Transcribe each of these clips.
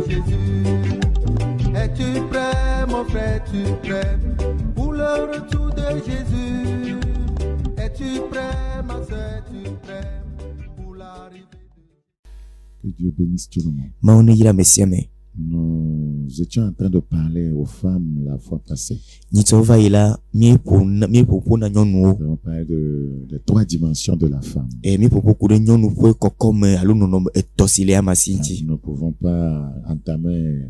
Jésus. Es-tu prêt, mon frère, es-tu prêt pour le retour de Jésus? Es-tu prêt, ma soeur, es-tu prêt pour l'arrivée de... Que Dieu bénisse tout le monde. Maone yira mesiame. Nous étions en train de parler aux femmes la fois passée. Nitova ila mie popo na nyɔnuwo. Nous avons parlé des trois dimensions de la femme. Mie popo ku de nyɔnu ƒe kɔkɔme alo nɔnɔme etɔ̃ si le ama si ŋuti. Nous ne pouvons pas entamer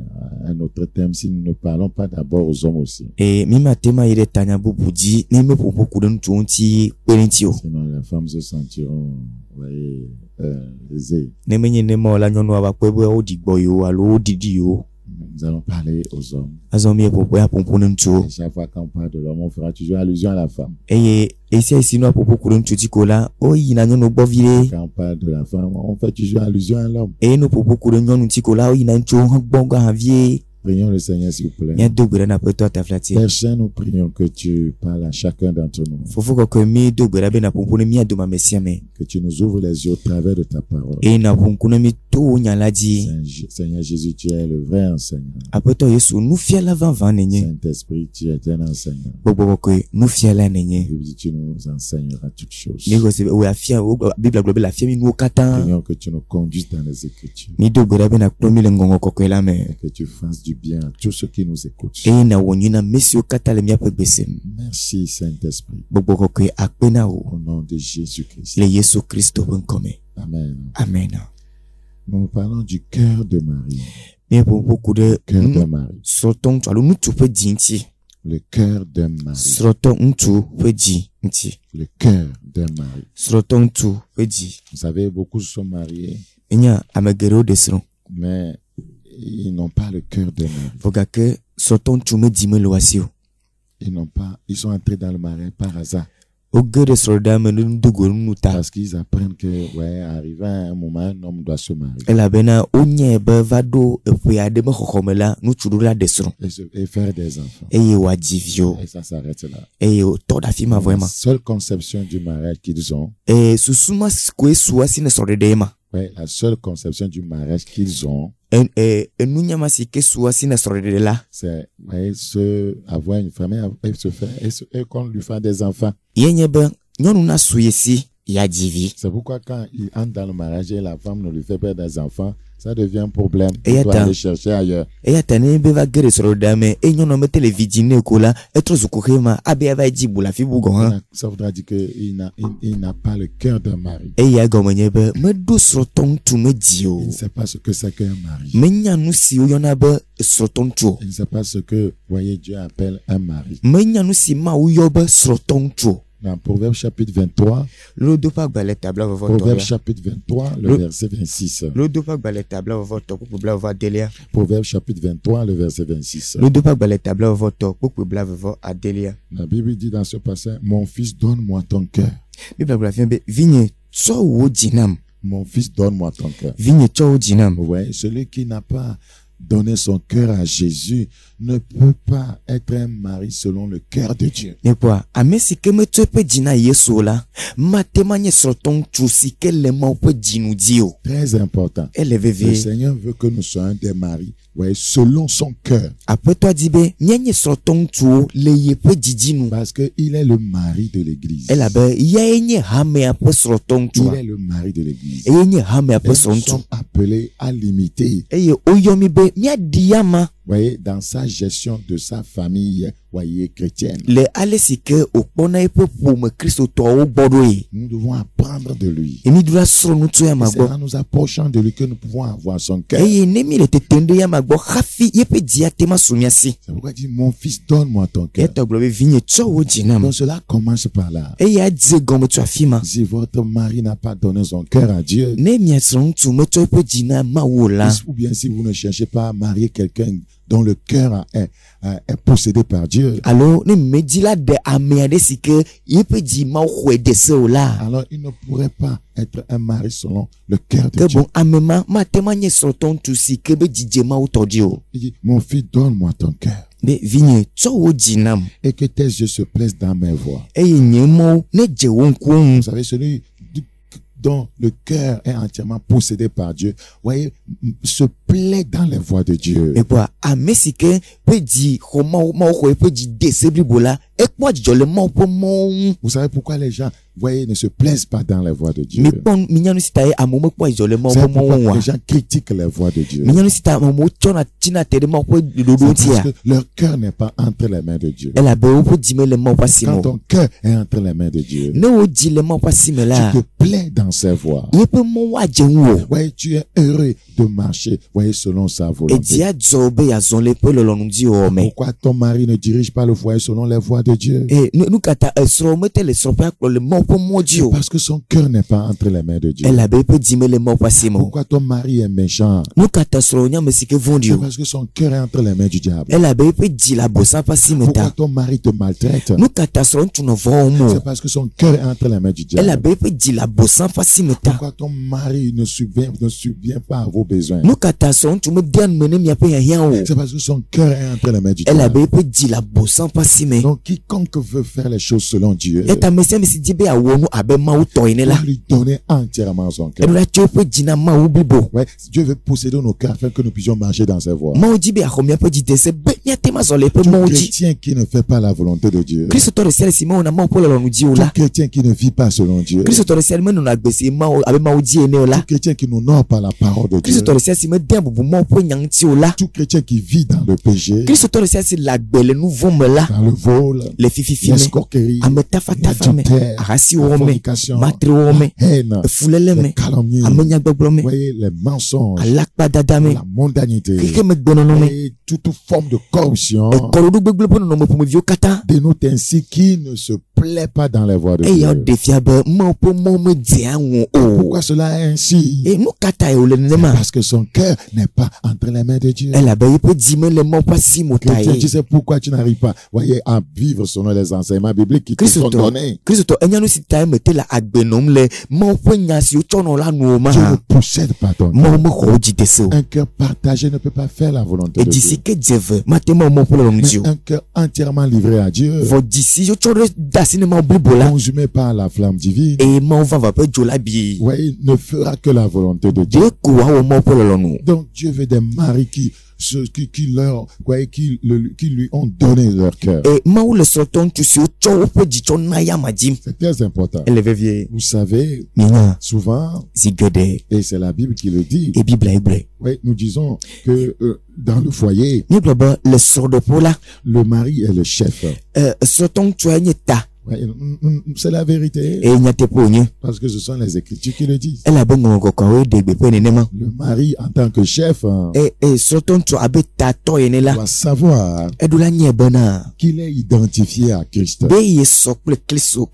un autre thème si nous ne parlons pas d'abord aux hommes aussi. Mi ma tema yi ɖe tanya bubu dzi ne me popo ku ɖe ŋutsuwo ŋuti kpe ɖe ŋuti o. Sinon les femmes se sentiront, voyez, lésées. Ne menye ne ma o la nyɔnua va kpe be wo ɖi gbɔ yi o alo wo ɖiɖi yi o. Nous allons parler aux hommes. Azɔ mie popo ya popo ne ŋutsuwo. Et chaque fois qu'on parle de l'homme, on fera toujours allusion à la femme. Eye esia esi nua popo ku ɖe ŋutsu dzi ko la o yina nyɔnu gbɔ vi ɖe. Quand on parle de la femme, on fait toujours allusion à l'homme. Eye no popo ku ɖe nyɔnu dzi ko la o yina ŋutsuwo hã gbɔ gã hã vie. Prions le Seigneur, s'il vous plaît. Mia do gbe ɖe na aƒetɔ ataflatie. Père Saint, nous prions que tu parles à chacun d'entre nous. Fofo kɔkɔe mi do gbe ɖa be na ƒoƒo ne mia dome ame sia ame. Que tu nous ouvres les yeux au travers de ta parole. Eye na ƒo ŋku ne mi to wo nya la dzi. Seigneur Jésus, tu es le vrai enseignant. Aƒetɔ Yesu nufiala vavã nenye. Saint-Esprit, tu es un enseignant. Gbɔgbɔ kɔkɔe nufiala nenye. Et tu nous enseigneras toutes choses. Mi gɔ se be o afia o Biblia gblɔ be la afia mi nuwo katã. Prions que tu nous conduises dans les Écritures. Mi do gbe ɖa be na kplɔ mi le ŋɔŋɔ kɔkɔe la me. Et que tu fasses du bien à tous ceux qui nous écoutent. Eye na wɔ nyui na me siwo katã le miaƒe gbese me. Merci Saint-Esprit. Gbɔgbɔ kɔkɔe akpe na wo. Au nom de Jésus-Christ. Le Yesu Kristo ƒe ŋkɔ me. Amen. Amen. Nous parlons du cœur de Marie. Mi ƒoƒo ku ɖe Cœur de Marie. srɔ̃tɔ ŋutsu alo ŋutsu ƒe dzi ŋuti. Le cœur de Marie. Srɔ̃tɔ ŋutsu ƒe dzi ŋuti. Le cœur de Marie. Srɔ̃tɔ ŋutsu ƒe dzi. Vous savez, beaucoup sont mariés, Enya ame geɖewo ɖe srɔ̃. mais ils n'ont pas le cœur de Marie. Vɔ gake srɔ̃tɔ ŋutsu me dzi me le woasi o. Ils sont entrés dans le mariage par hasard. Wo ge ɖe srɔ̃ɖeame ne nudogo nu ta. Parce qu'ils apprennent que, ouais, arrivé à un moment, un homme doit se marier. Elabena wonyae be va ɖo eƒe aɖe me xɔxɔme la ŋutsu ɖo la ɖe srɔ̃. Et faire des enfants. Eye wòadzi viwo. Et ça s'arrête là. Eye wòtɔ ɖe afi ma vɔ La ema. seule conception du mariage qu'ils ont, Susuma koe su asi ne srɔ̃ɖeɖe ema. ouais, la seule conception du mariage qu'ils ont, Enunyama si ke su asi ne srɔ̃ɖeɖe la. c'est, ouais, avoir une famille et qu'on lui fasse des enfants. Ye nye be nyɔnu na su ye si yeadzi vi. C'est pourquoi quand il entre dans le mariage et la femme ne lui fait pas des enfants, ça devient un problème. Et Il doit attends. aller chercher ailleurs. Eya ta ne be va ge ɖe srɔ̃ɖeɖea me eye nyɔnua mete le vi dzi ne ko la etrɔ zu koxe ma abe ava dzi bu le afi bu gɔ hã. Ça voudra dire qu'il n'a pas le cœur d'un mari. Eya gɔme nye be meɖo srɔ̃tɔ ŋutsu me dzi o. Il ne sait pas ce que c'est qu'un mari. Menya nu si woyɔna be srɔ̃tɔ ŋutsu o. Il ne sait pas ce que, voyez, Dieu appelle un mari. Menya nu si Mawu yɔ be srɔ̃tɔ ŋutsu o. Dans Proverbe chapitre 23, Lodoƒe agbalẽ tabla Proverbe vɔvɔtɔ. chapitre 23, le verset 26. Lodoƒe agbalẽ tabla vɔvɔtɔ kpukpu bla vɔvɔ adelia. Proverbe chapitre 23, le verset 26. Lodoƒe agbalẽ tabla vɔvɔtɔ kpukpu bla vɔvɔ adelia. La Bible dit dans ce passage, mon fils, donne-moi ton cœur. Biblia gblɔ afi be vinye tsɔ wo dzi nam. Mon fils, donne-moi ton cœur. Vinye tsɔ wo dzi nam. Ouais, celui qui n'a pas donné son cœur à Jésus ne peut pas être un mari selon le cœur de Dieu. Ne kpɔa ame si ke metsɔ eƒe dzi na Yesu o la mate ma nye srɔ̃tɔ ŋutsu si ke le Mawu ƒe dzinu dzi o. Très important. Ele Le vevie. Seigneur veut que nous soyons des maris, ouais, selon son cœur. Aƒetɔa di be míanye srɔ̃tɔ ŋutsuwo le yeƒe dzidzinu. Parce qu'il est le mari de l'église. Elabe yae nye hamea ƒe srɔ̃tɔ Il ŋutsua. est le mari de l'église. Eye nye hamea Et ƒe nous srɔ̃ŋutsu. sommes appelés à l'imiter. Eye woyɔ mi be míaɖi ama Voyez, dans sa gestion de sa famille, voyez, chrétienne. le ale si ke wòkpɔna eƒe ƒome kristotɔwo gbɔ ɖoe. Nous devons apprendre de lui. Emi dra srɔ̃ ŋutsu ya ma C'est gbɔ. en nous approchant de lui que nous pouvons avoir son cœur. Eye ne mi le tetem ɖe ya ma gbɔ hafi yeƒe dzi ate ma su mia si. C'est pourquoi il dit, mon fils, donne-moi ton cœur. Etɔ gblɔ be vinye tsɔ wo dzi nam. Donc cela commence par là. Eye adze gɔme tso afi ma. Si votre mari n'a pas donné son cœur à Dieu, Ne mia srɔ̃ŋutsu metsɔ eƒe dzi na Mawu o la. ou bien si vous ne cherchez pas à marier quelqu'un dont le cœur est possédé par Dieu, Alo ne medzi la ɖe ame aɖe si ke yeƒe dzi Mawu xɔe de se o la. alors il ne pourrait pas être un mari selon le cœur de Ke Dieu. bon ame ma mate ma nye srɔ̃tɔ ŋutsu si ke be dzidze Mawu tɔ dzi o. Il dit, mon fils, donne-moi ton cœur Be vinye tsɔ wo dzi nam. et que tes yeux se plaisent dans mes voies. Eye nye mɔwo ne dze wo ŋkuwo ŋu. Vous savez, celui dont le cœur est entièrement possédé par Dieu, voyez, se plaît dans les voies de Dieu. Et quoi, amesike peut dire comment peut dire décébli bola et quoi dit le mot pour mon Vous savez pourquoi les gens, voyez, ne se plaisent pas dans les voies de Dieu? mais bon mignanu sitaye amomo quoi dit le mot Vous savez pour pourquoi mon les gens critiquent les voies de Dieu? mignanu sitaye amomo chona tina tere mot pour C'est dodo parce tia que leur cœur n'est pas entre les mains de Dieu. elle a beau pour dire le mot pas Quand simo ton cœur est entre les mains de Dieu, ne o dit le mot pas simo là tu te plais dans ses voies. il peut mon wa jenwo Voyez, tu es heureux de marcher, voyez, selon sa et volonté. dia zobe ya zonle pe le lonu di o me Pourquoi ton mari ne dirige pas le foyer selon les voies de Dieu? et nous kata esro mete le sro pa le mot pour mon dio Parce que son cœur n'est pas entre les mains de Dieu. elle a beau pour dire le mot pas simo Pourquoi ton mari est méchant? nous kata sro nya me sike C'est vondio parce que son cœur est entre les mains du diable. elle a beau pour dire la bossa pas simo Pourquoi ta ton mari te maltraite? nous kata sro ntuno vomo C'est parce que son cœur est entre les mains du elle a diable. beau pour dire la bossa pas simo ta Pourquoi ton mari ne subvient pas à vos besoins? nous kata sro ntumo dian mene mi ape ya o C'est parce que son cœur est entre les mains du elle a diable. beau pour dire la bossa pas simo Donc quiconque veut faire les choses selon Dieu, et ta mesia me si dibe ya wonu abe ma o toine la doit lui donner entièrement son elle cœur. la cho pour dina ma o bibo Ouais, Dieu veut posséder nos cœurs afin que nous puissions marcher dans ses voies. ma o dibe ya khomia pe dite se be nya tema zole pe Tout mo di chrétien qui ne fait pas la volonté de Dieu, Kristo tore sel si ma na ma po le lonu di o tout la chrétien qui ne vit pas selon Dieu, Kristo tore sel me na gbese ma o abe ma o di ene o la tout chrétien qui n'honore pas la parole de Kristo Dieu, tore sel si me den bubu ma po nyang ti o la tout chrétien qui vit dans le péché, Kristo tore sel si la gbele nu vom la dans le vol, le fififi me l'escroquerie, ameta fata fa me l'adultère, arasi la o me fornication, matri o me la haine, fulele me les calomnies, amenya gbogbo me vous voyez, les mensonges, alakpa dada me la mondanité, keke me gbonono me et toute forme de corruption ekorodu gbegble po no mo po me vio kata dénote ainsi qui ne se plaît pas dans les voies de e ya Dieu. defia be ma po mo me di anwo o Pourquoi cela est ainsi? e nu kata e o le C'est nema parce que son cœur n'est pas entre les mains de Dieu. elle a be pe di me le mo pa si mo ta Chrétien, e tu sais pourquoi tu n'arrives pas, voyez, à vivre selon les enseignements bibliques qui te sont Kristo donnés. Kristo enya no si ta me te la agbenom le mo po nya si o chono la nu ma Dieu ne possède pas ton mo cœur. mo ko ji deso Un cœur partagé ne peut pas faire la volonté e de Dieu. disi ke jeve matema mo po le Mais ndio un cœur entièrement livré à Dieu, vo disi yo choro dasine ma bibola consumé par la flamme divine, e ma va pe jola bi voyez, ne fera que la volonté de Dieu. de ko wa mo po le lonu Donc Dieu veut des maris qui lui ont donné leur cœur. e ma o le soton tu si o cho po di cho na ya majim C'est très important. elle vie Vous savez, mina souvent, zigede et c'est la Bible qui le dit, e bible ibre oui, nous disons que dans le foyer, ni globa le sordo po la le mari est le chef. soton tu a ta Ouais, c'est la vérité, e nya te po nye parce que ce sont les Écritures qui le disent. elle a ben ngo ko we de be pe ne ma Le mari, en tant que chef, e soton tu abe ta to ene la doit savoir edula nye bena qu'il est identifié à Christ. be ye sokle Kristo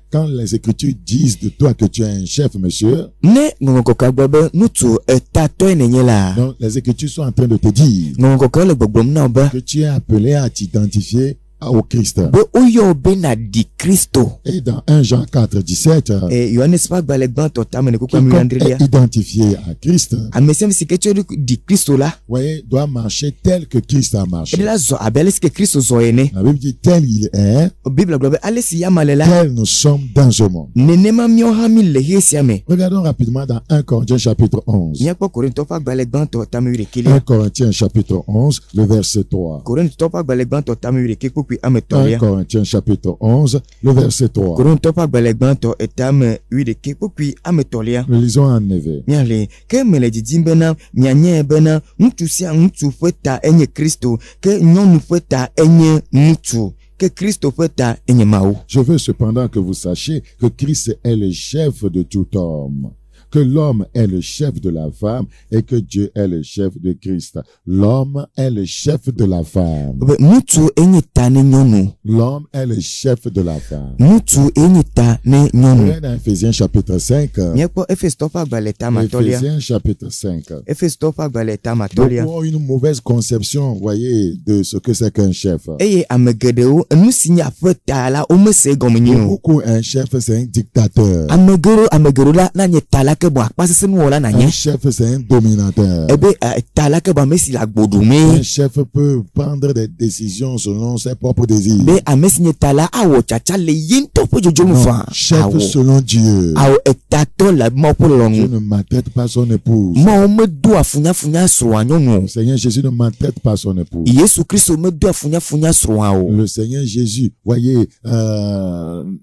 Quand les Écritures disent de toi que tu es un chef, monsieur, ne ngo ko ka gbe nutu ta to ene nye la donc les Écritures sont en train de te dire ngo ko le gbogbom na ba que tu es appelé à t'identifier au Christ. be oyo be na di Kristo Et dans 1 Jean 4, 17, e Yohanes pa gba le gban to ta me ko kwa mi quiconque andrelia est identifié à Christ, amesem si ke tu di Kristo la voyez, doit marcher tel que Christ a marché. e la zo abele si ke Kristo zo ene La Bible dit tel il est, bible globe ale si yamale la tel nous sommes dans ce monde. nenema mio ha mi le hesi ame Regardons rapidement dans 1 Corinthiens chapitre 11. nya po Korinto pa gba le gban to ta mi 1 Corinthiens chapitre 11, le verset 3. Korinto pa gba le gban to ta mi ke po 1 Corinthiens chapitre 11, le verset 3. Korinto pa gba le gban to etame ke po ametolia Nous lisons en effet. miale ke mele didimbe na mianye bena mtu si mtu feta enye Kristo ke nyonu feta enye mtu que Christ feta enye mau. Je veux cependant que vous sachiez que Christ est le chef de tout homme, que l'homme est le chef de la femme et que Dieu est le chef de Christ. L'homme est le chef de la femme. Mutu enye ta ne nyonu. L'homme est le chef de la femme. Mutu enye ta ne nyonu. Dans Ephésiens chapitre 5. Nyekpo Ephestofa gbaleta matolia. Ephésiens chapitre 5. Ephestofa gbaleta matolia. Beaucoup ont une mauvaise conception, voyez, de ce que c'est qu'un chef. Eye amegedeo enu sinya feta la omese gomenyo. Beaucoup un chef c'est un dictateur. Amegero la na nyetala ke bon akpasese nu wala na Un nye chef, c'est un dominateur. ebe ta la ke ba mesi la Un gbodume chef peut prendre des décisions selon ses propres désirs. be amesi nye ta la awo chacha le yinto po jojomu Non, fa chef awo selon Dieu. awo etato la mo po Dieu lonu ne maltraite pas son épouse. mo me do afunya funya sro anyonu Le Seigneur Jésus ne maltraite pas son épouse. Yesu Kristo me do afunya funya sro awo Le Seigneur Jésus, voyez,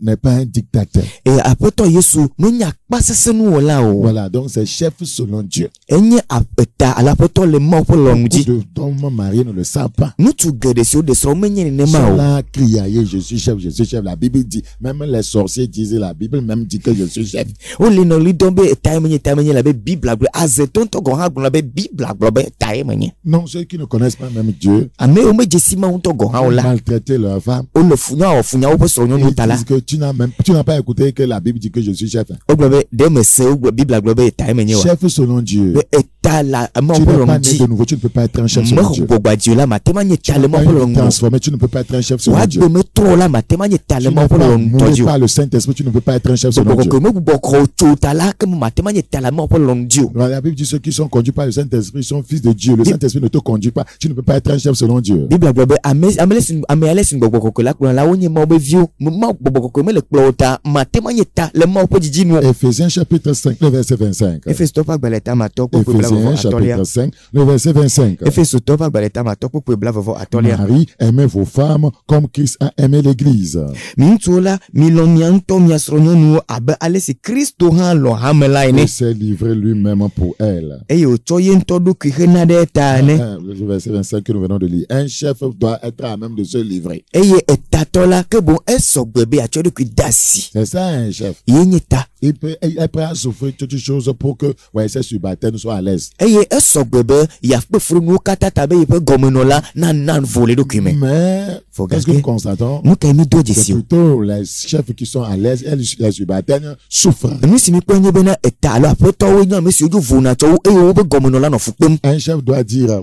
n'est pas un dictateur. e apeto Yesu me nya akpasese nu wala o Voilà, donc c'est chef selon Dieu. enye apeta ala apeto le mo po lonu Beaucoup ji d'hommes mariés ne le savent pas. nutu gede si o de sro me nye ne Ils ma sont o là, criailler, je suis chef, je suis chef. La Bible dit, même les sorciers disent, la Bible même dit que je suis chef. o le no li don be ta menye la be bibla gbe azeton to go ha gbo la be bibla gbo be ta menye Non, ceux qui ne connaissent pas même Dieu, ame o meje si ma un to go ha o la maltraiter leur femme. o le funya o be so nyonu Ils ta la disent que tu n'as pas écouté que la Bible dit que je suis chef. o gbo be de me se o gbo bibla gbo be ta menye wa Chef selon Dieu. be ta la ma Tu po n'es lo pas né nji de nouveau, tu ne peux pas être un chef me selon Dieu. gbo gba ji la ma te ma nye Tu ta le n'es ma pas po lo été nji transformé, tu ne peux pas être un chef selon wa Dieu. gbe me tro la ma te ma nye ta le Tu ma n'es po pas lo nourri nji par le Saint-Esprit, tu ne peux pas être un chef selon Dieu. ko me gbo ko cho ta la ke ma te ma nye ta la ma po lo nji La Bible dit ceux qui sont conduits par le Saint-Esprit sont fils de Dieu. Le Saint-Esprit ne te conduit pas. Tu ne peux pas être un chef selon Dieu. bibla gbo be ame alesin gbo ko la ko la wonye ma be view ma gbo ko me le kplo ta ma te ma nye ta le ma po jiji nu Éphésiens chapitre 5, le verset 25. Efeso to pa gbele ta ma to po pe bla Éphésiens vovo atolia chapitre 5, le verset 25. Efeso to pa gbele ta ma to po pe bla vovo atolia Marie, aimez vos femmes comme Christ a aimé l'Église. mi ntola mi lo mi anto mi asro nyonu abe alesi Kristo ha lo ha me la Il ene s'est livré lui-même pour elle. eye o to ye nto do ki hena de ta ne Le verset 25 que nous venons de lire. Un chef doit être à même de se livrer. eye etatola ke bon eso gbebe a chodo ki dasi C'est ça un chef. ye nyita Il est prêt à souffrir toutes choses pour que ses subalternes soient à l'aise. eye eso gbebe ya pe furu nu kata tabe ye pe gomenola na vole do ki me Mais, Faut qu'est-ce que garder. nous constatons? mu ka mi do C'est jesi plutôt les chefs qui sont à l'aise et les subalternes souffrent. mi si mi pe nye be na etalo apeto we nya me si oju vuna cho eye wo be gomenola no fukpem Un chef doit dire,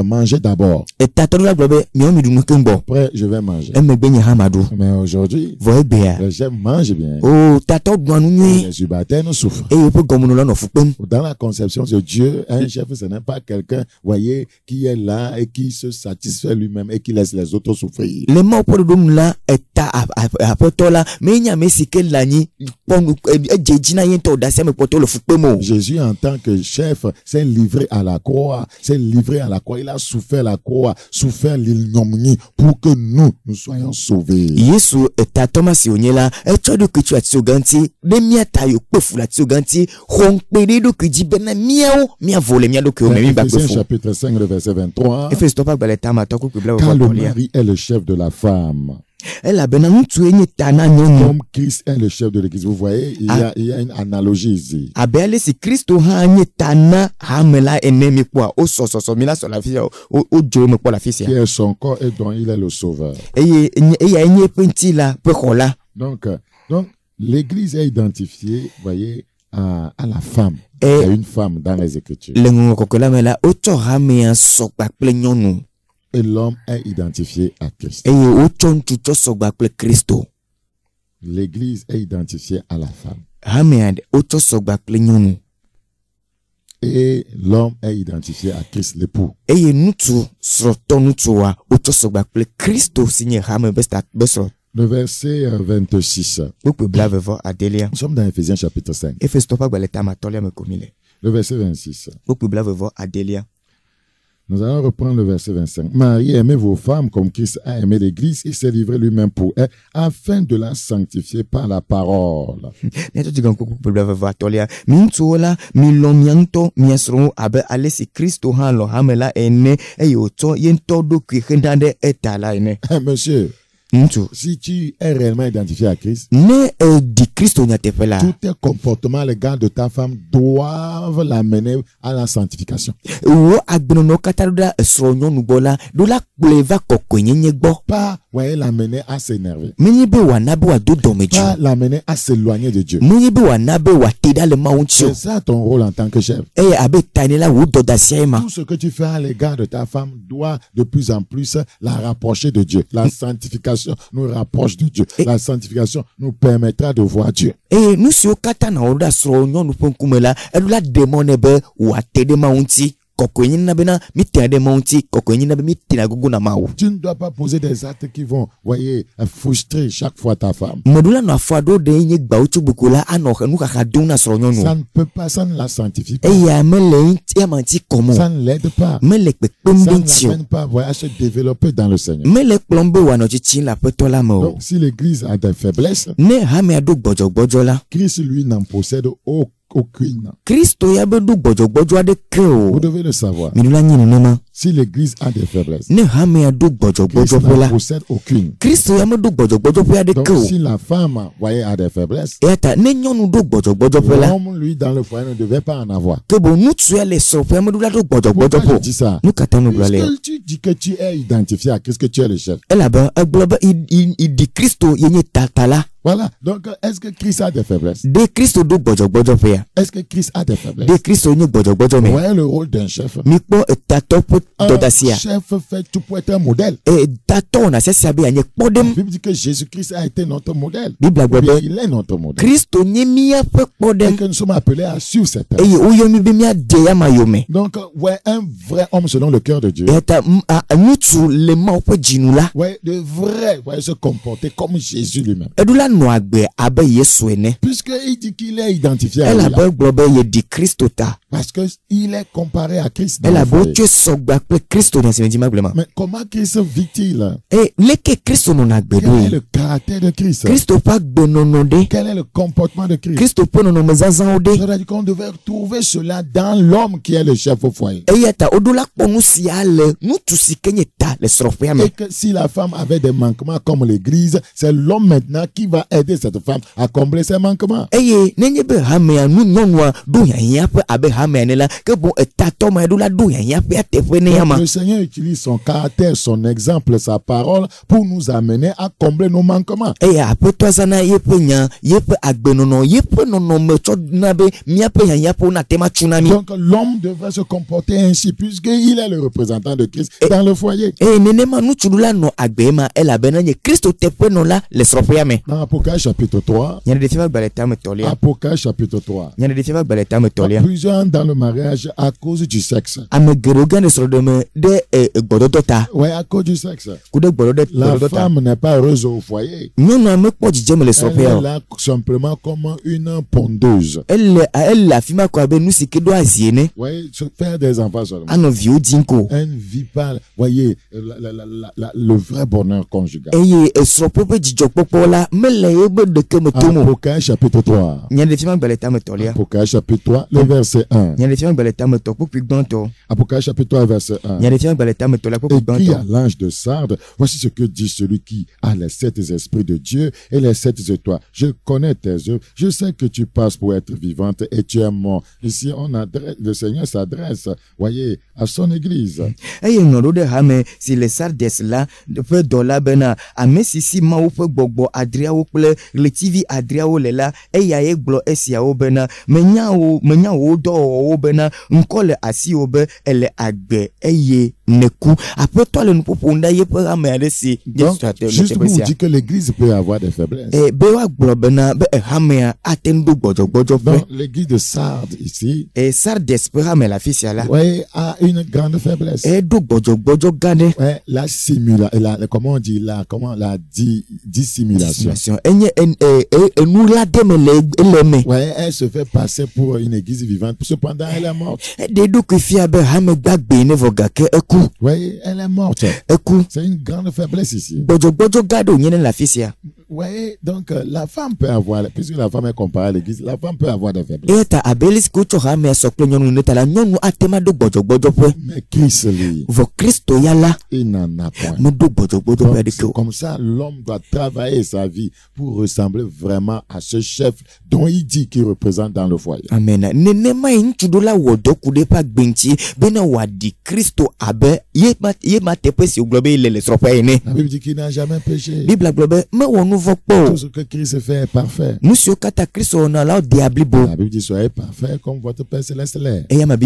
mangez d'abord. etatola gbebe mi o mi dunu ke ngbo Après, je vais manger. emegbe nye ha madu Mais aujourd'hui, vo ebe ya les chefs mangent bien. o tato gbanu nye Les subalternes souffrent. eye pe gomenola no fukpem Dans la conception de Dieu, un chef, ce n'est pas quelqu'un, voyez, qui est là et qui se satisfait lui-même et qui laisse les autres souffrir. le ma po do la eta apeto la me nya me si ke lani ponu ejeji na yento da se me poto le fukpemo Jésus, en tant que chef, s'est livré à la croix. S'est livré à la croix. Il a souffert la croix, souffert l'ignominie pour que nous soyons sauvés. Yesu eta Thomas onyela echo do kichu atio ganti de mia tayo pefu la tio ganti honkpede do kiji bena miao mia vole mia do ke o me mi ba Éphésiens pefu chapitre 5, le verset 23. Efeso to pa gbele ta ma to ku bla Car wo le tolia mari est le chef de la femme. ela bena ntu enye tana nyonu Comme Christ est le chef de l'église. Vous voyez, il y a une analogie ici. abele si Kristo ha nye tana ha mela ene mi kwa o so mi la so la fi o jo me kwa la fi Qui sia est son corps et dont il est le sauveur. eye enye penti la pe khola Donc l'église est identifiée, voyez, à la femme. Et- Il y a une femme dans les Écritures. le ngo kokola mela o to ha me an so pa ple nyonu Et l'homme est identifié à Christ. eye o to ntu to so gba ple Kristo L'église est identifiée à la femme. ha me an o to so gba ple nyonu Et l'homme est identifié à Christ, l'époux. eye nutu sroto nutu wa o to so gba ple Kristo sinye ha me besta besro Le verset 26. bukwe bla vevo adelia Nous sommes dans Éphésiens chapitre 5. Efeso to pa gbele ta ma tolia me komile Le verset 26. bukwe bla vevo adelia Nous allons reprendre le verset 25. Marie, aimez vos femmes comme Christ a aimé l'Église et s'est livré lui-même pour elle, afin de la sanctifier par la parole. neto digan ko bukwe vevo atolia mintu la mi lo mianto miasro abe alesi Kristo ha lo ha mela ene eye o to yento do kwi hendande etala ene Monsieur, mintu si tu es réellement identifié à Christ, ne di Kristo nya tefela tous tes comportements à l'égard de ta femme doivent l'amener à la sanctification. wo agbeno no kataruda esro nyonu bola do la pleva kokwenyenye gbo Pas, voyez, l'amener à s'énerver. menye be wa nabe wa do domeju Pas l'amener à s'éloigner de Dieu. menye be wa nabe wa teda le mauncho C'est ça ton rôle en tant que chef. eye abe tani la wo do dasiema Tout ce que tu fais à l'égard de ta femme doit de plus en plus la rapprocher de Dieu. La sanctification sanctification nous rapproche de Dieu. La sanctification nous permettra de voir Dieu. Et nous si okata na oda sro nyonu ponkume la edula demone be wa tede maunti. Tu ne dois pas poser des actes qui vont, voyez, frustrer chaque fois ta femme. Ça ne peut pas, ça ne la sanctifie pas. Ça ne l'aide pas. Ça ne l'amène pas à se développer dans le Seigneur. Donc, si l'église a des faiblesses, Christ, lui, n'en possède aucune. Vous devez le savoir. Si l'église a des faiblesses, Christ n'en possède aucune. Donc si la femme, voyez, a des faiblesses, l'homme, lui, dans le foyer, ne devait pas en avoir. Pourquoi je dis ça? Puisque tu dis que tu es identifié à Christ, que tu es le chef. Voilà. Donc, est-ce que Christ a des faiblesses? Est-ce que Christ a des faiblesses? Vous voyez le rôle d'un chef. Un chef fait tout pour être un modèle. La Bible dit que Jésus-Christ a été notre modèle. Il est notre modèle. Et que nous sommes appelés à suivre cette œuvre. Donc, ouais, un vrai homme selon le cœur de Dieu. Ouais, de vrai, ouais, se comporter comme Jésus lui-même. Puisqu'il dit qu'il est identifié à lui. Parce qu'il est comparé à Christ. Mais comment Christ vit-il? Quel est le caractère de Christ? Quel est le comportement de Christ? C'est-à-dire qu'on devait trouver cela dans l'homme qui est le chef au foyer. Et que si la femme avait des manquements comme l'église, c'est l'homme maintenant qui va aider cette femme à combler ses manquements. Le Seigneur utilise son caractère, son exemple, sa parole pour nous amener à combler nos manquements. Donc l'homme devrait se comporter ainsi puisqu'il est le représentant de Christ dans le foyer. Dans Apocalypse chapitre 3, Apocalypse chapitre 3, plusieurs dans le mariage à cause du sexe. Ouais, à cause du sexe. La femme n'est pas heureuse au foyer. Elle est là simplement comme une pondeuse. Ouais, se faire des enfants seulement. Elle ne vit pas, voyez, le vrai bonheur conjugal. Apocalypse chapitre 3. Apocalypse chapitre 3, le verset 1. Apocalypse chapitre 3, verset 1. Écrit à l'ange de Sardes, voici ce que dit celui qui a les 7 esprits de Dieu et les 7 étoiles. Je connais tes œuvres, je sais que tu passes pour être vivante et tu es mort. Ici, le Seigneur s'adresse, voyez, à son église. Donc, juste pour vous dire que l'église peut avoir des faiblesses. Donc, l'église de Sardes ici, ouais, a une grande faiblesse. Ouais, comment on dit la dissimulation. Ouais, elle se fait passer pour une église vivante. Cependant, elle est morte. Oui, elle est morte. C'est une grande faiblesse ici. Oui, donc la femme peut avoir, puisque la femme est comparée à l'église, la femme peut avoir des faiblesses. Mais Christ, lui, il n'en a point. Donc, comme ça, l'homme doit travailler sa vie pour ressembler vraiment à ce chef dont il dit qu'il représente dans le foyer. Amen. La Bible dit qu'il n'a jamais péché. Tout ce que Christ fait est parfait. La Bible dit soyez parfait comme votre Père céleste l'est. Donc,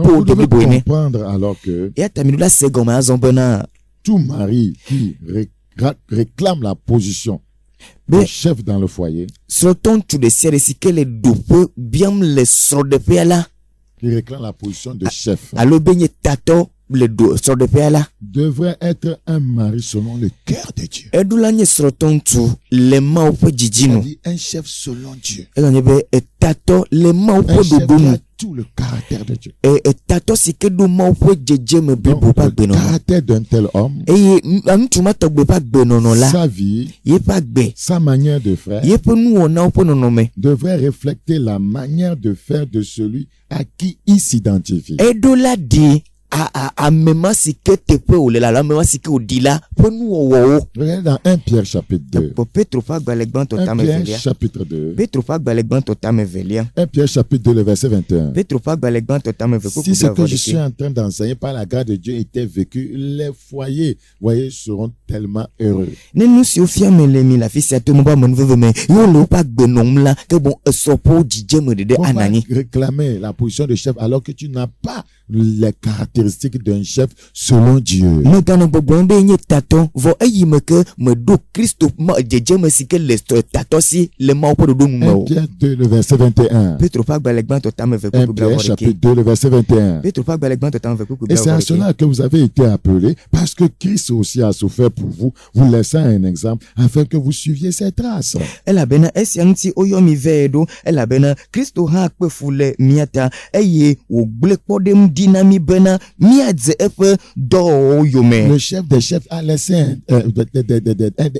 vous devez comprendre alors que tout mari qui réclame la position de chef dans le foyer, Sroton tu de sere si que le dope biam le sro de peala. qui réclame la position de chef, Alo benye tato le do sro de peala. devrait être un mari selon le cœur de Dieu. Edulanye sroton tu le ma opo jijino. C'est-à-dire un chef selon Dieu. Edanyebe tato le ma Un opo chef qui dodomu. a tout le caractère de Dieu. Tato si que do ma opo jeje me Donc, bibo pa le gbenono. caractère d'un tel homme, Eye antuma to gbe pa gbenono la. sa vie, Ye pa gbe. sa manière de faire, Ye pe nu ona opo nonome. devrait refléter la manière de faire de celui à qui il s'identifie. Edola di a mema si que te pe o le la mema si que o di la pe nu o wo. Regardez dans 1 Pierre chapitre 2. Po Petro pa gba le gban to 1 tame Pierre velia. chapitre 2. Petro pa gba le gban to tame velia. 1 Pierre chapitre 2, le verset 21. Petro pa gba le gban to tame velia. Si ce que je suis en train d'enseigner par la grâce de Dieu était vécu, les foyers, voyez, seront tellement heureux. Ne nous si o fia me le mi la fi se to mo ba mo nve me. Yo le pa gbe nom la ke bon sopo dije me de Pourquoi anani. réclamer la position de chef alors que tu n'as pas les caractéristiques d'un chef selon Dieu? Me gana gbogbo be nye tato vo eyi me ke me do Christo ma jeje me si ke le tato si le ma opo do nu 1 mo. Pierre 2, le verset 21. Petro pa gba le gban to tame velia 1 Pierre chapitre 2, le verset 21. Petro pa gba le gban to tame velia Et c'est à cela que vous avez été appelés, parce que Christ aussi a souffert pour vous, vous laissant un exemple, afin que vous suiviez ses traces. Ela bena esianti oyo mi vedo ela bena Kristo ha pe fule miata eye wo gble podem dinami bena miadze efe do oyo me Le chef des chefs a laissé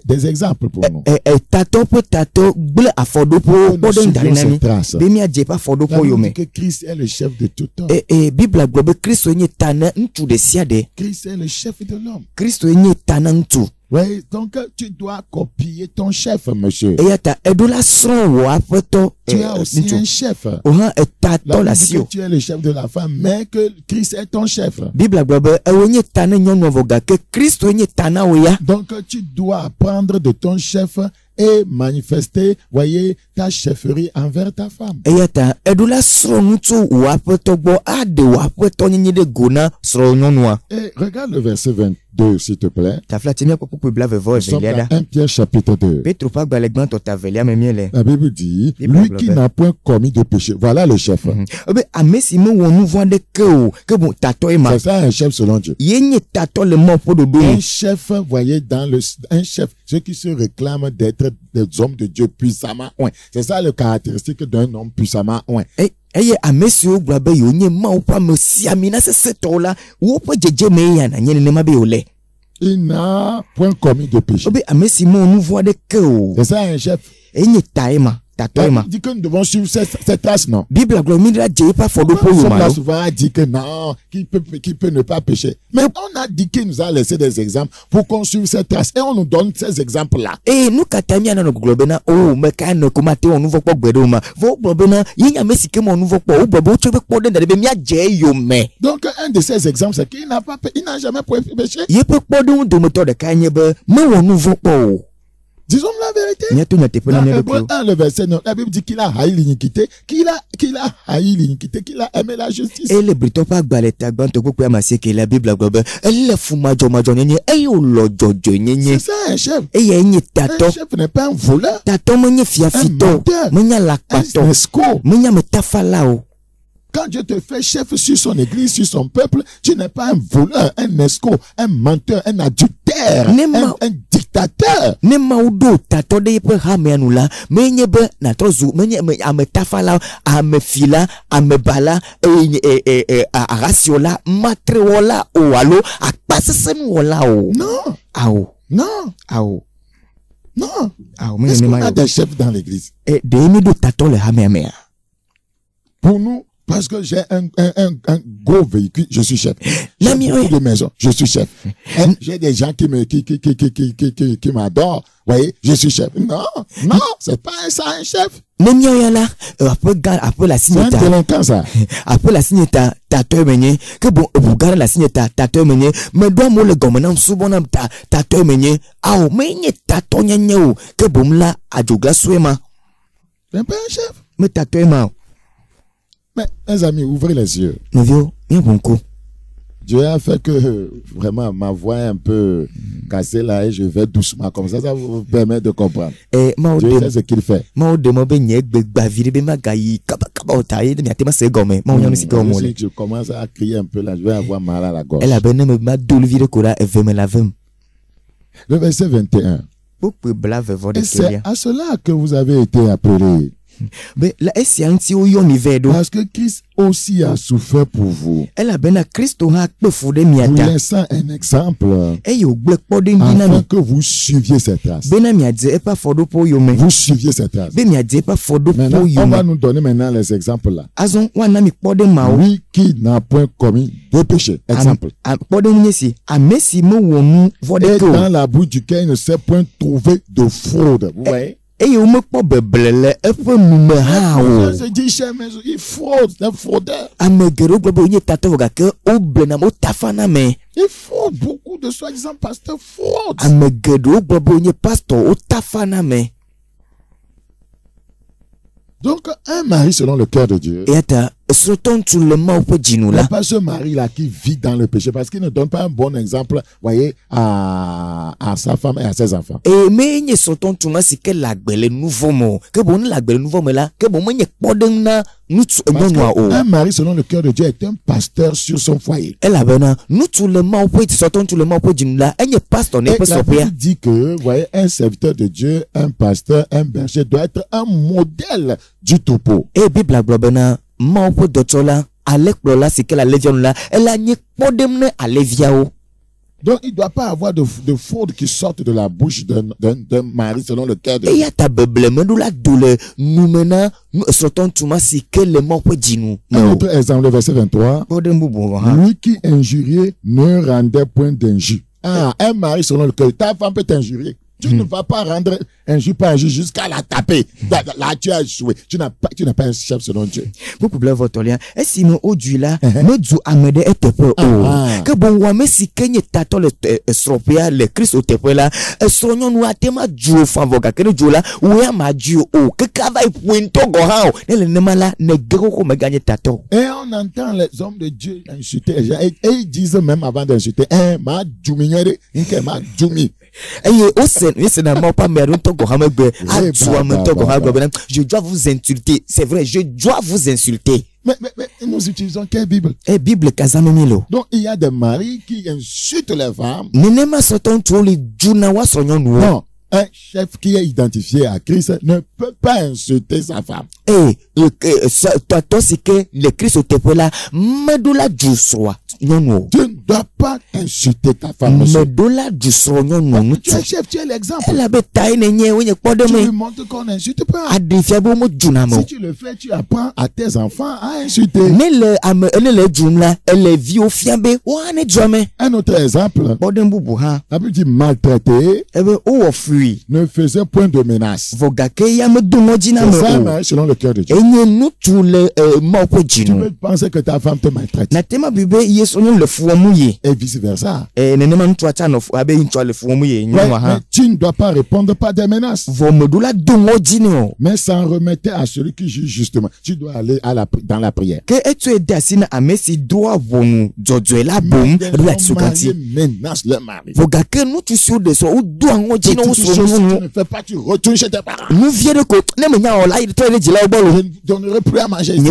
des exemples pour nous. tato pe tato gble afodo po Nous podem suivons darinami ses traces. be miadze pa fodo La po yo Bible me dit que Christ est le chef de tout homme. Bibla gbe Kristo nye tana ntu de siade Christ est le chef de l'homme. Kristo nye tana ntu Oui, donc tu dois copier ton chef, monsieur. eyata edola sron wo afeto Tu as aussi un chef. oha tato La la Bible dit sio que tu es le chef de la femme, mais que Christ est ton chef. Bibla gbe ewenye tana nyɔnu voga ke Kristo nye tana oya. Donc tu dois apprendre de ton chef et manifester, voyez, ta chefferie envers ta femme. Eyata edula sro ŋutsu wo aƒetɔ gbɔ aɖe wo aƒetɔ nyenye ɖe go na srɔ̃ nyɔnua. Et regarde le verset 22, s'il te plaît. Tafla timia kpɔkpɔ bla vevɔ Nous sommes evelia dans ɖa. 1 Pierre chapitre 2. Petro ƒe agbalẽ gbãtɔ ta velia me miele. La Bible dit, Bible lui qui blabla. n'a point commis de péché. Voilà le chef. Ebe ame si mewɔ nu vɔ̃ aɖeke o ke bon tatɔ ye ma. C'est ça un chef selon Dieu. Ye nye tatɔ le mɔ ƒe ɖoɖo Un nu. chef, voyez, un chef, ceux qui se réclament d'être des hommes de Dieu puissamment oint. C'est ça le caractéristique d'un homme puissamment oint. Eye ame siwo gblɔ be yewo nye Mawu ƒe ame siamina sesẽtɔwo la woƒe dzedzeme ya nanye nenema be wòle. Il n'a point commis de péché. Ebe ame si mewɔ nu vɔ̃ aɖeke o. C'est ça un chef. Enye ta ye ma. Tatɔ ye ma. Il dit que nous devons suivre cette trace, non? Bibla gblɔ mi ɖa dze eƒe afɔɖoƒo Nous yo sommes ma là ɖo. souvent à dire que non, qui peut ne pas pécher. Mais on a dit qu'il nous a laissé des exemples pour qu'on suive cette trace. Et on nous donne ces exemples-là. Nu katã mianɔ gblɔ bena o meka ne ko mate wɔ nu vɔ kpɔ gbe ɖe o ma. Vɔ wogblɔ bena ye nye ame si ke mewɔ nu vɔ kpɔ wogblɔ be wotsɔ eƒe kpɔ ɖe da ɖe be miadze eyome. Donc un de ces exemples, c'est qu'il n'a jamais péché. Yeƒe kpɔɖeŋu dometɔ ɖeka nye be mewɔ nu vɔ kpɔ o. Disons la vérité. Miato nyateƒe na Dans mia Hébreux ɖokuiwo. 1, le verset 9, la Bible dit qu'il a haï l'iniquité, qu'il a haï l'iniquité, qu'il a aimé la justice. Ele Britɔ ƒe agbalẽ ta gbãtɔ kpokpo ama sieke la Bibla gblɔ be ele fu madzɔmadzɔ nyenye eye wòlɔ dzɔdzɔe nyenye. C'est ça un chef. Eye nye Un tatɔ. chef n'est pas un voleur, Tatɔ menye fiafitɔ o. Menye un alakpatɔ. escroc. Menye ametafala o. Quand Dieu te fait chef sur son église, sur son peuple, tu n'es pas un voleur, un escroc, un menteur, un adultère, un dictateur. Ne Mawu ɖo tatɔ ɖe eƒe hamea nu la, menye be natrɔ zu menye ametafala, amefila, amebala, ahasiwɔla, matrewɔla o alo akpasesẽnuwɔla o. Non, Awo, non, awo, non. awo. Menye Est-ce qu'on nenema a ye o. des chefs dans l'église? Ɖe mi ɖo tatɔ le hamea mea. Pour nous, parce que j'ai un gros véhicule, je suis chef. J'ai L'ami, beaucoup oui. de maisons, je suis chef. J'ai des gens qui m'adorent, voyez, je suis chef. Non, non, c'est pas ça un chef. Ne miawo la, aƒe le asi C'est nye un ta. délinquant ça. Aƒe le asi nye ta tatɔ menye. Ke bon eʋu gã ɖe le asi nye ta tatɔ menye. Meɖo amewo le gɔme nam subɔ nam tatɔ menye. Awo menye tatɔ nyenye o. Ke boŋ la adzoglasue ma. C'est pas un chef. Me tatɔ ma o. Mais, mes amis, ouvrez les yeux. Nɔviwo miaƒo ŋku. Dieu a fait que vraiment ma voix est un peu cassée là et je vais doucement comme ça vous permet de comprendre. Dieu sait ce qu'il fait. Si je commence à crier un peu là, je vais avoir mal à la gorge. Le verset 21. Et c'est à cela que vous avez été appelés. Parce que Christ aussi a souffert pour vous. Vous laissant un exemple afin que vous suiviez ses traces. Vous suiviez ses traces. Maintenant, on va nous donner maintenant les exemples là. Lui qui n'a point commis de péché. Exemple. Et dans la bouche duquel il ne s'est point trouvé de fraude. Vous voyez? Il fraude, c'est un fraudeur. Il fraude, beaucoup de soi-disant pasteurs fraudent. Donc, un mari selon le cœur de Dieu n'est pas ce mari-là qui vit dans le péché parce qu'il ne donne pas un bon exemple, voyez, à sa femme et à ses enfants. Un mari selon le cœur de Dieu est un pasteur sur son foyer. Et la Bible dit que, voyez, un serviteur de Dieu, un pasteur, un berger doit être un modèle du troupeau. Donc, il ne doit pas avoir de fraude qui sortent de la bouche d'un mari selon le cœur de Dieu. Un autre exemple, le verset 23. Lui qui injuriait ne rendait point d'injure. Un mari selon le cœur, ta femme peut t'injurier. Tu ne vas pas rendre injure par injure jusqu'à la taper. Là, tu as joué. Tu n'as pas un chef selon Dieu. Beaucoup de votolia. Et sinon, au du là, me du amede et te peu. Que bon, wa me si kenye tato le stropia, le Christ au te peu là. Sonyon ou atema du favoga, que le du là, ou ya ma du o. Que kava y pointo gohao. Ne le nemala, ne gero ko me gagne tato. Et on entend les hommes de Dieu insulter. Et ils disent même avant d'insulter, ma djuminiere, inke ma djumi. Je dois vous insulter. C'est vrai, je dois vous insulter. Mais nous utilisons quelle Bible? Bible Donc il y a des maris qui insultent les femmes. Non. Un chef qui est identifié à Christ ne peut pas insulter sa femme. Toi, c'est que le Christ te peut là, medola du soir. Tu ne dois pas insulter ta femme. Medola du soir. Tu es chef, tu es l'exemple. Tu lui montres qu'on n'insulte pas. Si tu le fais, tu apprends à tes enfants à insulter. Un autre exemple. La Bible dit maltraiter. Ne faisait point de menace. C'est ça, mais selon le cœur de Dieu. Tu peux penser que ta femme te maltraite. Et vice versa. Mais tu ne dois pas répondre par des menaces. Mais s'en remettre à celui qui juge justement. Tu dois aller dans la prière. Menace le mari. Tu ne fais pas, tu retournes chez tes parents. Je ne donnerai plus à manger ici.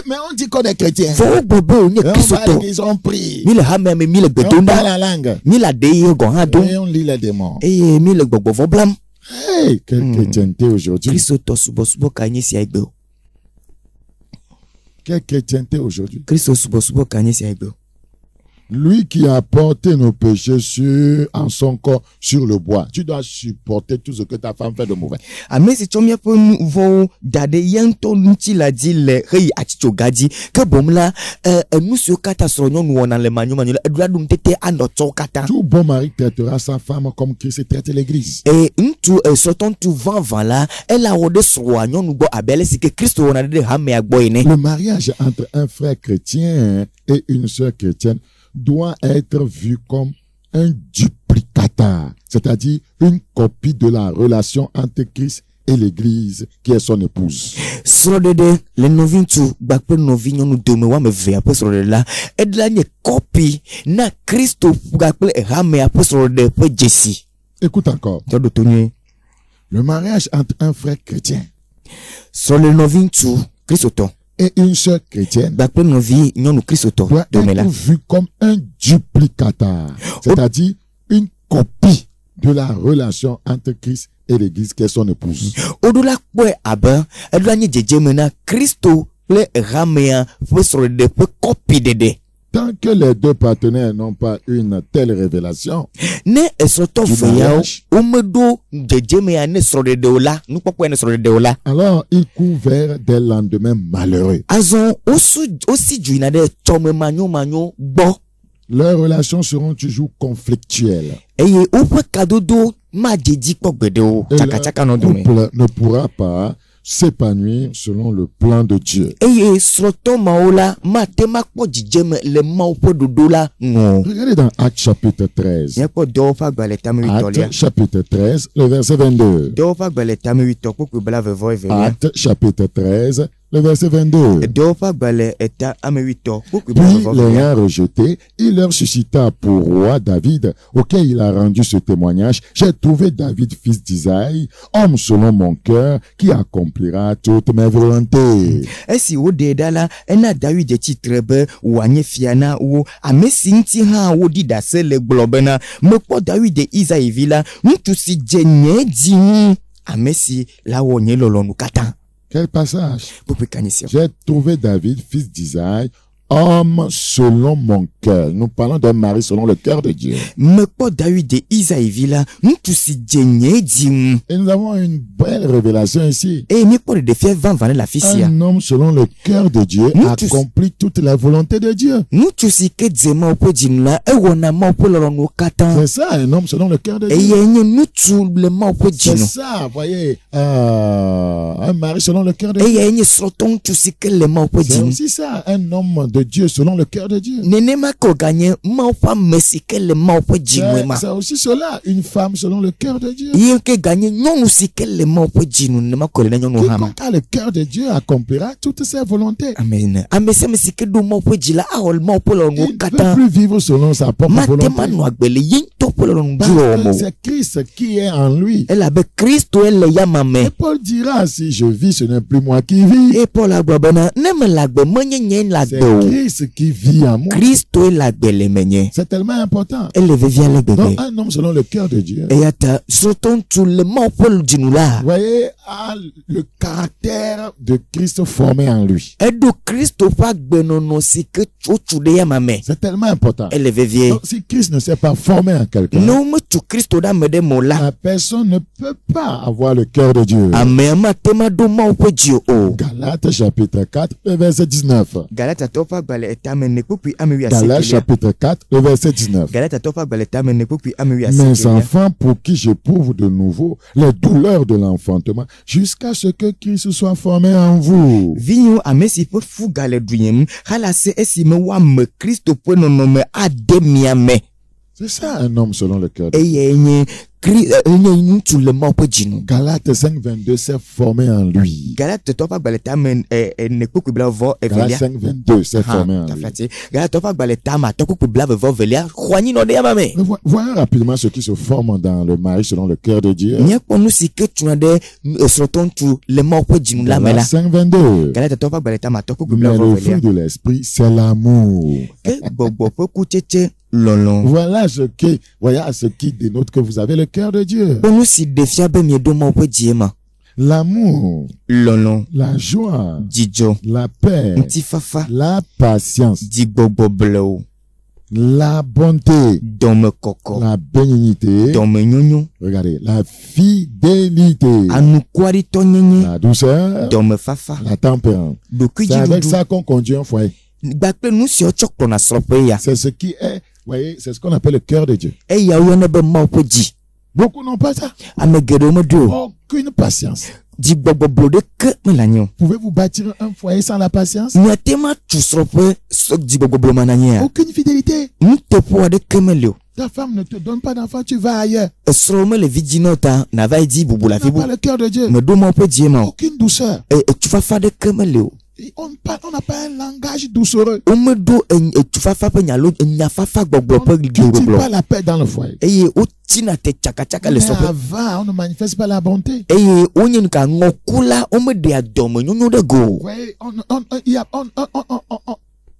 Mais on dit qu'on est chrétien. Ils ont pris. On parle la langue. Et on lit les démons. Hey, quelle chrétienté aujourd'hui. Quelle chrétienté aujourd'hui. Lui qui a porté nos péchés en son corps sur le bois. Tu dois supporter tout ce que ta femme fait de mauvais. Tout bon mari traitera sa femme comme Christ traite l'église. Le mariage entre un frère chrétien et une sœur chrétienne doit être vu comme un duplicata, c'est-à-dire une copie de la relation entre Christ et l'église qui est son épouse. srɔ̃ɖeɖe le nɔvi ŋutsu gbakple nɔvi nyɔnu dome woame eve ƒe srɔ̃ɖeɖe la eɖela nye kɔpi na Kristo gbakple hamea ƒe srɔ̃ɖeɖe ƒe dzesi. Écoute encore. Tɔɖoto nyuie. Le mariage entre un frère chrétien srɔ̃ɖe nɔvi ŋutsu kristotɔ et une sœur chrétienne gbakple nɔvi nyɔnu kristotɔ doit dome la être vu comme un duplicateur, c'est-à-dire une copie de la relation entre Christ et l'Église qui est son épouse. woɖo la kpɔe abe eɖola nye dzedzeme na Kristo kple hamea ƒe srɔ̃ɖeɖe ƒe kɔpi ɖeɖe. Tant que les deux partenaires n'ont pas une telle révélation, ne esrɔ̃tɔ du veyawo mariage, womeɖo dzedzemea ne srɔ̃ɖeɖewo la nukpɔkpɔe ne srɔ̃ɖeɖewo la alors ils courent vers des lendemains malheureux. azɔ wosi dzo yina ɖe tsɔme manyomanyo gbɔ Leurs relations seront toujours conflictuelles. eye woƒe kadodo madzedzi kpɔ gbeɖe o Et tsakatsaka le nɔ dome couple ne pourra pas s'épanouir selon le plan de Dieu. eye srɔ̃tɔ mawo la mate makpɔ dzidzeme le Mawu ƒe ɖoɖo la ŋu. Regardez dans Actes chapitre 13. Míakpɔ dɔwɔƒe agbalẽ tamewitɔlia. Actes chapitre 13, le verset 22. Dɔwɔƒe agbalẽ tamewitɔ kpukpu blaeve-vɔ-evelia. Actes chapitre 13, le verset 22. Dɔwɔƒe agbalẽ eta amewitɔ kpukpu Puis, blaeve-vɔ-evelia. l'ayant rejeté, il leur suscita pour roi David, auquel il a rendu ce témoignage. J'ai trouvé David, fils d'Isaïe, homme selon mon cœur, qui accomplira toutes mes volontés. Esi woɖe ɖa la ena David tsitre be wòanye fia na wo ame si ŋuti hã woɖi ɖase le gblɔ bena mekpɔ David Isaïvi la ŋutsu si dze nye dzi ŋu ame si la wɔ nye lɔlɔ̃nu katã. Quel passage? Kpukpu kanyi sia. J'ai trouvé David, fils d'Isaïe, homme selon mon cœur. Nous parlons d'un mari selon le cœur de Dieu. Mekpɔ David Isaïvi la ŋutsu si dze nye dzi ŋu. Et nous avons une belle révélation ici. Eye míekpɔ ɖeɖefia vavã le afi sia. Un homme selon le cœur de Dieu accomplit toute la volonté de Dieu. Ŋutsu si ke dze Mawu ƒe dzinu la ewɔna Mawu ƒe lɔlɔ̃nuwo katã. C'est ça, un homme selon le cœur de Dieu. Eye nye ŋutsu le Mawu ƒe C'est dzinu. ça, voyez, un mari selon le cœur de Dieu. Eye nye srɔ̃tɔ ŋutsu si ke le Mawu ƒe C'est dzinu. aussi ça, un homme de Dieu selon le cœur de Dieu. Nenema ke wòganye Mawu ƒe ame si ke le Mawu ƒe dzinu ma. C'est aussi cela, une femme selon le cœur de Dieu. Ye ke ganye nyɔnu si ke le Mawu ƒe dzinu nenema ke wòle na nyɔnu hã ma. Quiconque a le cœur de Dieu accomplira toutes ses volontés. Amen. Ame sia ame si ke ɖo Mawu ƒe dzi la awɔ Mawu ƒe Il lɔlɔ̃nuwo ne peut katã. plus vivre selon sa propre Mate volonté. manɔ agbe le ye ŋutɔ ƒe lɔlɔ̃nu dzi Parce wɔwɔ que me o. c'est Christ qui est en lui. Elabe Kristo ele yama me. Et Paul dira, si je vis, ce n'est plus moi qui vis. Eye Paul agblɔ bena ne mele agbe menye nye le C'est agbe o. Christ qui vit en moi. Kristo ele agbe le menye. C'est tellement important. Ele vevia le gbegbe. Donc, un homme selon le cœur de Dieu, Eya ta srɔ̃tɔ ŋutsu le Mawu ƒe dzinu la. vous voyez, a le caractère de Christ formé en lui. Eɖo Kristo ƒe agbenɔnɔ si ke wotsu ɖe yama me. C'est tellement important. Ele vevie. Donc, si Christ ne s'est pas formé en quelqu'un, Ne wometsu Kristo ɖe ame ɖe me o la. la personne ne peut pas avoir le cœur de Dieu. Amea mate maɖo Mawu ƒe dzi o. Galates chapitre 4, le verset 19. Galatatɔwo ƒe agbalẽ etame ne kpukpui ame Galates 19. chapitre 4, le verset 19. Galatatɔwo ƒe agbalẽ etame ne kpukpui ame Mes 19. enfants, pour qui j'éprouve de nouveau les douleurs de l'enfantement, jusqu'à ce que Christ soit formé en vous. Vinyo ame si ƒe fu gale ɖuyem halase esime woame Kristo ƒe nɔnɔme ade mia me. C'est ça un homme selon le cœur de Dieu. Eye nye enye ŋutsu le Mawu ƒe dzinu. Galates 5, 22 s'est formé en lui. Galatatɔwo ƒe agbalẽ etame ne kpukpui blaeve-vɔ-evelia. Galates 5, 22 s'est formé en lui. Galatatɔwo ƒe agbalẽ etame atɔ kpukpui blaeve-vɔ-evelia xɔ anyi nɔ ɖe yama me. Mais voyons rapidement ce qui se forme dans le mari selon le cœur de Dieu. Míakpɔ nu si ke tsuna ɖe srɔ̃tɔ ŋutsu le Mawu ƒe dzinu la me la. Galates 5, 22. Galatatɔwo ƒe agbalẽ etame atɔ kpukpui Mais le fruit blaeve-vɔ-evelia. de l'esprit, c'est l'amour. Ke gbɔgbɔ ƒe kutsetse lɔlɔ̃. Voilà ce qui dénote que vous avez le cœur de Dieu. Kpɔ nu si ɖe fia be mieɖo Mawu ƒe dzie ma. L'amour, Lɔlɔ̃, la joie, dzidzɔ, la paix, ŋutifafa, la patience, dzigbɔgbɔ blewo, la bonté, dɔmekɔkɔ, la bénignité, dɔmenyonyo, regardez, la fidélité, anukuaɖitɔnyenye, la douceur, dɔmefafa, la tempérance. C'est avec ɖokuidziɖuɖu. ça qu'on conduit un foyer. Gbakple nu siawo tsɔ kplɔna srɔ̃ƒe ya. C'est ce qui est, voyez, c'est ce qu'on appelle le cœur de Dieu. Eyawo yɔna be Mawu ƒe dzi. Beaucoup n'ont pas ça. Ame geɖewo meɖo o. Aucune patience. Dzigbɔgbɔ blo ɖeke mele anyi o. Pouvez-vous bâtir un foyer sans la patience? Miate ma tu srɔ̃ƒe dzigbɔgbɔ blo ma na anyi ya. Aucune fidélité. Nuteƒe aɖeke meli o. Ta femme ne te donne pas d'enfant, tu vas ailleurs. esrɔ̃ mele vidzi na wo ta nava yi dzi bubu le Tu afi n'as pas le cœur de Dieu. meɖo ma woƒe die ma o Aucune douceur. etufafa ɖeke mele o Et on n'a pas un langage doucereux. womeɖo etufafa ƒe nya alo enyafafa gbɔgblɔ On ƒe ne cultive gbɔgblɔ pas la paix dans le foyer. eye wotina te tsakatsaka le Mais sɔƒe avant, on ne manifeste pas la bonté. eye wonye nu ka ŋɔkula womeɖea dɔmenyonyo ɖe go o Ouais,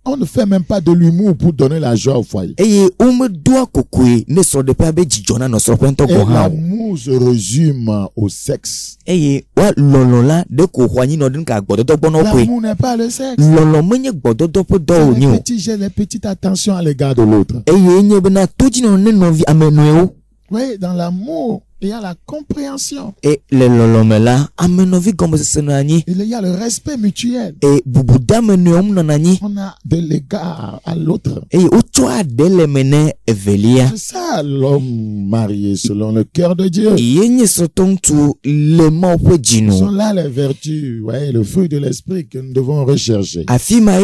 on ne fait même pas de l'humour pour donner la joie au foyer. eye womedoa kokoe ne srɔ̃ɖeƒea be dzidzɔ nanɔ srɔ̃ƒe ŋutɔ Et gɔ hã o l'amour se résume au sexe. eye wa lɔlɔ la ɖe ko xɔ anyi nɔ ɖe nu ka gbɔdɔdɔ gbɔ nɔ koe L'amour n'est pas le sexe. lɔlɔ menye gbɔdɔdɔ ƒe dɔ o nye o J'ai les petites attentions à l'égard de l'autre. eye enye bena todzinɔnɔ ne nɔvi ame nɔewo Oui, dans l'amour, il y a la compréhension. e le lɔlɔ me la ame nɔvi gɔmesese nɔ anyi Il y a le respect mutuel. e bubuda ame nɔewo nɔ anyi On a de l'égard à l'autre. eye wotsɔ aɖe le me ne evelia C'est ça l'homme marié selon le cœur de Dieu. ye nye srɔ̃tɔ ŋutsu le Mawu ƒe dzi Ce sont nu là les vertus, ouais, le fruit de l'esprit que nous devons rechercher. afi ma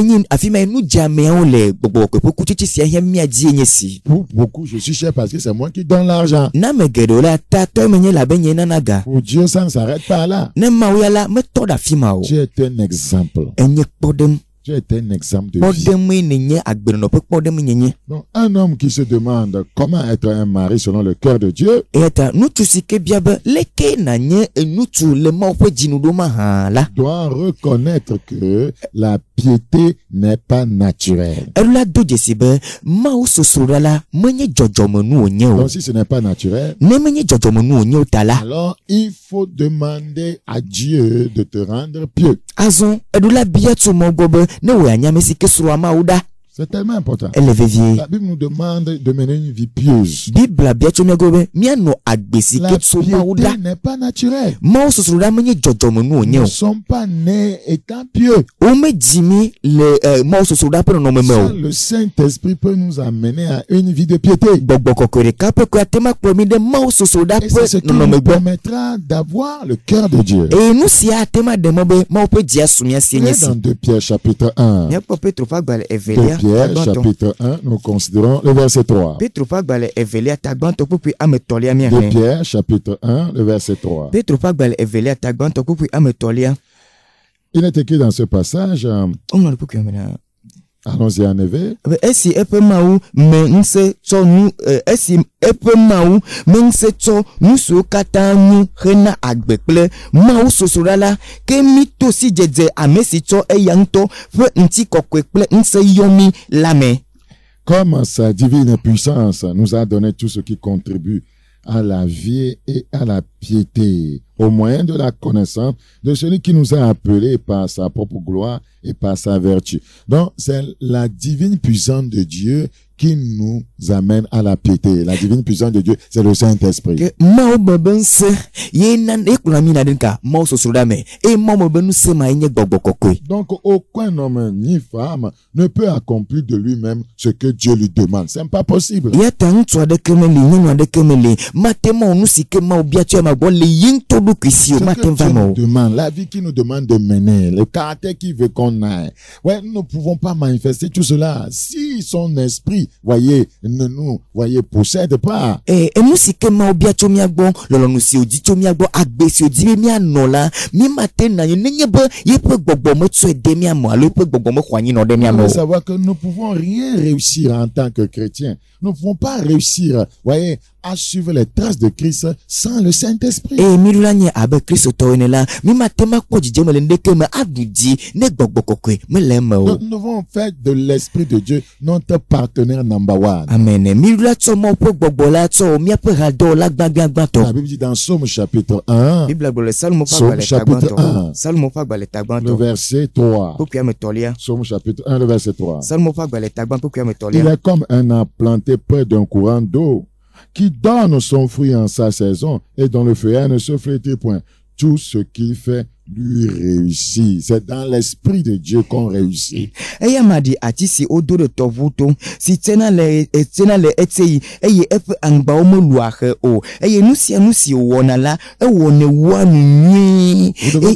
nu dzeameawo le gbɔgbɔ ƒe kutsetse sia hiã mía dzi enye si Pour beaucoup, je suis cher parce que c'est moi qui donne l'argent. na ame geɖewo la tatɔe menye labe nye nana ga Pour Dieu, ça ne s'arrête pas là. ne Mawu ya la metɔ ɖe afi ma o Tu es un exemple. enye kpɔɖem Tu es un exemple de vie. kpɔɖemee nenye agbenɔnɔƒe kpɔɖem nyenye Donc, un homme qui se demande comment être un mari selon le cœur de Dieu, eya ta ŋutsu si ke bia be leke nanye ŋutsu le Mawu ƒe dzinuɖo ma hã la doit reconnaître que la piété n'est pas naturelle. eɖo la do dzesi be Mawu sosroɖa la menye dzɔdzɔmenu wònye o Donc, si ce n'est pas naturel, ne menye dzɔdzɔmenu wònye o ta la alors il faut demander à Dieu de te rendre pieux. azɔ eɖo la bia tso mɔ gbɔ be ne wò anyame si ke srɔ̃a Mawu ɖa C'est tellement important. ele vevie La Bible nous demande de mener une vie pieuse. bibla bia tso mía gbɔ be míanɔ agbe si La ke tso Mawu piété ɖa n'est pas naturelle. Mawu sosroɖa menye dzɔdzɔmenu wònye Nous o ne sommes pas nés étant pieux. womedzi mi le Mawu sosroɖa ƒe nɔnɔme me o Seul le Saint-Esprit peut nous amener à une vie de piété. gbɔgbɔ kɔkɔe ɖeka ƒe koe ate ma kplɔ mi ɖe Mawu sosroɖa Et c'est ce ƒe qui nɔnɔme nous gbɔ permettra d'avoir le cœur de Dieu. eye nu sia ate ma ɖe mɔ be Mawu ƒe dzi asu mía si nye Et si dans 2 Pierre chapitre 1. míakpɔ Petro ƒe agbalẽ 2 evelia Pierre tagbãtɔ chapitre 1, nous considérons le verset 3. Petro ƒe agbalẽ evelia tagbãtɔ kpukpui ame tɔlia 2 míahe Pierre chapitre 1, le verset 3. Petro ƒe agbalẽ evelia tagbãtɔ kpukpui ame tɔlia Il est écrit dans ce passage, woŋlɔ ɖe kpukpui ame na allons-y en effet, be esi eƒe Mawu me ŋusẽ tsɔ nu esi eƒe Mawu me ŋusẽ tsɔ nu siwo katã nu hena agbe kple Mawu sosroɖa la ke mi to si dzedze ame si tsɔ eya ŋutɔ ƒe ŋutikɔkɔe kple ŋusẽ yɔ mi la me. comme sa divine puissance nous a donné tout ce qui contribue à la vie et à la piété, au moyen de la connaissance de celui qui nous a appelés par sa propre gloire et par sa vertu. Donc, c'est la divine puissance de Dieu qui nous amène à la piété. La divine puissance de Dieu, c'est le Saint-Esprit. Ke Mawu me be ŋusẽ ye nan ekplɔna mi na ɖe ka Mawu sosroɖa me eye Mawu me be ŋusẽ ma ye nye gbɔgbɔ kɔkɔe. Donc, aucun homme ni femme ne peut accomplir de lui-même ce que Dieu lui demande. C'est pas possible. Ya ta ŋutsu aɖeke meli nyɔnu aɖeke meli mate ma wɔ nu si ke Mawu bia tso ya ma gbɔ le yi ŋutɔ ɖokui si o Ce mate que va Dieu ma nous o. demande, la vie qui nous demande de mener, le caractère qu'il veut qu'on aille. Ouais, nous ne pouvons pas manifester tout cela si son esprit, voyez, ne nous, voyez, possède pas. Enu si ke Mawu bia tso mía gbɔ lɔlɔnu si wòdi tso mía gbɔ agbe si wòdi be míanɔ la mi mate na ye nenye be yeƒe gbɔgbɔ metsɔe de mía me alo yeƒe gbɔgbɔ mexɔ anyi nɔ ɖe mía Vous me devez o. savoir que nous ne pouvons rien réussir en tant que chrétiens. Nous ne pouvons pas réussir, voyez, à suivre les traces de Christ sans le Saint-Esprit. Eye mi la nye abe kristotɔwo ene la mi mate ma kpɔ dzidzeme le ŋdeke me aɖu dzi ne gbɔgbɔ kɔkɔe mele eme o. Nous devons faire de l'Esprit de Dieu notre partenaire number one. Amen. Mi la tsɔ Mawu ƒe gbɔgbɔ la tsɔ míaƒe hadɔ la gbãgbãgbãtɔ. La Bible dit dans Psaume chapitre 1, Bibla gblɔ le Salomo ƒe Psaume agbalẽ chapitre tagbãtɔ. 1. Salomo ƒe agbalẽ le tagbãtɔ. verset 3. Kpukpui ame tɔlia. Psaume chapitre 1, le verset 3. Salomo ƒe agbalẽ tagbã kpukpui ame Il tɔlia. est comme un arbre planté près d'un courant d'eau qui donne son fruit en sa saison et dont le feuillage ne se flétrit point. Tout ce qu'il fait lui réussit. C'est dans l'esprit de Dieu qu'on réussit. Eya madi ati si odo de tovuto si tena le etei eye efe angba o meluahe o eye nusi wona la ewone wanu nyi.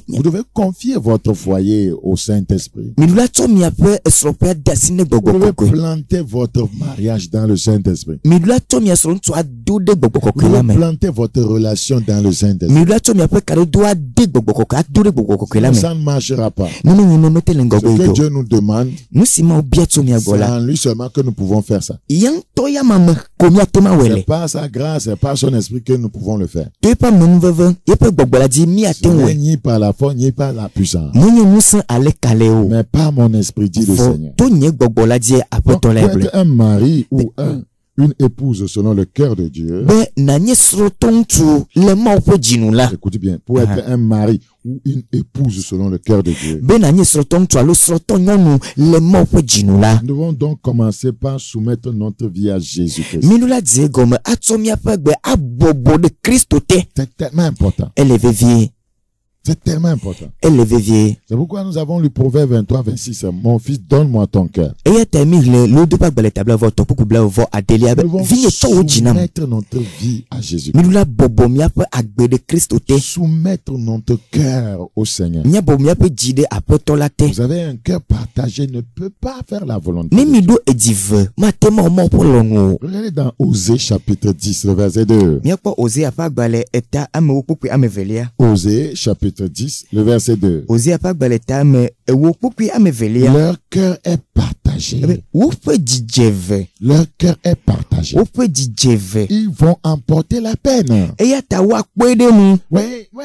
Vous devez confier votre foyer au Saint-Esprit. Midula to mi ape esrope dasine Vous gbogbo devez kokwe. planter votre mariage dans le Saint-Esprit. Midula to mi esro ntu ado de gbogbo Vous kokwe la devez me. planter votre relation dans le Saint-Esprit. Midula to mi ape kare do ade gbogbo kokwe ado de gbogbo kokwe la me. Ça ne marchera pas. Nini nyino metele Ce ngogwe que do. Dieu nous demande, Nusi ma obia to mi c'est agola. en lui seulement que nous pouvons faire ça. Yang to ya mama komi atema C'est wele. par sa grâce, c'est par son esprit que nous pouvons le faire. To pa menveve yepe gbogbo la di mi Ce atenwe. n'est ni par la force, ni par la puissance. Mwenye nusa ale kale o. Mais par mon esprit, dit le Fo Seigneur. to nye gbogbo la di Donc, apeto pour leble. être un mari ou une épouse selon le cœur de Dieu, Be na nye sro tontu le ma opo jinu la. écoutez bien, pour être un mari ou une épouse selon le cœur de Dieu, Be na nye sro tontu alo sro to nyonu le ma opo jinu la. nous devons donc commencer par soumettre notre vie à Jésus-Christ. Minula die gome ato mi apegbe abobo de Kristo te. C'est tellement important. Elle est vie. C'est tellement important. Elle est vie. C'est pourquoi nous avons lu Proverbe 23, 26. Mon fils, donne-moi ton cœur. Eya temi le do pa gbele tabla vo to puku bla vo adelia be. Nous devons Vinye to o jinam. soumettre notre vie à Jésus. Minula bobo mi ape agbe de Kristo te. Soumettre notre cœur au Seigneur. Nya bobo mi ape jide apeto la te. Vous avez un cœur partagé, ne peut pas faire la volonté. Ne de mi Dieu. do edive. Ma tema o mo po longo. Regardez dans Osée chapitre 10, le verset 2. Miakpo Osée apa gbale eta ame okpukpe ame velia. Osée chapitre 10, le verset 2. Osée apa gbale eta ame ewo okpukpe ame velia. Leur cœur est partagé. Wofe dijeve. Leur cœur est partagé. Wofe dijeve. Ils vont emporter la peine. Eya ta wa kpede mu. Oui, oui,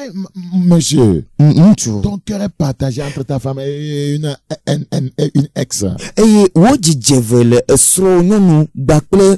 monsieur. Ntu. Ton cœur est partagé entre ta femme et une ex. Eye wo dijeve le esro nyɔnu gbakple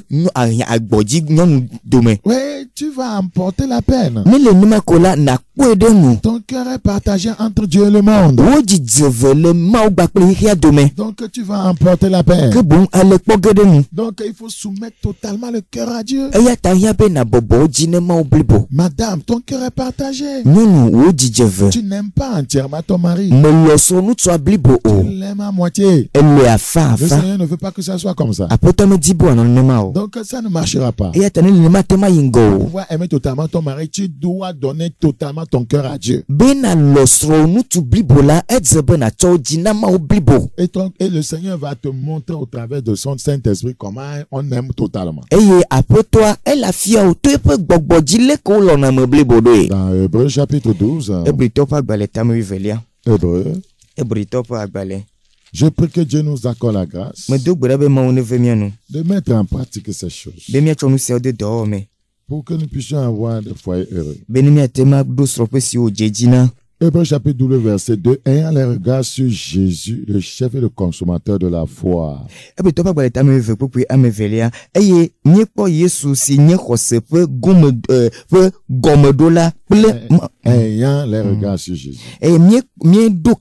agbodzi nyɔnu dome. Oui, tu vas emporter la peine. Ne le nume ko la na kpede mu. Ton cœur est partagé entre Dieu et le monde. Wo dijeve le mawo gbakple xexea dome. Donc tu vas emporter la peine. Ke boŋ ale kpɔ geɖe mu. Donc il faut soumettre totalement le cœur à Dieu. Eya ta hiã be na bɔbɔ dzi ne mawo blibo. Madame, ton cœur est partagé. Nyɔnu wo dijeve. Tu n'aimes pas entièrement ton mari. Mele so nutsua blibo o. Tu l'aimes à moitié. Ele afa Le afa. Seigneur ne veut pas que ça soit comme ça. Aƒetɔ medi bo anɔ nenema o. Donc ça ne marchera pas. Eya ta ne nenema te ma yi ŋgɔ Pour o. pouvoir aimer totalement ton mari, tu dois donner totalement ton cœur à Dieu. Be na lɔ srɔ̃ nutu blibo la edze be natsɔ wo dzi na mawo blibo. Et le Seigneur va te montrer au travers de son Saint-Esprit comment on aime totalement. Eye aƒetɔa ele afia o to eƒe gbɔgbɔ dzi leke wolɔna me blibo ɖoe. Dans Hébreux chapitre 12, Hebritɔwo ƒe agbalẽ tame wuivelia. Hébreux, Hebritɔwo ƒe agbalẽ. je prie que Dieu nous accorde la grâce Medo gbe ɖa be Mawu neve mía nu. de mettre en pratique ces choses Be míatsɔ nu siawo de dɔwɔwɔ me. pour que nous puissions avoir des foyers heureux. Be ne míate ma ɖo srɔ̃ƒe siwo dze dzi na. Hébreux chapitre 12, verset 2, ayant les regards sur Jésus, le chef et le consommateur de la foi. Hebritɔwo ƒe agbalẽ tame wuieve kpukpui ame velia. Eye míekpɔ Yesu si nye xɔse ƒe gɔmeɖola kple Ayant les regards sur Jésus. eye míeɖo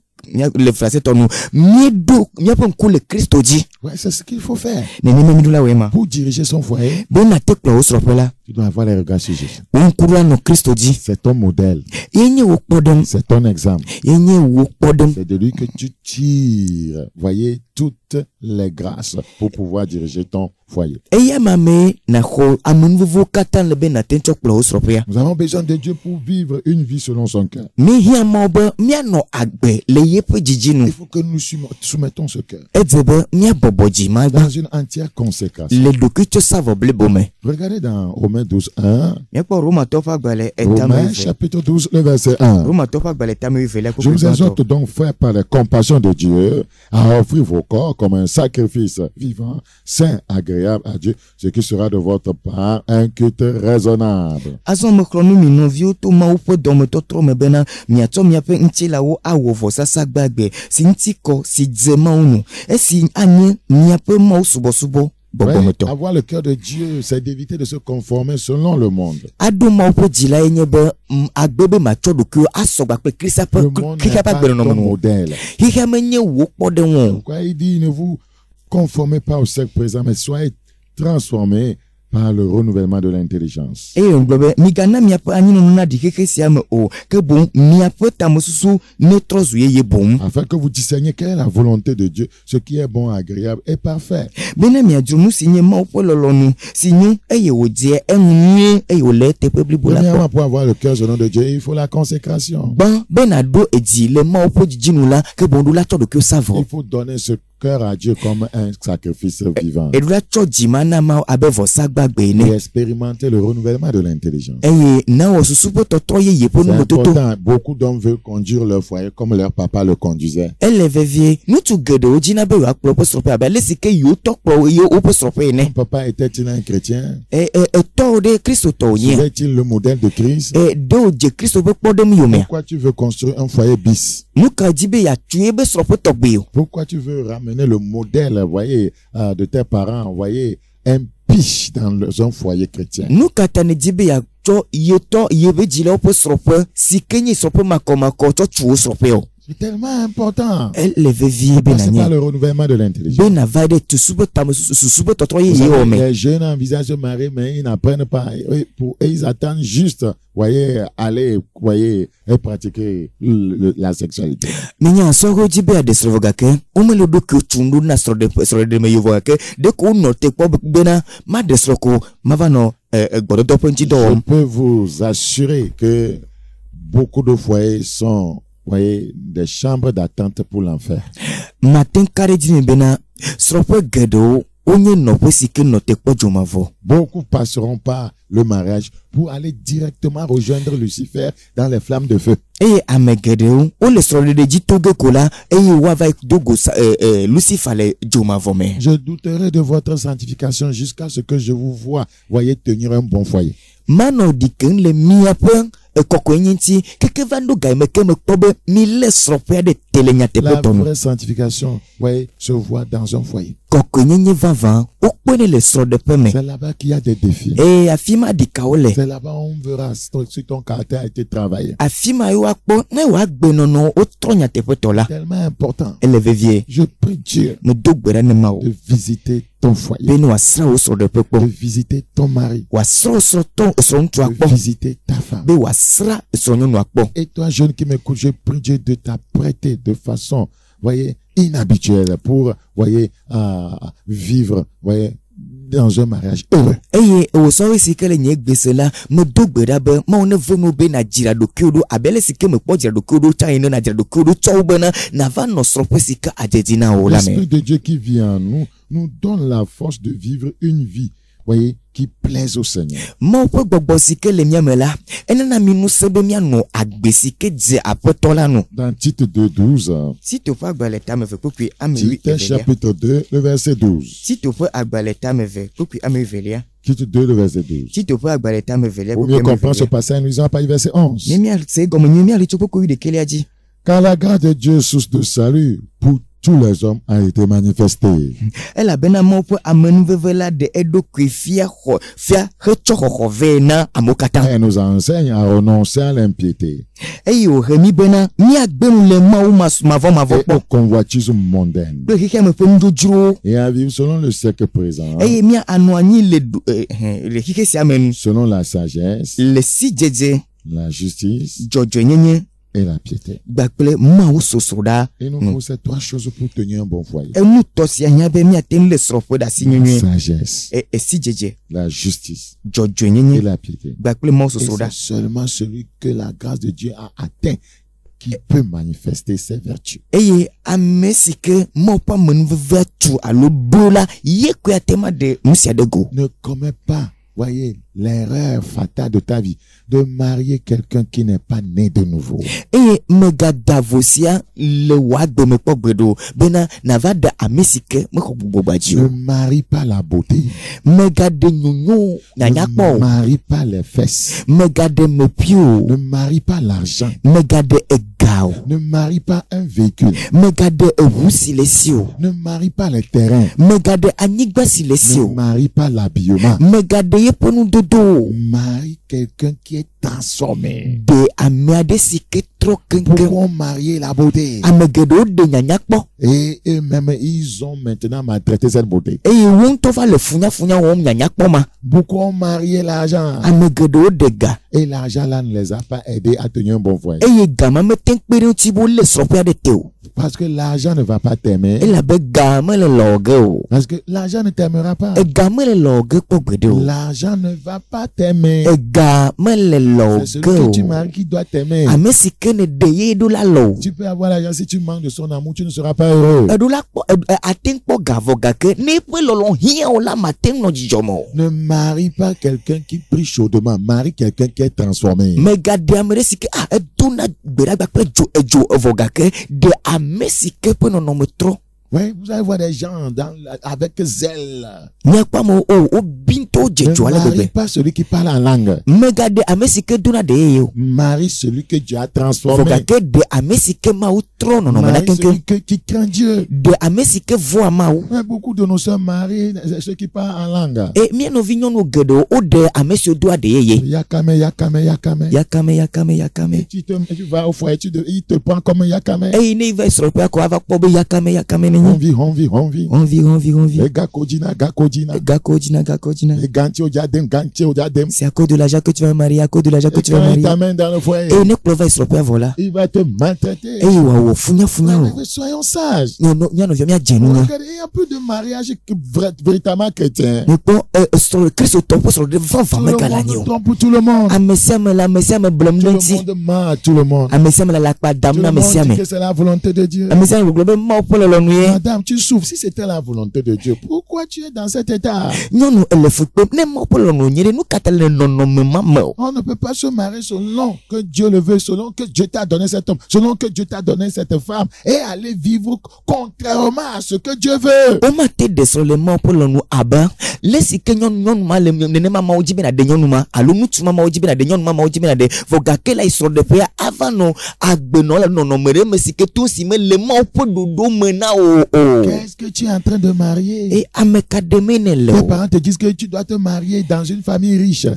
le frasetɔ nu míeɖo míaƒe ŋku le Kristo dzi. Ouais, c'est ce qu'il faut faire. Nenema mi ɖo la woe ma. Pour diriger son foyer, Be nate kplɔ wo srɔ̃ƒe la. tu dois avoir les regards sur Jésus. Wo ŋku ɖo anɔ Kristo dzi. C'est ton modèle. Ye nye wo kpɔɖem. C'est ton exemple. Ye nye wo kpɔɖem. C'est de lui que tu tires, voyez, toutes les grâces pour pouvoir diriger ton foyer. Eya ma me naxɔ amenuvovowo katã le be nate tsɔ kplɔ wo srɔ̃ƒea. Nous avons besoin de Dieu pour vivre une vie selon son cœur. Míhiã Mawu be míanɔ agbe le yeƒe dzidzi nu. Il faut que nous soumettons ce cœur Edze be míabɔbɔ dzima dans gba une entière conséquence. le ɖokuitsɔsavɔ blibo me. Regardez dans Romains 12, 1. Míakpɔ Romatɔwo ƒe agbalẽ etame Romains wuieve. chapitre 12, le verset 1. Romatɔwo ƒe agbalẽ etame wuivelia Je vous kpukpui exhorte gbãtɔ. donc, frères, par la compassion de Dieu, à offrir vos corps comme un sacrifice vivant, saint, agréable à Dieu, ce qui sera de votre part un culte raisonnable. Azɔ mexlɔ nu mi nɔviwo to Mawu ƒe dɔmetɔtrɔ me bena miatsɔ miaƒe ŋutilãwo awɔ vɔsasa gbagbe si ŋuti kɔ si dze Mawu nu esi anye miaƒe Mawu subɔsubɔ Ouais, gbɔgbɔmetɔ. avoir le cœur de Dieu, c'est d'éviter de se conformer selon le monde. Aɖo Mawu ƒe dzi lae nye be agbe be matsɔ ɖokuiwo asɔgba kple Krista Le ƒe monde xexea n'est ƒe pas agbenɔnɔ ton nu. modèle. Xexea menye wo kpɔɖeŋu o. Pourquoi il dit, ne vous conformez pas au siècle présent, mais soyez transformés par le renouvellement de l'intelligence. eye ngblɔ be migana miaƒe anyinɔnɔ ɖi xexe sia me o ke boŋ miaƒe tamesusu netrɔ zu yeye boŋ Afin que vous discerniez quelle est la volonté de Dieu, ce qui est bon, agréable et parfait. bena miadzro nu si nye Mawu ƒe lɔlɔ̃nu si nyo eye wòdze eŋu nyuie eye wòle teƒe blibo la Premièrement, kpɔ pour avoir le cœur selon de Dieu, il faut la consécration. gbã bena ɖo edzi le Mawu ƒe dzidzinu la ke boŋ ɖo la tsɔ ɖokuiwo sa vɔ Il faut donner ce cœur à Dieu comme un sacrifice vivant. eɖo la tsɔ dzima na Mawu abe vɔsa gbagbe Et ene expérimenter le renouvellement de l'intelligence. eye na wɔ susu ƒe tɔtrɔ yeye ƒe C'est numetoto important. Beaucoup d'hommes veulent conduire leur foyer comme leur papa le conduisait. ele vevie ŋutsu geɖewo dzina be yewoakplɔ woƒe srɔ̃ƒe abe ale si ke yewo tɔ kplɔ ye woƒe srɔ̃ƒe ene Mon papa était-il un chrétien? etɔwo ɖe kristotɔwo nye Serait-il le modèle de Christ? ɖewo dze kristo ƒe kpɔɖem yomea Pourquoi tu veux construire un foyer bis? nu ka dzi be yeatu ye be srɔ̃ƒe tɔgbe o Pourquoi tu veux ramener le modèle, voyez, de tes parents, voyez, un piche dans un foyer chrétien? nu ka ta ne dzi be yeatsɔ yetɔ yebe dzilawo ƒe srɔ̃ƒe si ke nye srɔ̃ƒe makɔmakɔ tsɔ tu wo srɔ̃ƒe o C'est tellement important. ele vevie be C'est pas nanye le renouvellement de l'intelligence. be nava ɖe tusu be susu be tɔtrɔ Vous yeye savez, wɔ me les jeunes envisagent de se marier, mais ils n'apprennent pas. Et ils attendent juste, voyez, aller, voyez, et pratiquer la sexualité. menye asɔrɔ dzi be aɖe srɔ̃vɔ gake womele ɖokuiwo tum ɖo na srɔ̃ɖeɖeme yevo gake ɖe ko wonɔ te kpɔ bena maɖe srɔ̃ ko mava nɔ gbɔdɔdɔ ƒe ŋtidɔ Je wɔm peux vous assurer que beaucoup de foyers sont, voyez, des chambres d'attente pour l'enfer. mate ŋka ɖe dzi mi bena srɔ̃ƒe geɖewo wonye nɔƒe si ke nɔ te kpɔ dzomavɔ Beaucoup passeront par le mariage pour aller directement rejoindre Lucifer dans les flammes de feu. eye ame geɖewo wole srɔ̃ɖeɖe dzi to ge ko la eye woava yi do go Lucifer le dzomavɔ me Je douterai de votre sanctification jusqu'à ce que je vous vois, voyez, tenir un bon foyer. manɔ ɖike le miaƒe kɔkɔenye ŋuti keke va ɖo ga me ke mekpɔ be milé srɔ̃ƒe aɖe te le La nyateƒetɔ nu vraie sanctification, voyez, se voit dans un foyer. kɔkɔenyenye vavã wokpɔnɛ le srɔ̃ɖeƒe me C'est là-bas qu'il y a des défis. eye afi ma ɖikawo le C'est là-bas où on verra si ton caractère a été travaillé. afi ma ye woakpɔ ne woagbenɔnɔ wotrɔ nyateƒetɔ la Tellement important. ele vevie Je prie Dieu medo gbe ɖa ne Mawu de visiter ton foyer, be ne wòasra wo srɔ̃ɖeƒe de kpɔ visiter ton mari, wòasra wo srɔ̃ŋutsua de kpɔ visiter ta femme. be wòasra srɔ̃nyɔnua kpɔ Et toi, jeune qui m'écoute, je prie Dieu de t'apprêter de façon, voyez, inhabituelle pour, voyez, vivre, voyez, dans un mariage heureux. eye wòsɔre si ke le nye gbese la medo gbe ɖa be Mawu ne ve nu be nadzra ɖokuiwo ɖo abe ale si ke mekpɔ dzra ɖokuiwo ɖo tsã ene nadzra ɖokuiwo ɖo tsɔ wo bena nava nɔ srɔ̃ƒe si ke adzedzi na wo la me L'Esprit de Dieu qui vit en nous, nous donne la force de vivre une vie, voyez, qui plaise au Seigneur. Mawu ƒe gbɔgbɔ si ke le mía me la enana mi ŋusẽ be míanɔ agbe si ke dze aƒetɔ la nu Dans Tite 2:12, Tito ƒe agbalẽ tame eve kpukpui ame Tite chapitre 2, le verset 12. Tito ƒe agbalẽ tame eve kpukpui ame evelia Tite 2, le verset 12. Tito ƒe agbalẽ tame evelia Pour kpukpui mieux ame comprendre ce evelia passage, nous lisons par le verset 11. ne míase gɔme nyuie míali tso kpokpo 11 dzi Car la grâce de Dieu, source de salut pour tous les hommes, a été manifestée. elabena Mawu ƒe amenuveve la ɖe eɖokui fia hetsɔ xɔxɔ vɛ na amewo katã Elle nous enseigne à renoncer à l'impiété eye wòhe mi bena míagbe nu le Mawu mavɔmavɔ et kpɔ aux convoitises mondaines kple xexea me ƒe nudzodzrowo et à vivre selon le siècle présent, eye míanɔ anyi le xixe sia me nu selon la sagesse, le sidzedze la justice dzɔdzɔenyenye et la piété. gbakple Mawu sosro ɖa Il nous faut ces trois choses pour tenir un bon foyer. enutɔ sia hiã be míate ŋu le srɔ̃ƒe ɖe asi La nyuie sagesse, sidzedze la justice et dzɔdzɔenyenye la piété. gbakple Mawu Et sosro ɖa c'est seulement celui que la grâce de Dieu a atteint qui peut manifester ses vertus. eye ame si ke Mawu ƒe amenuvevea tu alo ɖo la ye koe ate ma ɖe nu sia ɖe go Ne commets pas, voyez, l'erreur fatale de ta vie de marier quelqu'un qui n'est pas né de nouveau. eye megada vo sia le wò agbeme kpɔ gbeɖe o bena nava ɖe ame si ke mexɔ gbugbɔgba dzi Ne o marie pas la beauté. megaɖe nyonyo nyanya kpɔ Ne o marie pas les fesses. megaɖe mepi o Ne marie pas l'argent. megaɖe ega o Ne marie pas un véhicule. megaɖe eʋu si le si o Ne marie pas les terrains. megaɖe anyigba si le si Ne o marie pas l'habillement. megaɖe yeƒe nudodo o Marie quelqu'un qui est transformer. de amiade si ke tro kenken Pourquoi marier la beauté? amegedo de nyanyakpo Et eux-mêmes, ils ont maintenant maltraité cette beauté. eye won to va le funya won nyanyakpo ma Pourquoi marier l'argent? amegedo de ga Et l'argent là ne les a pas aidés à tenir un bon foyer. eye gama me tenkpere ti bo le sropia de teo Parce que l'argent ne va pas t'aimer. ela be gama le loge o Parce que l'argent ne t'aimera pas. e gama le loge po gbede o L'argent ne va pas t'aimer. e gama le C'est loge celui que tu o maries qui doit t'aimer. ame si ke ne de ye do la lo Tu peux avoir l'argent, si tu manques de son amour, tu ne seras pas heureux. e do la kpo atenkpo gavo gake ne pe lolo hia o la maten no jijomo Ne marie pas quelqu'un qui prie chaudement. Marie quelqu'un qui est transformé. me gade amere si ke e do na gbera gba pe jo evo gake de ame si ke pe no no me tro Oui, vous allez voir des gens avec zèle. nyakpa mo o binto Ne jejo ale marie bebe pas celui qui parle en langue. me gade ame si ke do na de ye o Marie celui que Dieu a transformé. vogake de ame si ke ma o tro no no me na Marie kenke celui qui craint Dieu. de ame si ke vo ama o Mais beaucoup de nos sœurs mariées, ceux qui parlent en langue. e mie no vi nyɔnu geɖewo o de ame siwo do ade yeye Yakame, yakame, yakame. yakame Et tu vas au foyer, il te prend comme un yakame. eye ne va esrɔ̃ƒea ko ava kpɔ be yakame ne On nye vit. ɔnvi Et gakodina. gako dzina Et ganti au diadème. c'est à cause de l'argent que tu vas marier à cause de l'argent que Et tu vas quand il marier t'amène dans le foyer, eye ne kplɔ va esrɔ̃ƒea vɔ la il va te maltraiter. eye wòawɔ funya o Mais soyons sages. nyɔnuvia miadze nu nya Regardez, il y a plus de mariage véritablement chrétien. mekpɔ srɔ̃ kristotɔ ƒe srɔ̃ɖeɖe Tout vavã le megale monde anyi o trompe tout le monde. ame sia me le ame sia me blem Tout ɖe le ŋuti monde ment à tout le monde. ame sia me le akpa dam Tout na le ame sia monde me dit que c'est la volonté de Dieu. ame sia me gbɔgblɔ be mawo ƒe lɔlɔnu ye Madame, tu souffres. Si c'était la volonté de Dieu, pourquoi tu es dans cet état? nyɔnu ele fu kpem ne mawo ƒe lɔlɔnu nye ɖe nu ka ta le nɔnɔme ma me o On ne peut pas se marier selon que Dieu le veut, selon que Dieu t'a donné cet homme, selon que Dieu t'a donné cette femme, et aller vivre contrairement à ce que Dieu veut. womate de srɔ̃ le mawo ƒe lɔnu abe le si ke nyɔnu ma le nenema mawo dzi bena de nyɔnu ma alo ŋutsu ma mawo dzi bena de nyɔnu ma mawo dzi bena de vɔ gake la yi srɔ̃ɖeƒea ava nɔ agbenɔ le nɔnɔme ɖe me si ke to si me le mawo ƒe ɖoɖo me na o Qu'est-ce que tu es en train de marier? e ame ka ɖe me ne le Tes o parents te disent que tu dois te marier dans une famille riche.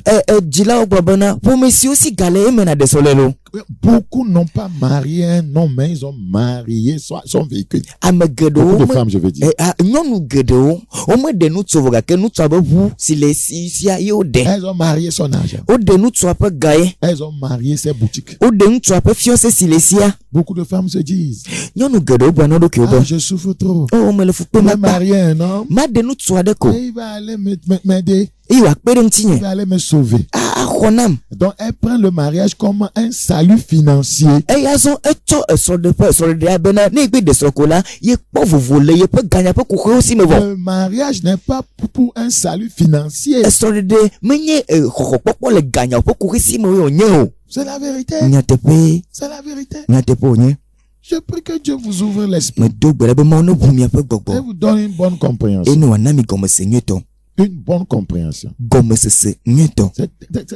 dzilawo gblɔ bena ƒome siwo si gale emena de srɔ̃ le lo Beaucoup n'ont pas marié un homme, mais ils ont marié son véhicule. ame Beaucoup geɖewo de femmes, je veux dire. nyɔnu geɖewo womeɖe ŋutsu vɔ gake ŋutsua ƒe ʋu si le sia ye woɖe Elles ont marié son argent. woɖe ŋutsua ƒe ga ye Elles ont marié ses boutiques. woɖe ŋutsua ƒe fiɔse si le sia Beaucoup de femmes se disent, nyɔnu geɖewo gblɔ na wo ɖokuiwo be je souffre trop. o mele fu Je kpe vais makpa marier un homme maɖe ŋutsu aɖe ko et il va aller m'aider. eye wòakpe ɖe ŋutinye Il va aller me sauver. axɔ nam Donc, elle prend le mariage comme un salut financier. eye azɔ etsɔ srɔ̃ɖeɖea bena ne egbe ɖe srɔ̃ ko la ye kpɔ vovo le yeƒe ganya ƒe kokoewo si me vɔ Le mariage n'est pas pour un salut financier. srɔ̃ɖeɖe menye xɔxɔkpɔkpɔ le ganyawo ƒe kokoe si me wònye o C'est la vérité. nyateƒe C'est la vérité. nyateƒe wònye Je prie que Dieu vous ouvre l'esprit medo gbe ɖe be mawo ne ʋu miaƒe et gbɔgbɔ vous donne une bonne eye compréhension. ne wòana mi gɔmese nyuietɔ Une bonne compréhension. gɔmesese nyuietɔ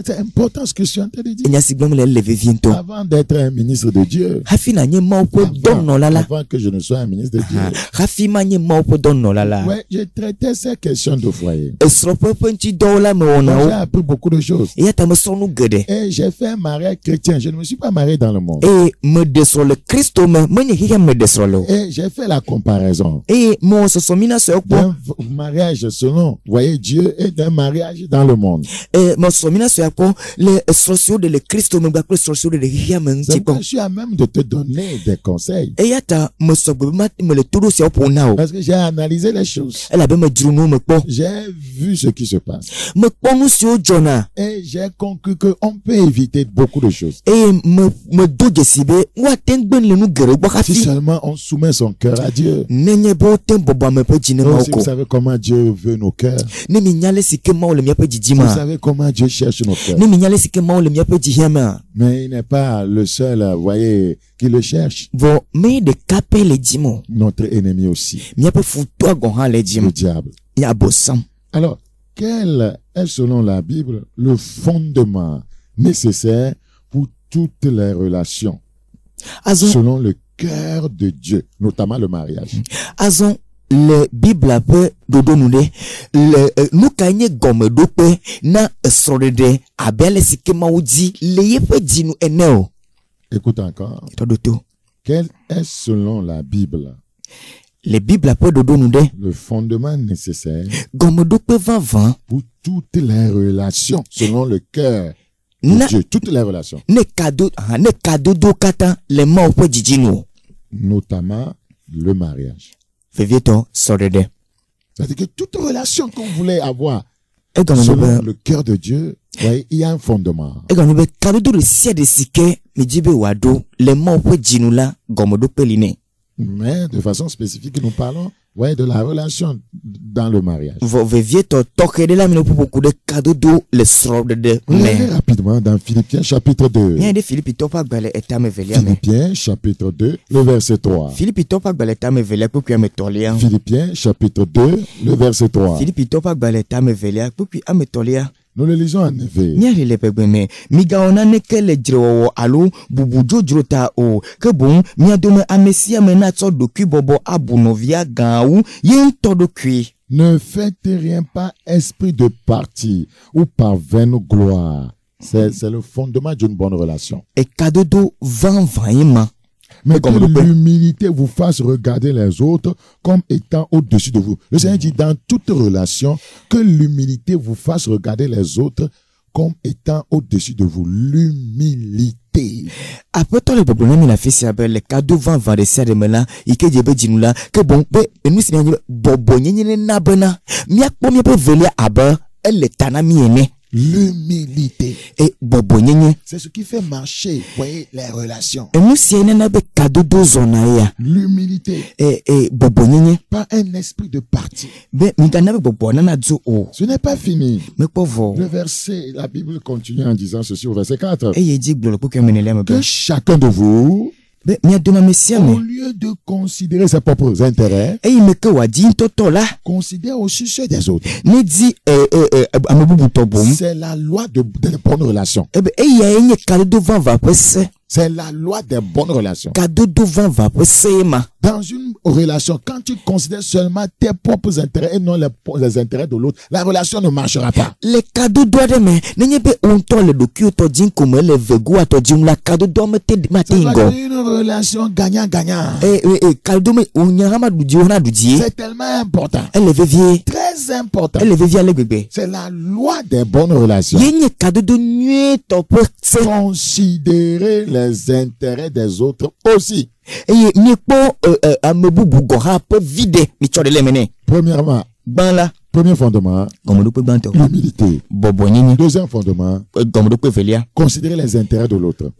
C'est important ce que je suis en train de dire. enya si gblɔm le vevie ŋutɔ Avant d'être un ministre de Dieu, hafi nanye mawo ƒe dɔnɔla la avant que je ne sois un ministre de Dieu, hafi manye mawo ƒe dɔnɔla la ouais, j'ai traité ces questions de foyer. esrɔ̃ƒe ƒe ŋutidɔwo la me Donc, j'ai wɔnawo appris beaucoup de choses. eya ta mesrɔ̃ nu geɖe Et j'ai fait un mariage chrétien. Je ne me suis pas marié dans le monde. eye meɖe srɔ̃ le kristo me menye xexia meɖe srɔ̃ le o Et j'ai fait la comparaison eye mewɔ sɔsɔmi na sɔe kpɔ d'un mariage selon, voyez, Dieu et d'un mariage dans le monde. mewɔ sɔsɔmi na sɔe kpɔ le srɔ̃ siwo ɖe le kristo me kple srɔ̃ siwo ɖe le xexia me ŋuti C'est pourquoi kpɔ je suis à même de te donner des conseils. eya ta mesɔgbe be mele to ɖo siawo ƒo na o Parce que j'ai analysé les choses. elabe medzro nuwo me kpɔ J'ai vu ce qui se passe. mekpɔ nu siwo dzɔna Et j'ai conclu qu'on peut éviter beaucoup de choses. eye medo dzesi be woate ŋu gbe le nu geɖewo gbɔ Si hafi seulement on soumet son cœur à Dieu. nenye be wote ŋu bɔbɔ ame ƒe dzi ne Donc, mawo si vous ko savez comment Dieu veut nos cœurs, ne minya le si ke mawo le míaƒe vous dzidzima savez comment Dieu cherche nos cœurs. ne minya le si ke mawo le míaƒe dzihiamea Mais il n'est pas le seul, vous voyez, qui le cherche. vɔ me ɖeka pɛ le dzim o Notre ennemi aussi, míaƒe futɔa gɔ̃ hã le dzim le diable. ye abosam Alors, quel est selon la Bible le fondement nécessaire pour toutes les relations azɔ selon le cœur de Dieu, notamment le mariage? azɔ le Bible peut donner le nous kanye gomme dope na sorede abele sikema udi le yepe dinu eneo. Écoute encore. Quel est selon la Bible le Bible peut donner le fondement nécessaire gomme dope 20 pour toutes les relations selon le cœur de Dieu, toutes les relations. Ne cadeau do kata le mo po djinu. Notamment le mariage. C'est-à-dire que toute relation qu'on voulait avoir selon le cœur de Dieu, il y a un fondement. Mais de façon spécifique, nous parlons de la relation dans le mariage. Regardez rapidement dans Philippiens chapitre 2. Philippiens chapitre 2, le verset 3. Philippiens chapitre 2, le verset 3. Nous le lisons en effet. Migaona nekele jiro alo bubujo jrota o kebon miadome amesia menato doku bobo abunovia gaou yen todokui. Ne faites rien par esprit de parti ou par vaine gloire. C'est le fondement d'une bonne relation. Et kadodo 20 mais que l'humilité vous fasse regarder les autres comme étant au-dessus de vous. Le Seigneur dit dans toute relation que l'humilité vous fasse regarder les autres comme étant au-dessus de vous. L'humilité. Après tout le problème la fille c'est le cadeau 20 de ça de mena ike djebe djinula que bon be nous c'est bobo nyenye na bana mi akpo mi pe vele aba elle tana mi ene. L'humilité. Et bobo nyenye. C'est ce qui fait marcher, voyez, les relations. Et nous si ene be cadeau do zona. L'humilité. Et bobo nyenye. Pas un esprit de parti. Be mi kana be bobo na dzo o. Ce n'est pas fini. Mais pauvre. Le verset, la Bible continue en disant ceci au verset 4. Et il dit que chacun de vous, au lieu de considérer ses propres intérêts, considère aussi ceux des autres. C'est la loi des bonnes relations. C'est la loi des bonnes relations. Dans une relation, quand tu considères seulement tes propres intérêts et non les intérêts de l'autre, la relation ne marchera pas. Les cadeaux doivent être une relation gagnant-gagnant. C'est tellement important. Très important. C'est la loi des bonnes relations. Considérer les intérêts des autres aussi. Premièrement, premier fondement, l'humilité. Deuxième fondement, considérer les intérêts de l'autre.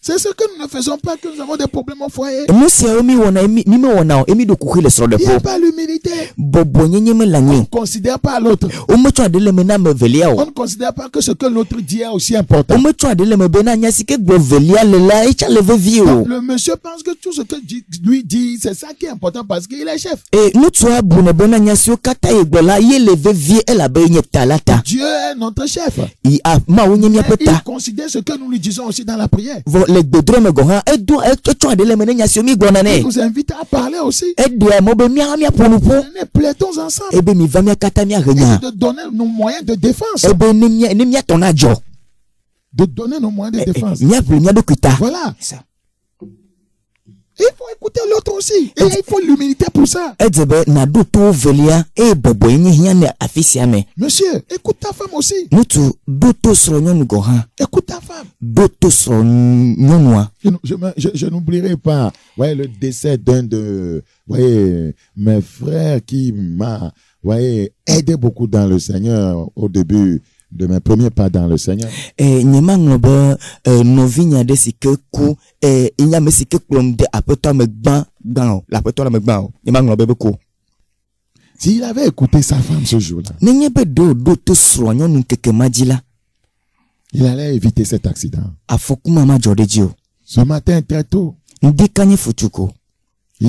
C'est ce que nous ne faisons pas, que nous avons des problèmes au foyer. Il n'y a pas l'humilité. On ne considère pas l'autre. On ne considère pas que ce que l'autre dit est aussi important. Donc, le monsieur pense que tout ce que lui dit, c'est ça qui est important parce qu'il est chef. Dieu est notre chef. Il considère ce que nous lui disons aussi dans la prière. Il nous invite à parler aussi. Plaitons ensemble. Et de donner nos moyens de défense. De donner nos moyens de défense. Voilà. Il faut écouter l'autre aussi. Et il faut l'humilité pour ça. Monsieur, écoute ta femme aussi. Écoute ta femme. Je n'oublierai pas le décès d'un de mes frères qui m'a aidé beaucoup dans le Seigneur au début de mes premiers pas dans le Seigneur. S'il avait écouté sa femme ce jour-là, il allait éviter cet accident. Ce matin très tôt, il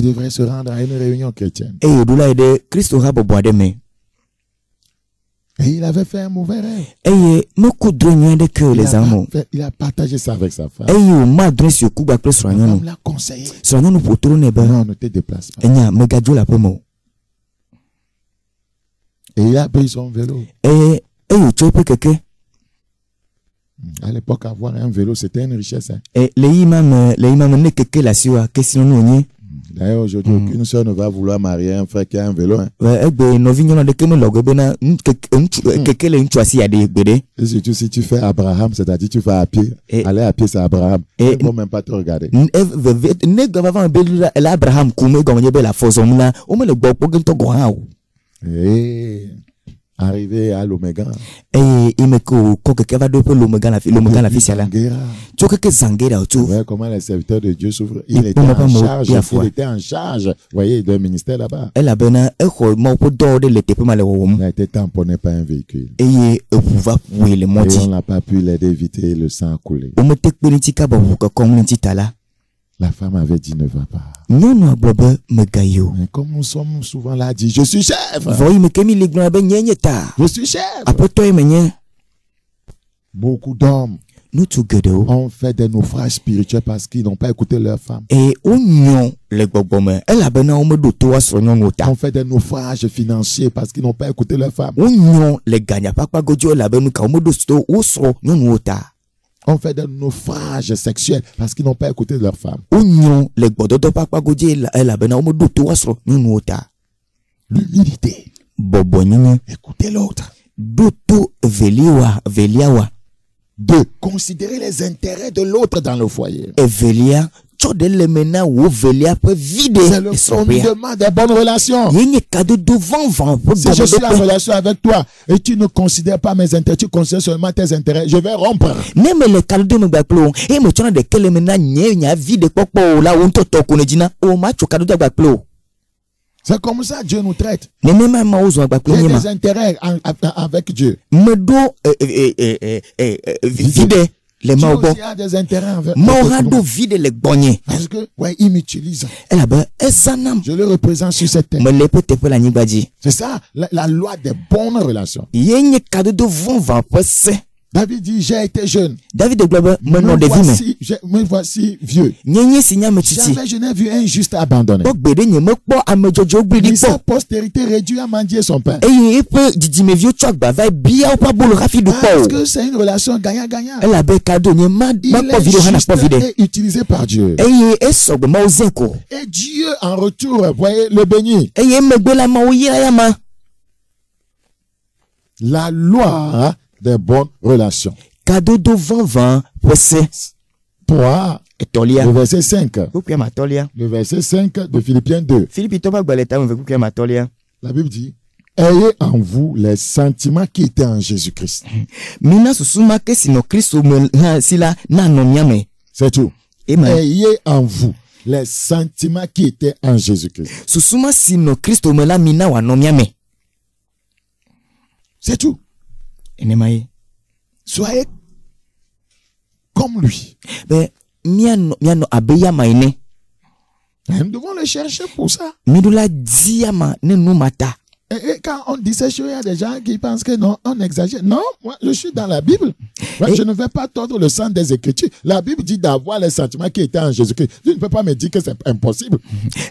devrait se rendre à une réunion chrétienne. Et il avait fait un mauvais rêve. eye meku dro nyuie ɖe ke le zã me. Il a partagé ça avec sa femme. eye wòma dro si wòku gba kple La srɔ̃nyɔnu. femme l'a conseillé. Srɔ̃nyɔnu ƒo to ɖo nɛ be Non, ne te déplace pas. enya megadzo le aƒe me o. Et il a pris son vélo. eye wòtsɔ eƒe keke. À l'époque, avoir un vélo, c'était une richesse. Hein. Le yi ma me ne keke le asi wa kesinɔnu wònye. D'ailleurs, aujourd'hui, aucune soeur ne va vouloir marier un frère qui a un vélo. Hein. Egbe nɔvi nyɔnu aɖeke mele ɔgɔ bena keke le ŋutsu asi aɖe gbeɖe. Et surtout si tu fais Abraham, c'est-à-dire tu vas à pied. Aller à pied, c'est Abraham. Ils ne vont même pas te regarder. Ne gba vava be le Abraham kum egɔme nye be le afɔ zɔm la womele gbɔ kpɔ gentɔ gɔ hã o. Et arrivé à l'Oméga. eye ime ke wòkɔ keke va ɖo eƒe lomega le afi sia la tso keke Zanguera o tso. Ouais, comment les serviteurs de Dieu s'ouvrent. Il était en charge. Il était en charge. Vous voyez, d'un ministère là-bas. Elabena exɔ Mawu ƒe dɔ ɖe le teƒe ma le wɔwɔm. Il a été tamponné par un véhicule. Eye eʋu va ƒoe le mɔ Et on dzi. n'a pas pu l'aider éviter le sang coulé. Womete kpe ɖe ŋuti kaba ʋu kɔkɔm le ŋuti ta la. La femme avait dit ne va pas. Nyɔnua gblɔ be megayi o. Mais comme nous sommes souvent là, dit je suis chef. Vɔ yi me ke mi le gblɔna be nye nye ta. Je suis chef. Aƒetɔ yi menye. Beaucoup d'hommes Ŋutsu geɖewo. ont fait des naufrages spirituels parce qu'ils n'ont pas écouté leur femme. Eye wonyɔ le gbɔgbɔ me elabena womeɖo to wa srɔ̃nyɔnuwo ta. Ont fait des naufrages financiers parce qu'ils n'ont pas écouté leur femme. Wonyɔ le ganyakpakpa godzo elabena ka womeɖo to wo srɔ̃nyɔnuwo ta. Ont fait des naufrages sexuels parce qu'ils n'ont pas écouté leur femme. Wonyɔ le gbɔdɔdɔ ƒe akpa godzo elabena womeɖo to wa srɔ̃nyɔnuwo ta. L'humilité. Bɔbɔnyenye. Écoutez l'autre. Ɖo to velia wa. De considérer les intérêts de l'autre dans le foyer. Evelia tsɔ ɖe le me na wo velia ƒe vi C'est le ɖe esrɔ̃ƒea. fondement des bonnes relations. Ye nye kadodo vɔvɔ ƒe Si je suis en gɔmeɖokpe. relation avec toi et tu ne considères pas mes intérêts, tu considères seulement tes intérêts, je vais rompre. Ne mele kadodo me gba kple wo eye metsɔna ɖeke le me na nya vi ɖe kpɔkpɔ o la wo ŋutɔ tɔ ko ne dzina o matso kadodo agba kple o. C'est comme ça Dieu nous traite. Nenema Mawu zɔ agba kple J'ai nye ma. des intérêts avec Dieu. Meɖo vi ɖe le Dieu Mawu gbɔ. aussi a des intérêts avec Mawu hã avec ɖo nous. vi ɖe le gbɔnye. Parce que, ouais, il m'utilise. Elabe ezanam Je le représente sur cette terre. mele eƒe teƒe le anyigba dzi. C'est ça, la loi des bonnes relations. Ye nye kadodo vɔvɔ ƒe se. David dit, j'ai été jeune. David gblɔ be menɔ ɖevi me. Me voici vieux. Nye si nye ametsitsi. Jamais je n'ai vu un juste abandonné. Kpɔ gbeɖe nye mekpɔ ame dzɔdzɔ gbliɖi Et sa kpɔ. postérité réduit à mendier son pain. Eye eƒe dzidzimeviwo tsɔ agba va bia woƒe abolo hafi ɖu kpɔ Parce o. que c'est une relation gagnant-gagnant. Elabe kado nye Il makpɔ est vi ɖe o hã juste nakpɔ vi ɖe. et utilisé par Dieu. Eye esɔgbe Mawu zẽ ko. Et Dieu, en retour, voyez, le bénit. Eye emegbe la Mawu yra ya ma. La loi des bonnes relations. Kadodo vɔvɔ ƒe se. 3, Etɔlia. le verset 5. Kukua matɔlia. Le verset 5 de Philippiens 2. Filipitɔ ƒe agbalẽ ta me ve kukua matɔlia. La Bible dit, ayez en vous les sentiments qui étaient en Jésus-Christ. Mina susuma ke si nɔ Kristo me hã si la nanɔ mía me. C'est tout. Amen. Ayez en vous les sentiments qui étaient en Jésus-Christ. Susuma si nɔ Kristo me la mina wòanɔ mía me. C'est tout. Nenema ye. Soyez comme lui. Be mianɔ abe ya ma ene. Et nous devons le chercher pour ça. Miɖo la di ya ma ne nu ma ta. Et quand on dit ces choses, il y a des gens qui pensent que non, on exagère. Non, moi, je suis dans la Bible. Ouais, je ne vais pas tordre le sens des Écritures. La Bible dit d'avoir les sentiments qui étaient en Jésus-Christ. Tu ne peux pas me dire que c'est impossible.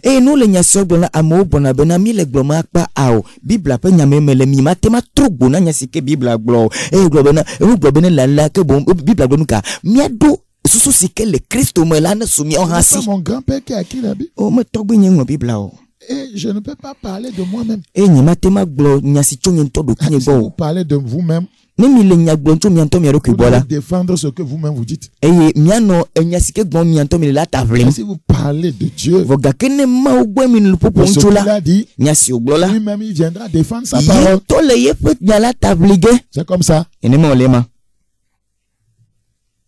Eye nu le nyasɔ gblɔ na amewo gbɔna bena mi le gblɔm akpa awɔ. Bibla ƒe nyame me le mi ma te ma trɔ gbo na nya si ke Bibla gblɔ o. Eye gblɔ bena ewu gblɔ bena lala ke bon Bibla gblɔ nu ka miaɖo susu si ke le Kristo me la ne su miawo hã C'est si. mon grand-père qui a écrit la Bible. O me tɔgbe nye ŋlɔ Bibla o. Et je ne peux pas parler de moi-même. Eye nye ma te ma gblɔ nya si tso nye ŋutɔ ɖokuinye Si gbɔ vous o. parlez de vous-même, Ne mi le nya gblɔm tso mia ŋutɔ mia ɖokui vous gbɔ la. devez défendre ce que vous-même vous dites. Eye mianɔ enya si ke gbɔm mia ŋutɔ mi le la ta Et ʋlim. si vous parlez de Dieu, Vɔ gake ne Mawu gbɔ mi le ƒoƒo ce ŋutso qu'il la. a dit, Nya si wògblɔ la. lui-même il viendra défendre sa parole. Ye tɔ le yeƒe nya la ta ʋli ge. C'est comme ça. Nenema wòle ma.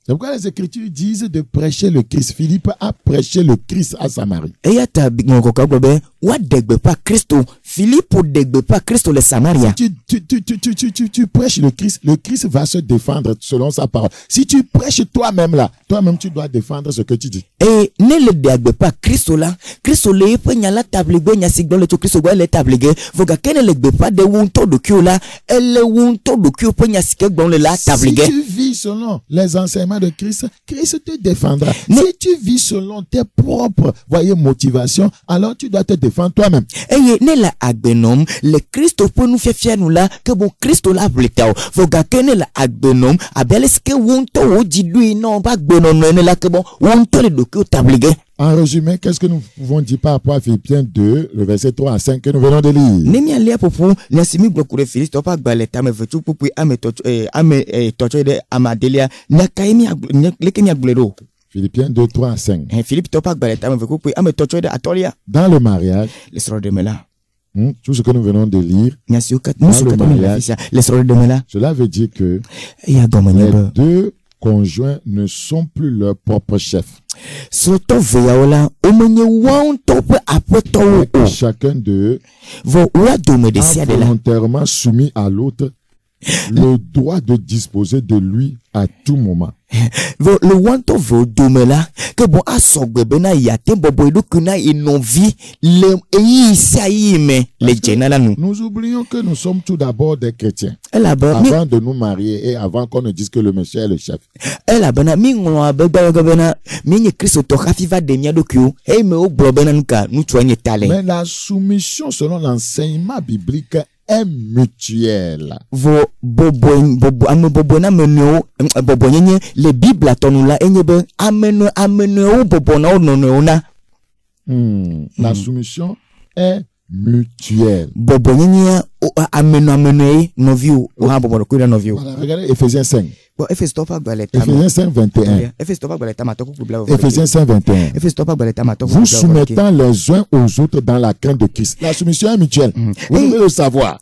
C'est pourquoi les Écritures disent de prêcher le Christ. Philippe a prêché le Christ à Samarie. Eya ta ŋɔkɔkɔ gblɔ be woaɖe gbeƒã Kristo Philippe degbe pas Christ le Samaria. Tu prêches le Christ va se défendre selon sa parole. Si tu prêches toi-même là, toi-même tu dois défendre ce que tu dis. Et ne le degbe pas Christ le pe nya la tablige nya sigdo le Christ go le tablige voga ken le degbe pas de wonto do kio là ele wonto do kio pe nya sike gbon le la tablige. Si tu vis selon les enseignements de Christ, Christ te défendra. Si tu vis selon tes propres motivations, alors tu dois te défendre toi-même. Et ne la agbenom le Christ peut nous faire fier nous là que bon Christ la blitao voga ken la agbenom abel ce que wonto o jidui non pas agbenom ne la que bon wonto le do kio tablige. En résumé, qu'est-ce que nous pouvons dire par rapport à Philippiens 2, le verset 3 à 5 que nous venons de lire? Nemi alia popo, nyasimi blokure Philippe topa gbaleta me vetu popo ame tocho de amadelia nakaimi lekemi agbulero. Philippiens 2, 3 à 5. Philippe topa gbaleta me vetu popo ame tocho de atolia. Dans le mariage, les sorores de Mela. Tout ce que nous venons de lire, dans le mariage, les sorores de Mela. Cela veut dire que les deux conjoints ne sont plus leurs propres chefs. Chacun d'eux a volontairement soumis à l'autre le droit de disposer de lui à tout moment. Le wanto vo domela que bon asogbe bena yate bobo edukuna inovi le me le jenala nous. Nous oublions que nous sommes tout d'abord des chrétiens. Avant de nous marier et avant qu'on ne dise que le monsieur est le chef. Elle a bena mi ngwa beba bena mi ni Christ to khafiva de mia dokyo e me o blobena nuka nu tuanye tale. Mais la soumission selon l'enseignement biblique est mutuelle. Les Bibles la La soumission est mutuelle. Regardez Ephésiens 5. Ephésiens 5, 21. Ephésiens 5, 21. Vous soumettant les uns aux autres dans la crainte de Christ. La soumission est mutuelle. Vous devez le savoir.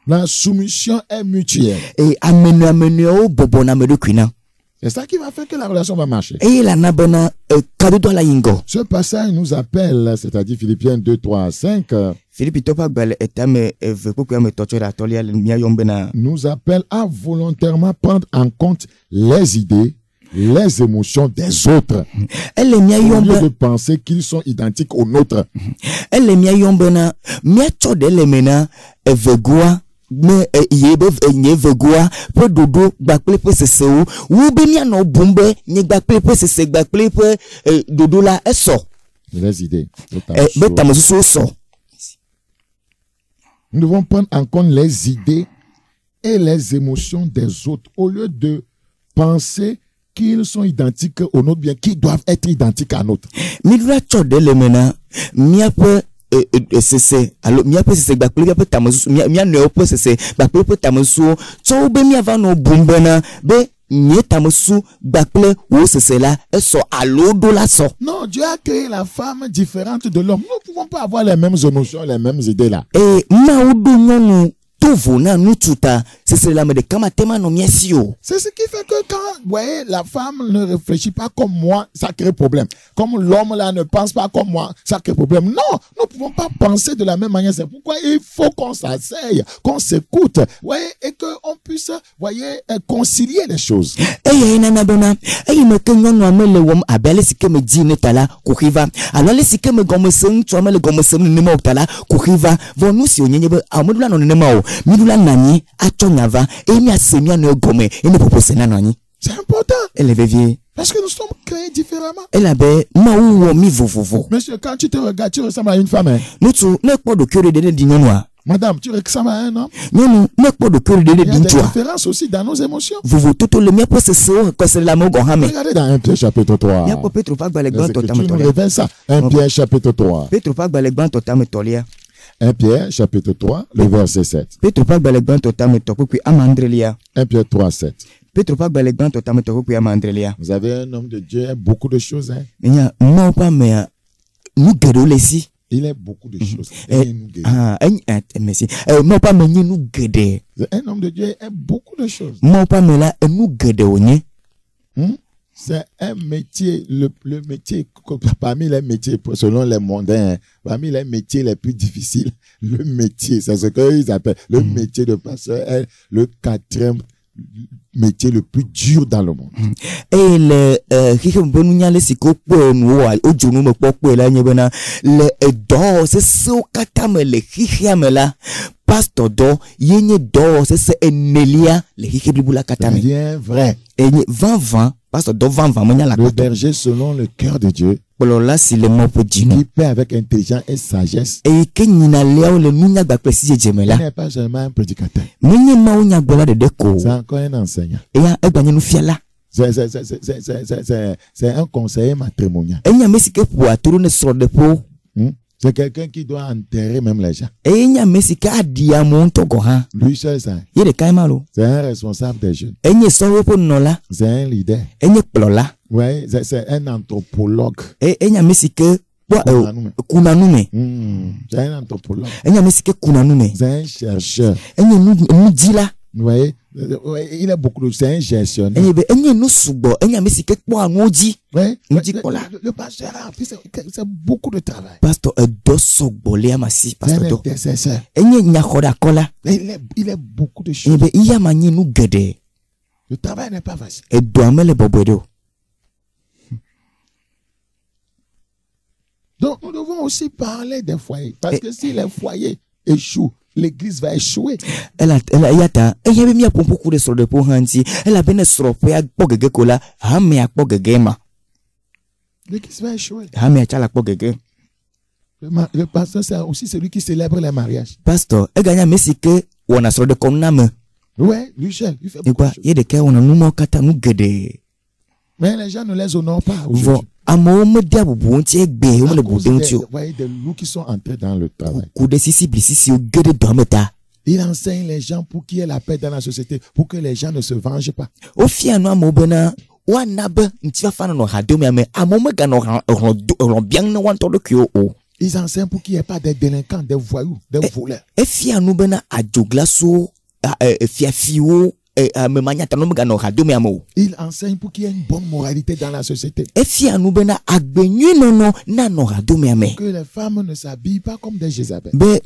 La soumission est mutuelle. C'est ça qui va faire que la relation va marcher. Ce passage nous appelle, c'est-à-dire Philippiens 2, 3 à 5, nous appelle à volontairement prendre en compte les idées, les émotions des autres, au lieu de penser qu'ils sont identiques aux nôtres. Me yebe nyevegua pe dodo gbakple pe seseu wo be mia no bombe nye gbakple pe sese gbakple pe dodo la eso les idées betamosusu so. Nous devons prendre en compte les idées et les émotions des autres au lieu de penser qu'ils sont identiques aux nôtres, bien qu'ils doivent être identiques à nôtres. Midra chode le mena mia pe c'est alors mia pe c'est ba mia pe tamosu mia no pe c'est ba pe tamosu so be mia va no bumbena be nie tamosu ba ple wo c'est là so alo do la so. Non, Dieu a créé la femme différente de l'homme. Nous ne pouvons pas avoir les mêmes émotions, les mêmes idées là. Et ma udu nyonu tovona nututa c'est la me de kamatema no miesio. C'est ce qui fait que quand vous voyez la femme ne réfléchit pas comme moi, ça crée problème. Comme l'homme là ne pense pas comme moi, ça crée problème. Non, nous ne pouvons pas penser de la même manière. C'est pourquoi il faut qu'on s'asseye, qu'on s'écoute, voyez, et qu'on puisse, voyez, concilier les choses. Eh nana bena, eh me kenyo no amele wom abele sike me di netala kuhiva. Alors les sike me gomesen tu amele gomesen ne mo tala kuhiva. Vonu si onyenye be amudula no ne ma o. Midula nani achonyava et mi asemia no gome et ne propose nani. C'est important. Elle est vieille. Parce que nous sommes créés différemment. Elle avait maou mi vovovo. Monsieur, quand tu te regardes, tu ressembles à une femme. Hein? Nous tu n'es pas de cœur de noir. Madame, tu ressembles à un homme. Non, n'est pas de cœur de Il y a des différences aussi dans nos émotions. Vous tout le mien c'est ça, quoi c'est l'amour gohame. Regardez dans 1 Pierre chapitre 3. Il y a pas Petro pas balek ban totam tolia. Tu nous révèles ça. 1 Pierre chapitre 3. Petro pas balek ban totam tolia. 1 Pierre chapitre 3, le verset 7. Petro pas balek ban totam toku puis amandrelia. 1 Pierre 3, 7. Petro pas balek ban totam toku puis amandrelia. Vous avez un homme de Dieu, beaucoup de choses hein. Il y a non pas mais nous guédons ici. Il est beaucoup de choses. Merci. Non pas mais nous guédons. Un homme de Dieu est beaucoup de choses. Non pas mais là nous guédons. c'est un métier, le métier, parmi les métiers, selon les mondains, parmi les métiers les plus difficiles, le métier, c'est ce qu'ils appellent le métier de pasteur, est le 4e métier le plus dur dans le monde. Et le pasteur do yenye do c'est enelia le hikebibula katame bien vrai et 20 pasteur do 20 menya la le berger selon le cœur de Dieu là si le mot qui paie avec intelligence et sagesse et que nina leo le nunya ba préciser jemela n'est pas seulement un prédicateur menye ma unya gbola de deco c'est encore un enseignant et ya egbanye nu fiala c'est un conseiller matrimonial enya mesike pour aturu ne soro de po c'est quelqu'un qui doit enterrer même les gens. Enya mesika dia monto goha. Lui seul ça. Yede kaimalo. C'est un responsable des jeunes. Enye soro po nola. C'est un leader. Enye plola. Ouais, c'est un anthropologue. Enya mesike kunanume. C'est un anthropologue. Enya mesike kunanume. C'est un chercheur. Enye nu dila. Vous voyez, il a beaucoup de... C'est un gestionnaire. Le pasteur a fait c'est beaucoup de travail. Pasteur c'est un intercesseur. Il est beaucoup de choses. Le travail n'est pas facile. Donc nous devons aussi parler des foyers. Parce que si les foyers échouent, l'église va échouer. Elle a mis à beaucoup de sortes de pour Hansi. Elle a bien sorti à Pogege Kola, Hamé à Pogegema. L'église va échouer. Hamé à Chala Pogege. Le pasteur, c'est aussi celui qui célèbre les mariages. Pasteur, elle gagne Messi que on a sorti de Koname. Ouais, Michel, il fait beaucoup de choses. Il y a des cas où on a nous kata nous guéde. Mais les gens ne les honorent pas. À mon diable, bon, Vous voyez des loups qui sont entrés dans le travail. Il enseigne les gens pour qu'il y ait la paix dans la société, pour que les gens ne se vengent pas. Ils enseignent pour qu'il n'y ait pas des délinquants, des voyous, des voleurs. Il enseigne pour qu'il y ait une bonne moralité dans la société. Que les femmes ne s'habillent pas comme des Jézabel. Que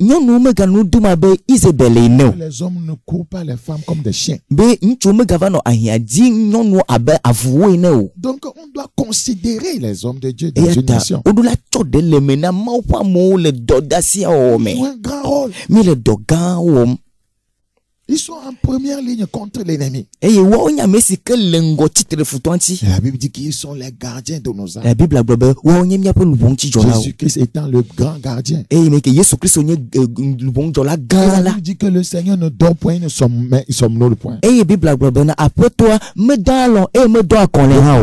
les hommes ne courent pas les femmes comme des chiens. Donc on doit considérer les hommes de Dieu dans une nation. Ils ont un grand rôle. Ils sont en première ligne contre l'ennemi. La Bible dit qu'ils sont les gardiens de nos âmes. Jésus-Christ étant le grand gardien. La Bible dit que le Seigneur ne dort point, il ne somnole point. Le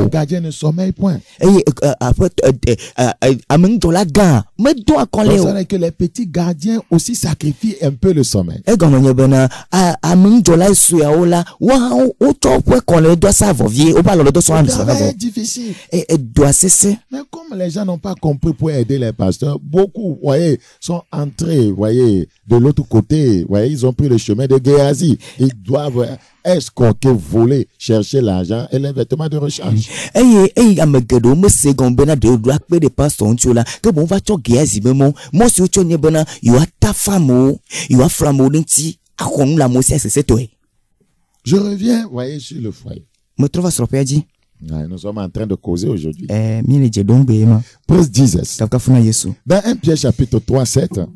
gardien ne sommeille point. C'est que les petits gardiens aussi sacrifient un peu le sommeil. Le travail est difficile. Mais comme les gens n'ont pas compris pour aider les pasteurs, beaucoup, voyez, sont entrés, voyez, de l'autre côté, voyez, ils ont pris le chemin de Géasi. Ils doivent escroquer, voler, chercher l'argent et les vêtements de rechange. Je reviens, voyez, sur le foyer. Nous sommes en train de causer aujourd'hui. Praise Jesus. Dans 1 Pierre chapitre 3, 7. 1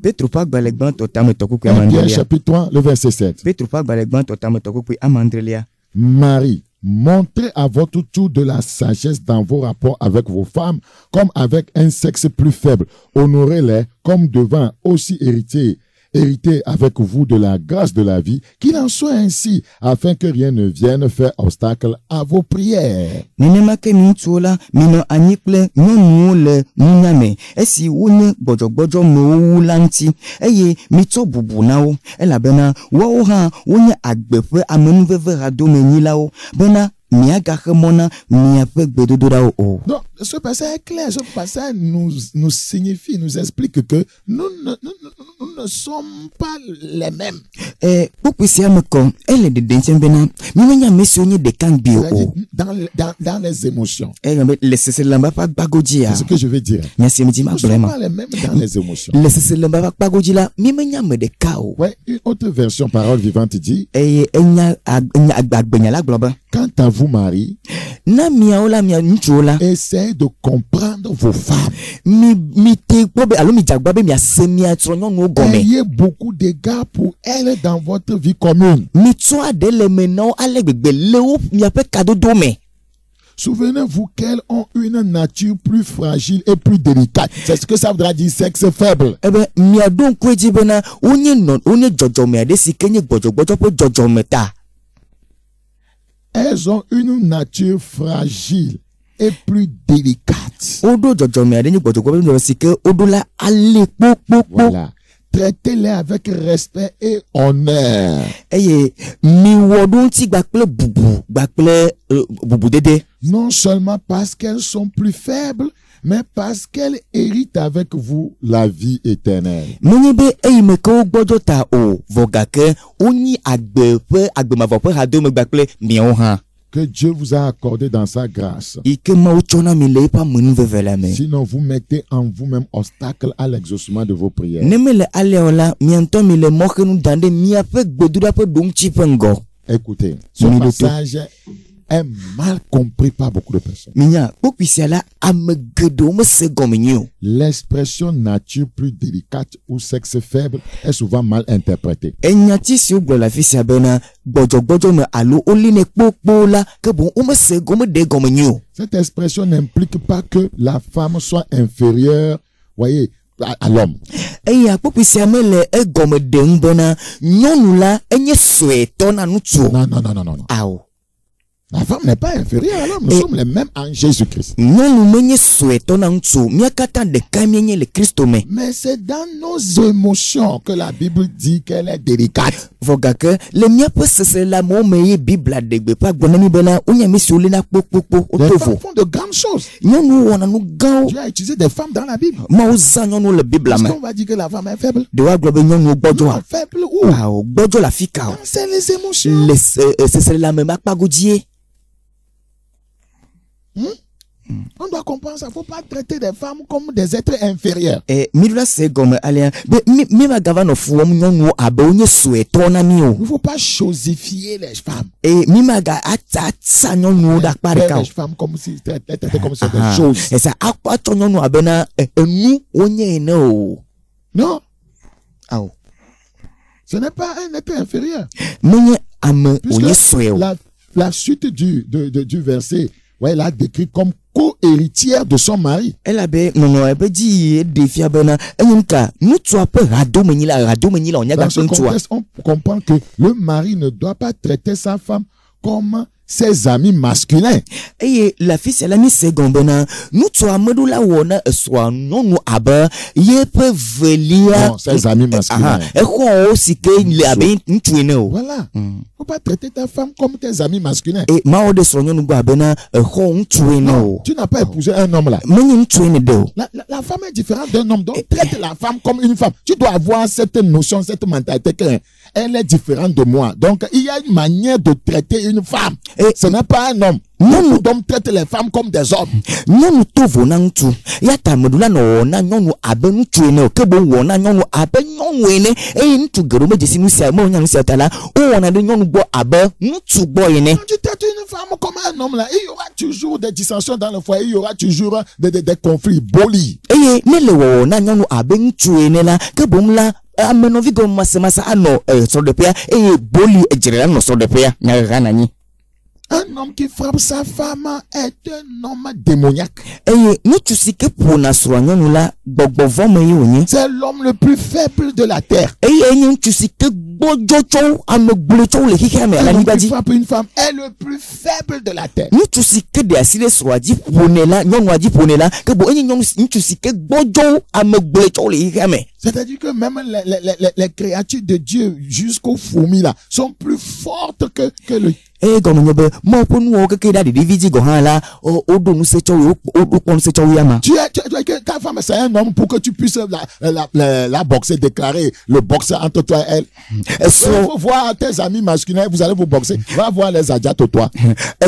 Pierre chapitre 3, le verset 7. Marie, montrez à votre tour de la sagesse dans vos rapports avec vos femmes, comme avec un sexe plus faible. Honorez-les comme devant aussi héritiers avec vous de la grâce de la vie, qu'il en soit ainsi, afin que rien ne vienne faire obstacle à vos prières. miagaxe mona miaƒe gbedodoɖawo o. Donc, ce passage est clair. Ce passage nous signifie, nous explique que nous ne sommes pas les mêmes. Kpukpu sia me kɔ ele dedem bena mímenya ame siwo nye ɖeka ŋgbi o. Dans les émotions. Le seselẽmba ƒe agbago dzia. C'est ce que je vais dire. Miasi me dzi Nous ne magblɔe sommes ma. pas les mêmes dans les émotions. Le seselẽmba ƒe agbago dzi la mímenya ame ɖeka o. Ouais, une autre version parole vivante dit. Eye enya agbenya la gblɔ be. Quant à vous, Marie, na miawo la mia ŋutsuwo la. essayez de comprendre vos femmes. Mi te kpɔ be alo mi dzagba be miase mia srɔ̃nyɔnuwo gɔme. Ayez beaucoup d'égards pour elles dans votre vie commune. Mi tsɔ aɖe le me na wo ale gbegbe le wo miaƒe kadodo me. Souvenez-vous qu'elles ont une nature plus fragile et plus délicate. C'est ce que ça voudra dire sexe faible. Ebe miaɖo ŋku edzi bena wonye dzɔdzɔme aɖe si ke nye gbɔdzɔgbɔdzɔ ƒe dzɔdzɔme ta. Elles ont une nature fragile et plus délicate. Woɖo dzɔdzɔme aɖe nye gbɔdzɔgbɔdzɔ ƒe dzɔdzɔme si ke woɖo la ale kpokpokpo. Voilà. Traitez-les avec respect et honneur. Eye miwɔ ɖo ŋuti gbakple bubudede. Non seulement parce qu'elles sont plus faibles, mais parce qu'elles héritent avec vous la vie éternelle. Menye be eyi me ke wo gbɔdzɔ ta o, vɔ gake wonyi agbemavɔ ƒe hadome gbakple miawo hã. Que Dieu vous a accordé dans sa grâce. Ike Mawu tsɔna mi le eƒe amenuveve la me. Sinon, vous mettez en vous-même obstacle à l'exaucement de vos prières. Ne mele alea o la, mia ŋutɔ mi le mɔxenu dam ɖe miaƒe gbedoɖa ƒe ɖoŋuti ƒe ŋgɔ. Écoutez, ce passage est mal compris par beaucoup de personnes. Minya, kpokpi sia la ame geɖewo mese gɔme nyuie o. L'expression nature plus délicate ou sexe faible est souvent mal interprétée. Enyati siwo gblɔ le afi sia bena gbɔdzɔgbɔdzɔ me alo woline kpokpo la ke boŋ womese gome ɖe gɔme nyuie o. Cette expression n'implique pas que la femme soit inférieure, voyez, à l'homme. Eya kpokpi sia mele egɔme ɖem bena nyɔnu la enye suetɔ na ŋutsu. Non. Awo. La femme n'est pas inférieure à l'homme. Nous sommes les mêmes en Jésus-Christ. Nyɔnu menye suetɔ na ŋutsu. Mia katã ɖeka mienye le Kristo me. Mais c'est dans nos émotions que la Bible dit qu'elle est délicate. Vɔ gake le miaƒe sese la me wome ye Biblia ɖe gbeƒã gblɔ na mi bena wonye ame siwo lena kpokpokpo Les woto femmes vo. font de grandes choses. Nyɔnuwo wɔna nu gãwo. Dieu a utilisé des femmes dans la Bible. Mawu zã nyɔnuwo le Biblia Est-ce me. qu'on va dire que la femme est faible? Ɖewo agblɔ be nyɔnuwo gbɔdzɔ Non, a. faible où? Awo gbɔdzɔ le afi ka o. C'est les émotions. Le sese la me makpago dzie. On doit comprendre ça. Il ne faut pas traiter des femmes comme des êtres inférieurs. Mi la se gɔme alea be mi magava nɔ fu wɔm nyɔnuwo abe wonye suetɔ na mi o. Il ne faut pas chosifier les femmes. Mi maga atsa nyɔnuwo ɖe akpa ɖeka Les o. femmes comme si traiter comme si c'était des choses. Esa akpɔtsɔ nyɔnu abe na enu wonye ene o. Non, Awo. ce n'est pas un être inférieur. Menye ame Puisque wonye sue o. la suite du verset, ouais, l'a décrit comme co-héritière de son mari. Elabe nɔnɔ ebe dzi eɖe fia bena enye nuka nutsua ƒe hadomenyi la o nya Dans ce gakpe ŋutsua. contexte, on comprend que le mari ne doit pas traiter sa femme comme ses amis masculins. Eye le afi sia la mi se gɔm bena nutsua meɖo la wɔ na esrɔ̃a nyɔnu abe yeƒe velia. Non, ses amis masculins. Exɔwo si ke le abe ŋutsu ene o. Voilà. Faut pas traiter ta femme comme tes amis masculins. Mawo ɖe srɔ̃nyɔnu gbɔ abena exɔ ŋutsu ene Non, o. tu n'as pas épousé un homme là. Menye ŋutsu ene ɖe o. La femme est différente d'un homme, donc traite la femme comme une femme. Tu dois avoir cette notion, cette mentalité qu'elle est différente de moi. Donc, il y a une manière de traiter une femme. Ce n'est pas un homme. Nous d'hommes traitent les femmes comme des hommes. Nyɔnu to vo na ŋutsu. Ya ta meɖu la nɔ wɔ na nyɔnu abe ŋutsu ene o. Ke boŋ wɔ na nyɔnu abe nyɔnu ene. Eye ŋutsu geɖewo me dzesi nu sia, me wonya nu sia ta la, wowɔna ɖe nyɔnu gbɔ abe ŋutsu gbɔ ene. Quand tu traites une femme comme un homme là, il y aura toujours des dissensions dans le foyer, il y aura toujours des conflits bolis. Eye ne le wɔwɔ na nyɔnu abe ŋutsu ene la, ke boŋ la amenɔvi gɔme masemase anɔ srɔ̃ɖeƒea eye boli edzre la nɔ srɔ̃ɖeƒea nyaɣeɣa na nyi. Un homme qui frappe sa femme est un homme démoniaque. Eye ŋutsu si ke ƒona srɔ̃a nyɔnu la gbɔgbɔ vɔ me ye wònye. C'est l'homme le plus faible de la terre. Eye enye ŋutsu si ke gbɔdzɔtsɔwo ame gblɔtsɔwo le xexea me le Un homme anyigba qui dzi. frappe une femme est le plus faible de la terre. Ŋutsu si ke ɖe asi ɖe srɔ̃a dzi ƒone la nyɔnua dzi ƒone la ke boŋ enye ŋutsu si ke gbɔdzɔwo ame gblɔtsɔwo le xexea me. C'est-à-dire que même les créatures de Dieu jusqu'aux fourmis là sont plus fortes que lui. e go me be mo ponu o keke da de DVD go han la o do nu se cho o pon se cho ya ma. Ta femme c'est un homme pour que tu puisses la boxer, déclarer le boxer entre toi et elle. Il faut voir tes amis masculins, vous allez vous boxer. Va voir les adjats au toi.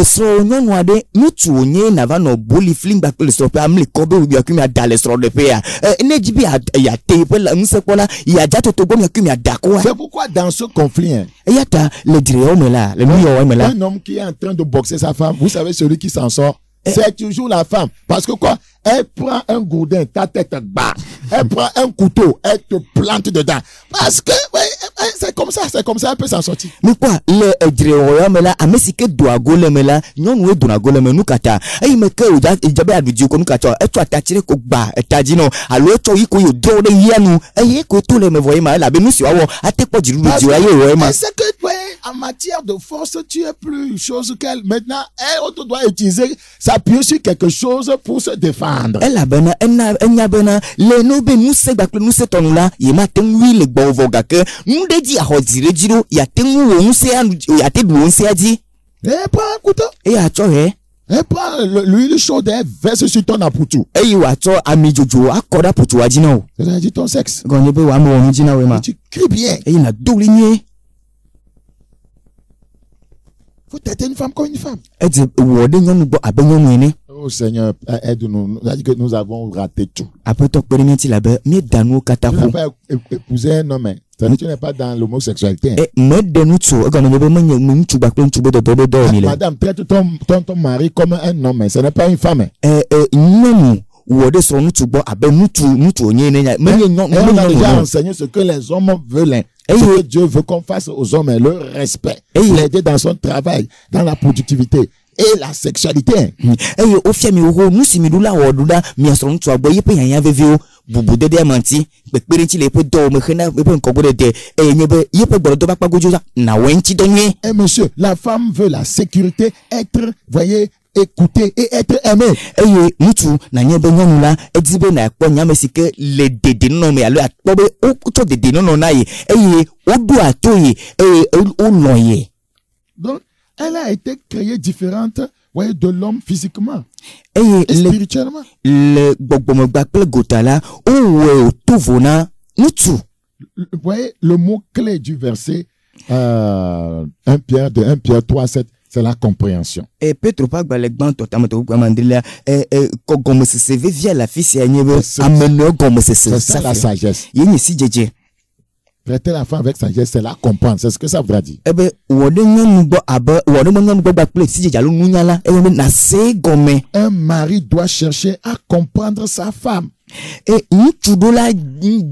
So non wade nutu onye na va no boli fling back le so pe am le kobe u yakumi ada le so de pe ya. Ne jibi ya te pe la nse kola ya jato to go yakumi ada ko. C'est pourquoi dans ce conflit yata le dire me là le nuyo me là. Un homme qui est en train de boxer sa femme, vous savez celui qui s'en sort, c'est toujours la femme. Parce que quoi? Elle prend un gourdin, ta tête bas. Elle prend un couteau, elle te plante dedans. Parce que, c'est comme ça, elle peut s'en sortir. Mais quoi, le dire me là, amesike doa gole me là, nyon we dona gole me nou kata. E me ke uja ijabe adudio ko nou kata. E to atachire ko gba, etadi no. Alo to yi ko yo do de yanu. E ye ko to le me voye ma la be nou si wawo. Ate po jiru di wa ye ma. C'est que en matière de force, tu es plus chose qu'elle. Maintenant, elle doit utiliser s'appuyer sur quelque chose pour se défendre. Elle a bena enya bena le no be nou se gba nou se tonu la ye ma ten wi le gbo voga ke nou de di a hodire jiro ya ten wo nou se anu ya te du se adi. Elle prend un couteau. Et a cho he. Elle prend l'huile chaude, elle verse sur ton apoutou. Et you a cho ami jojo akoda putu ajina o. Ça dit ton sexe. Gonye be wa mo jina we ma. Tu cries bien. Et na douligné. Faut traiter une femme comme une femme. Et dit wode nyonu bo abenyo mwene. Oh Seigneur, aide-nous. On a dit que nous avons raté tout. Après toi, tu l'as mis dans nos catapultes. Tu n'as pas épousé un homme. Tu n'es pas dans l'homosexualité. Madame, traite ton mari comme un homme. Ce n'est pas une femme. Non. On a déjà enseigné ce que les hommes veulent. Ce que Dieu veut qu'on fasse aux hommes, le respect. L'aider dans son travail, dans la productivité. Et la sexualité. Et au fier, nous si nous la ordula, mais son tu as boyé pe yan vevio, bubu de diamanti, bekperenti le pe do me khena pe nkobo de et nyebe yepe borodo ba pagojo na wenti donye. Eh monsieur, la femme veut la sécurité, être, voyez, écouter et être aimé. Et mutu na nyebe nyonu la edibe na kwa nyame sike le dede no me alo atbobe o to dede no na ye. Et odu atoye o loye. Donc elle a été créée différente, voyez, de l'homme physiquement et spirituellement. Le bogbomogbakle gotala o tovona mutu. Vous voyez, le mot clé du verset 1 Pierre 3:7, c'est la compréhension. Et Petro pas balekban totamoto kwamandela kogomo se via la fille anyebe ameno gomo se c'est la sagesse. Yeni si jeje. Traiter la femme avec sagesse, c'est la comprendre. C'est ce que ça veut dire. Eh ben, un mari doit chercher à comprendre sa femme. Et nous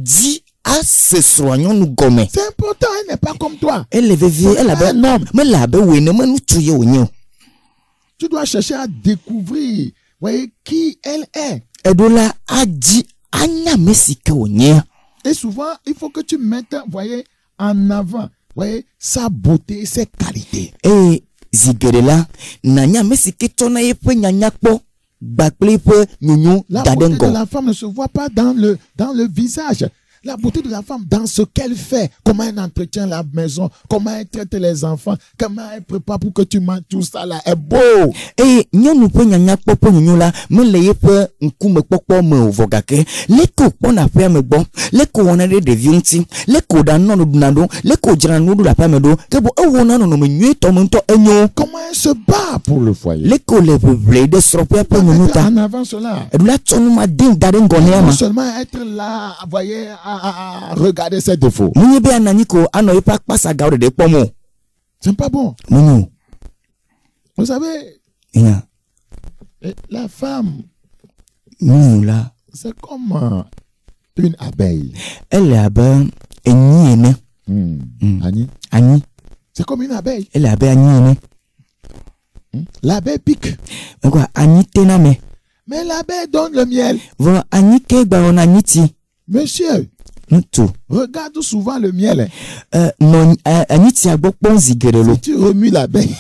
dit à se soignons nous gomme. C'est important, elle n'est pas comme toi. Elle est vieille, elle a un homme. Mais là, tu dois chercher à découvrir, voyez, qui elle est. Et de là, a dit, Anya Messika Onye. Et souvent, il faut que tu mettes, voyez, en avant, voyez, sa beauté, ses qualités. Et Zigerela, Nanya Messike tona yepe nyanyakpo, baklepe nyunyu dadengo. La beauté de la femme ne se voit pas dans le visage. La beauté de la femme dans ce qu'elle fait, comment elle entretient la maison, comment elle traite les enfants, comment elle prépare pour que tu manges, tout ça là est beau. Et nyonu pe nyanya popo nyunyu la, me leye pe nkume popo me ovogake, leko pona pe me bon, leko wonade de viunti, leko da nono dunado, leko jiranu du la pe me do, kebo wona no me nyu to mento enyo. Comment elle se bat pour le foyer. Leko le blé de sropia pe nyunyu ta. En avant cela. Et la tonu ma ding daden gonema. Non seulement être là, voyez, à regarder ses défauts. C'est pas bon. Vous savez, la femme, c'est comme une abeille. Elle est abeille. Annie. C'est comme une abeille. Elle est abeille. L'abeille pique. Mais l'abeille donne le miel. Monsieur, regarde souvent le miel. Si tu remues l'abeille,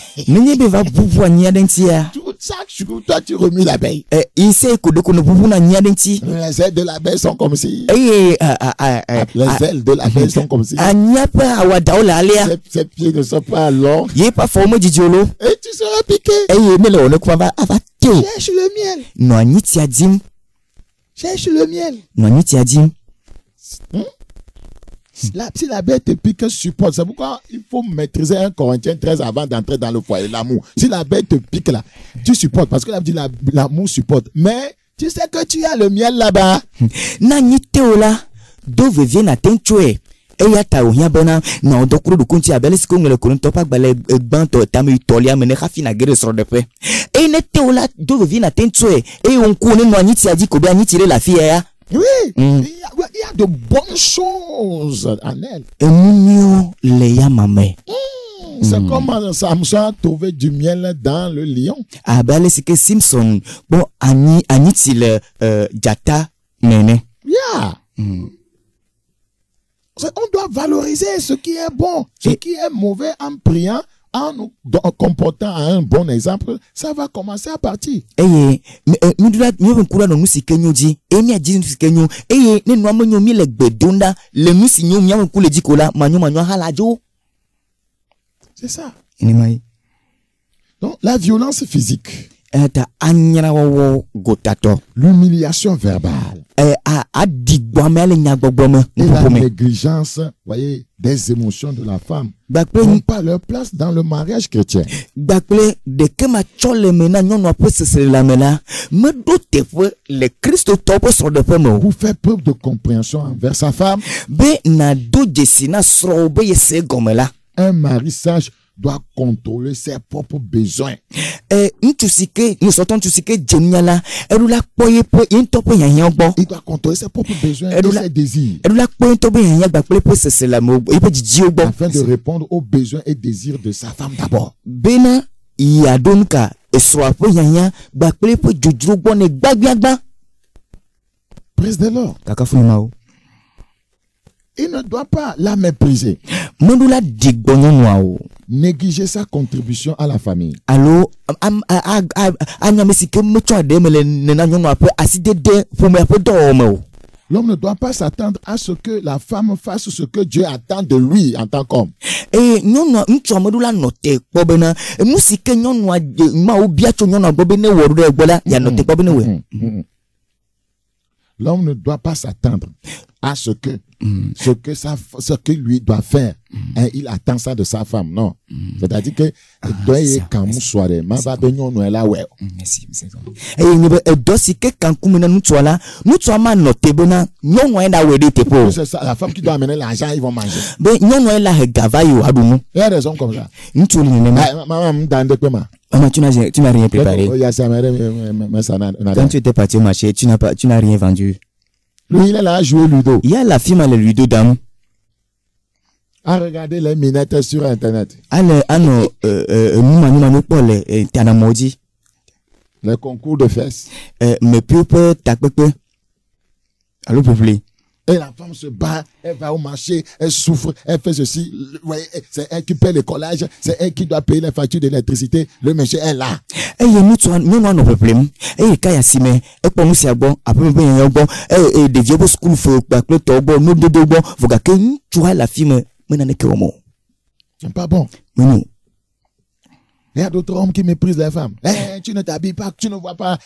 toute chaque jour, toi, tu remues l'abeille. Ise kodoko no bubu na nyadenti. Les ailes de l'abeille sont comme si. Les Les ailes de l'abeille sont comme si. Anyapa awadaola alia. Ses pieds ne sont pas longs. Ye pas forme dijolo. Et tu seras piqué. Mele one kwa va avatio. Cherche le miel. No anyiti adim. Cherche le miel. No anyiti adim. Si l'abeille te pique, supporte. C'est pourquoi il faut maîtriser 1 Corinthiens 13 avant d'entrer dans le foyer. L'amour. Si l'abeille te pique là, tu supportes. Parce que là, dit l'amour supporte. Mais tu sais que tu as le miel là-bas. Na nyiteola. Dove vient na tenchwe. Eya ta ohia bena na odokuru du kunti abele siko ngele kurunto pa gbale egbanto tami tolia mene khafi na gere soro de pe. E ne teola dove vient na tenchwe. E onku ne no anyiti adi ko be anyiti le la fille ya. Oui, il y a de bonnes choses en elle. C'est comme Samson a trouvé du miel dans le lion. C'est que Simpson, bon, Aniti le Jata Nene. Yeah. On doit valoriser ce qui est bon, ce qui est mauvais en priant. En nous comportant à un bon exemple, ça va commencer à partir. Nous c'est ça. Donc, la violence physique, l'humiliation verbale et la négligence, voyez, des émotions de la femme n'ont pas leur place dans le mariage chrétien. Pour faire preuve de compréhension envers sa femme, un mari sage doit contrôler ses propres besoins. Il doit contrôler ses propres besoins et ses désirs afin de répondre aux besoins et désirs de sa femme d'abord. Prise de l'or. Il ne doit pas la mépriser. Négliger sa contribution à la famille. L'homme ne doit pas s'attendre à ce que la femme fasse ce que Dieu attend de lui en tant qu'homme. L'homme ne doit pas s'attendre à ce que lui doit faire. Et il attend ça de sa femme, non. C'est-à-dire que merci. C'est ça, la femme qui doit amener l'argent, ils vont manger. Il y a des raisons comme ça. Maman, tu n'as rien préparé. Quand tu étais parti au marché, tu n'as rien vendu. Lui, il est là à jouer Ludo. Il y a la fille à le Ludo dame. À regarder les minettes sur Internet. Les concours de fesses. Allô, peuple. Et la femme se bat, elle va au marché, elle souffre, elle fait ceci. C'est elle qui paie le collage, c'est elle qui doit payer les factures d'électricité. Le monsieur est là. Et nous avons nos problèmes. Et quand il y a Simé, et pour nous c'est bon, après nous il y a bon, et des vieux school faut que le bon, nous deux bon, faut que tu vois la fille, mais n'en est que au mot. C'est pas bon. Mais non. Il y a d'autres hommes qui méprisent les femmes. Tu ne t'habilles pas, tu ne vois pas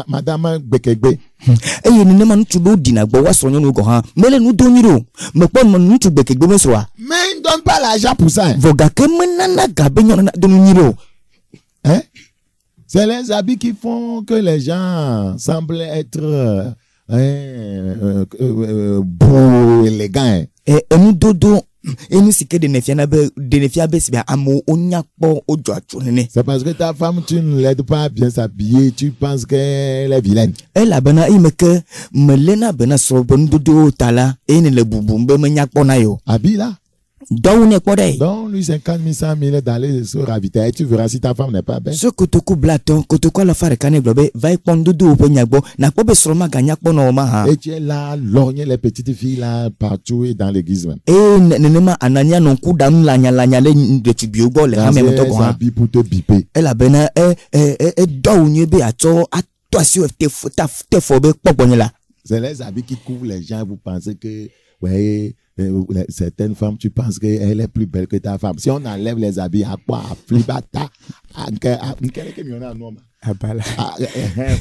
Madame Bekegbe. Mais il ne donne pas l'argent pour ça. Hein? C'est les habits qui font que les gens semblent être beaux, élégants. Et nous dodo. Et nous c'est que c'est parce que ta femme tu ne l'aides pas à bien s'habiller, tu penses qu'elle est vilaine. Elle a bana il me que me lena bana so bon dodo tala et ne le boubou me nyak ponayo. Habille là. Donne-lui 50 000, 100 000 d'aller se ravitailler. Tu verras si ta femme n'est pas belle. Ce kotoku blaton, kotoku la fare kane globe, va y prendre dodo au nyagbo, na kobe sroma gagnac bon ha. Et tu es là, lorgner les petites filles là, partout et dans l'église même. Et nenema anania non coup dam lanya le de tubiogo le hame moto bon ha. Pour te biper. Elle a bena daunye be ato si te fobe pokponye la. C'est les habits qui couvrent les gens. Vous pensez que, ouais, certaines femmes, tu penses qu'elle est plus belle que ta femme. Si on enlève les habits, à quoi? À flibata.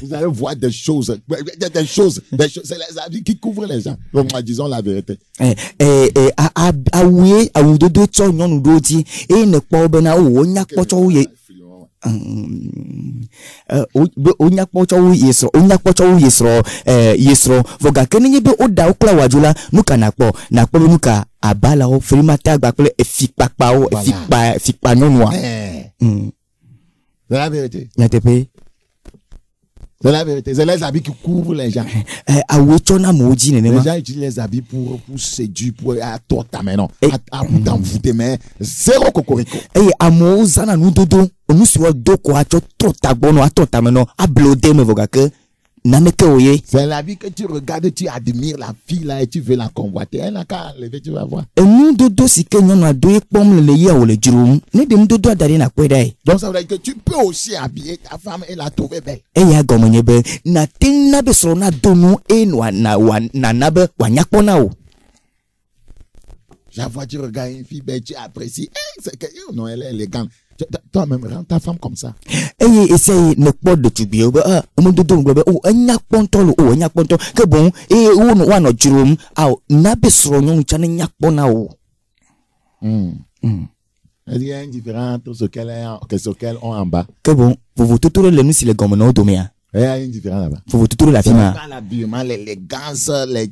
Vous allez voir des choses. Des choses. C'est les habits qui couvrent les gens. Donc, disons la vérité. Dodo tso nyonu doti. Ne kpo bena o nya kpo tso ye. Onya kpocho yesro voga kenye be oda okla wajula nuka nakpo nuka abala o frimata gbapele efikpakpa o efikpa nonwa. C'est la vérité. Yatepe. C'est la vérité. C'est les habits qui couvrent les gens. Les gens utilisent les habits pour séduire, pour toi ta main, non. À t'envoûter, mais zéro cocorico. Et à moi, zana nous dodo, nous sommes deux quoi, trop ta bonne, à toi ta main, à bloder, me voga que. C'est la vie que tu regardes, tu admires la fille là et tu veux la convoiter. Elle n'a qu'à lever, tu vas voir. Et nous dodo si que nous a deux pommes le ya ou le jurum, ne dem dodo a d'aller na kwedai. Donc ça veut dire que tu peux aussi habiller ta femme et la trouver belle. Et ya gomonyebe na ting na be so na donu e na be wanyakpona o. Chaque fois tu regardes une fille belle, tu apprécies. C'est que non, elle est élégante. Toi-même, rends ta femme comme ça. Et essaye ne pas de tu bien. On me donne oh un yak pontolo oh un yak ponto que bon et on one jurum au nabe sronyon chane yak ponao. Il y a une différence entre ce qu'elle ont en bas. Que bon, vous tout le nous si les gomeno domia. Il y a une différence là-bas. Vous tout la fima. Pas l'habillement, l'élégance, les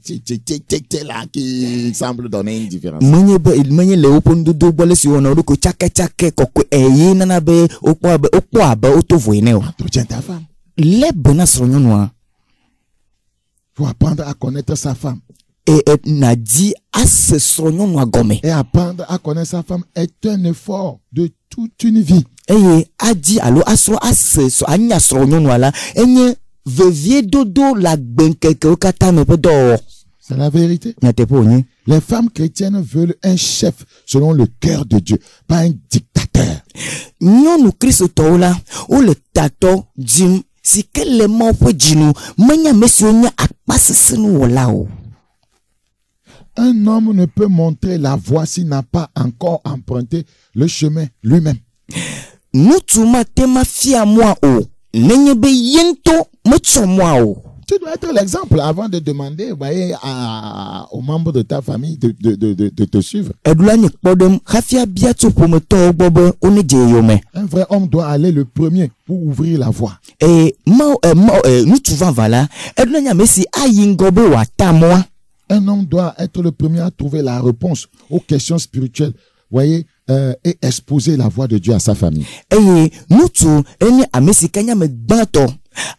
là qui semblent donner une différence. Mwenye le opondo do bole si on ko chake koko eye nana be okwa ba otovoine o. Tiens ta femme. Les bona sronyon noa. Faut apprendre à connaître sa femme. Et n'a dit à ce sronyon noa gome. Et apprendre à connaître sa femme est un effort de toute une vie. Eye a dit allo aso so anya sronyon noa la enye vevie dodo la gbenkeke okata me pedo. C'est la vérité. Les femmes chrétiennes veulent un chef selon le cœur de Dieu, pas un dictateur. Nyonu Christ tola ou le tato jim si quel mo po jinu manya mesionya akpase senu wolao. Un homme ne peut montrer la voie s'il n'a pas encore emprunté le chemin lui-même. Nutuma tema fia moi o nenyebe yento motso moi o. Tu dois être l'exemple avant de demander aux membres de ta famille de te suivre. Un vrai homme doit aller le premier pour ouvrir la voie. Un homme doit être le premier à trouver la réponse aux questions spirituelles. Voyez, et exposer la voix de Dieu à sa famille.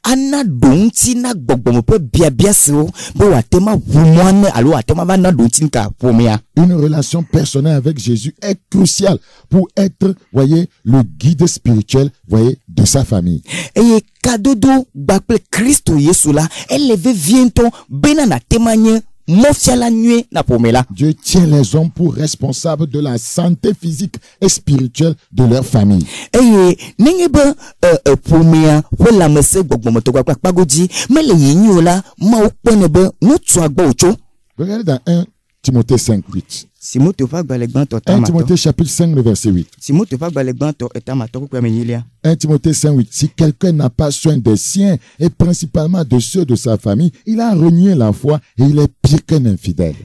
Ana donti na gbogbo pe bia so bo watema wumwane alo watema ba na donti nka pomea. Une relation personnelle avec Jésus est cruciale pour être, voyez, le guide spirituel, voyez, de sa famille. Et kadodo bakple Christo Yesu la eleve vienton bena na temanye mofiala nuit na pomela. Dieu tient les hommes pour responsables de la santé physique et spirituelle de leur famille. Et n'engebe pomea wala mese gbogbo motokwa kpagoji mele yinyola ma okpenebe nutu agba ocho. Regardez dans 1 Timothée 5:8. 1 Timothée chapitre 5, le verset 8. 1 Timothée 5:8. Si quelqu'un n'a pas soin des siens et principalement de ceux de sa famille, il a renié la foi et il est pire qu'un infidèle.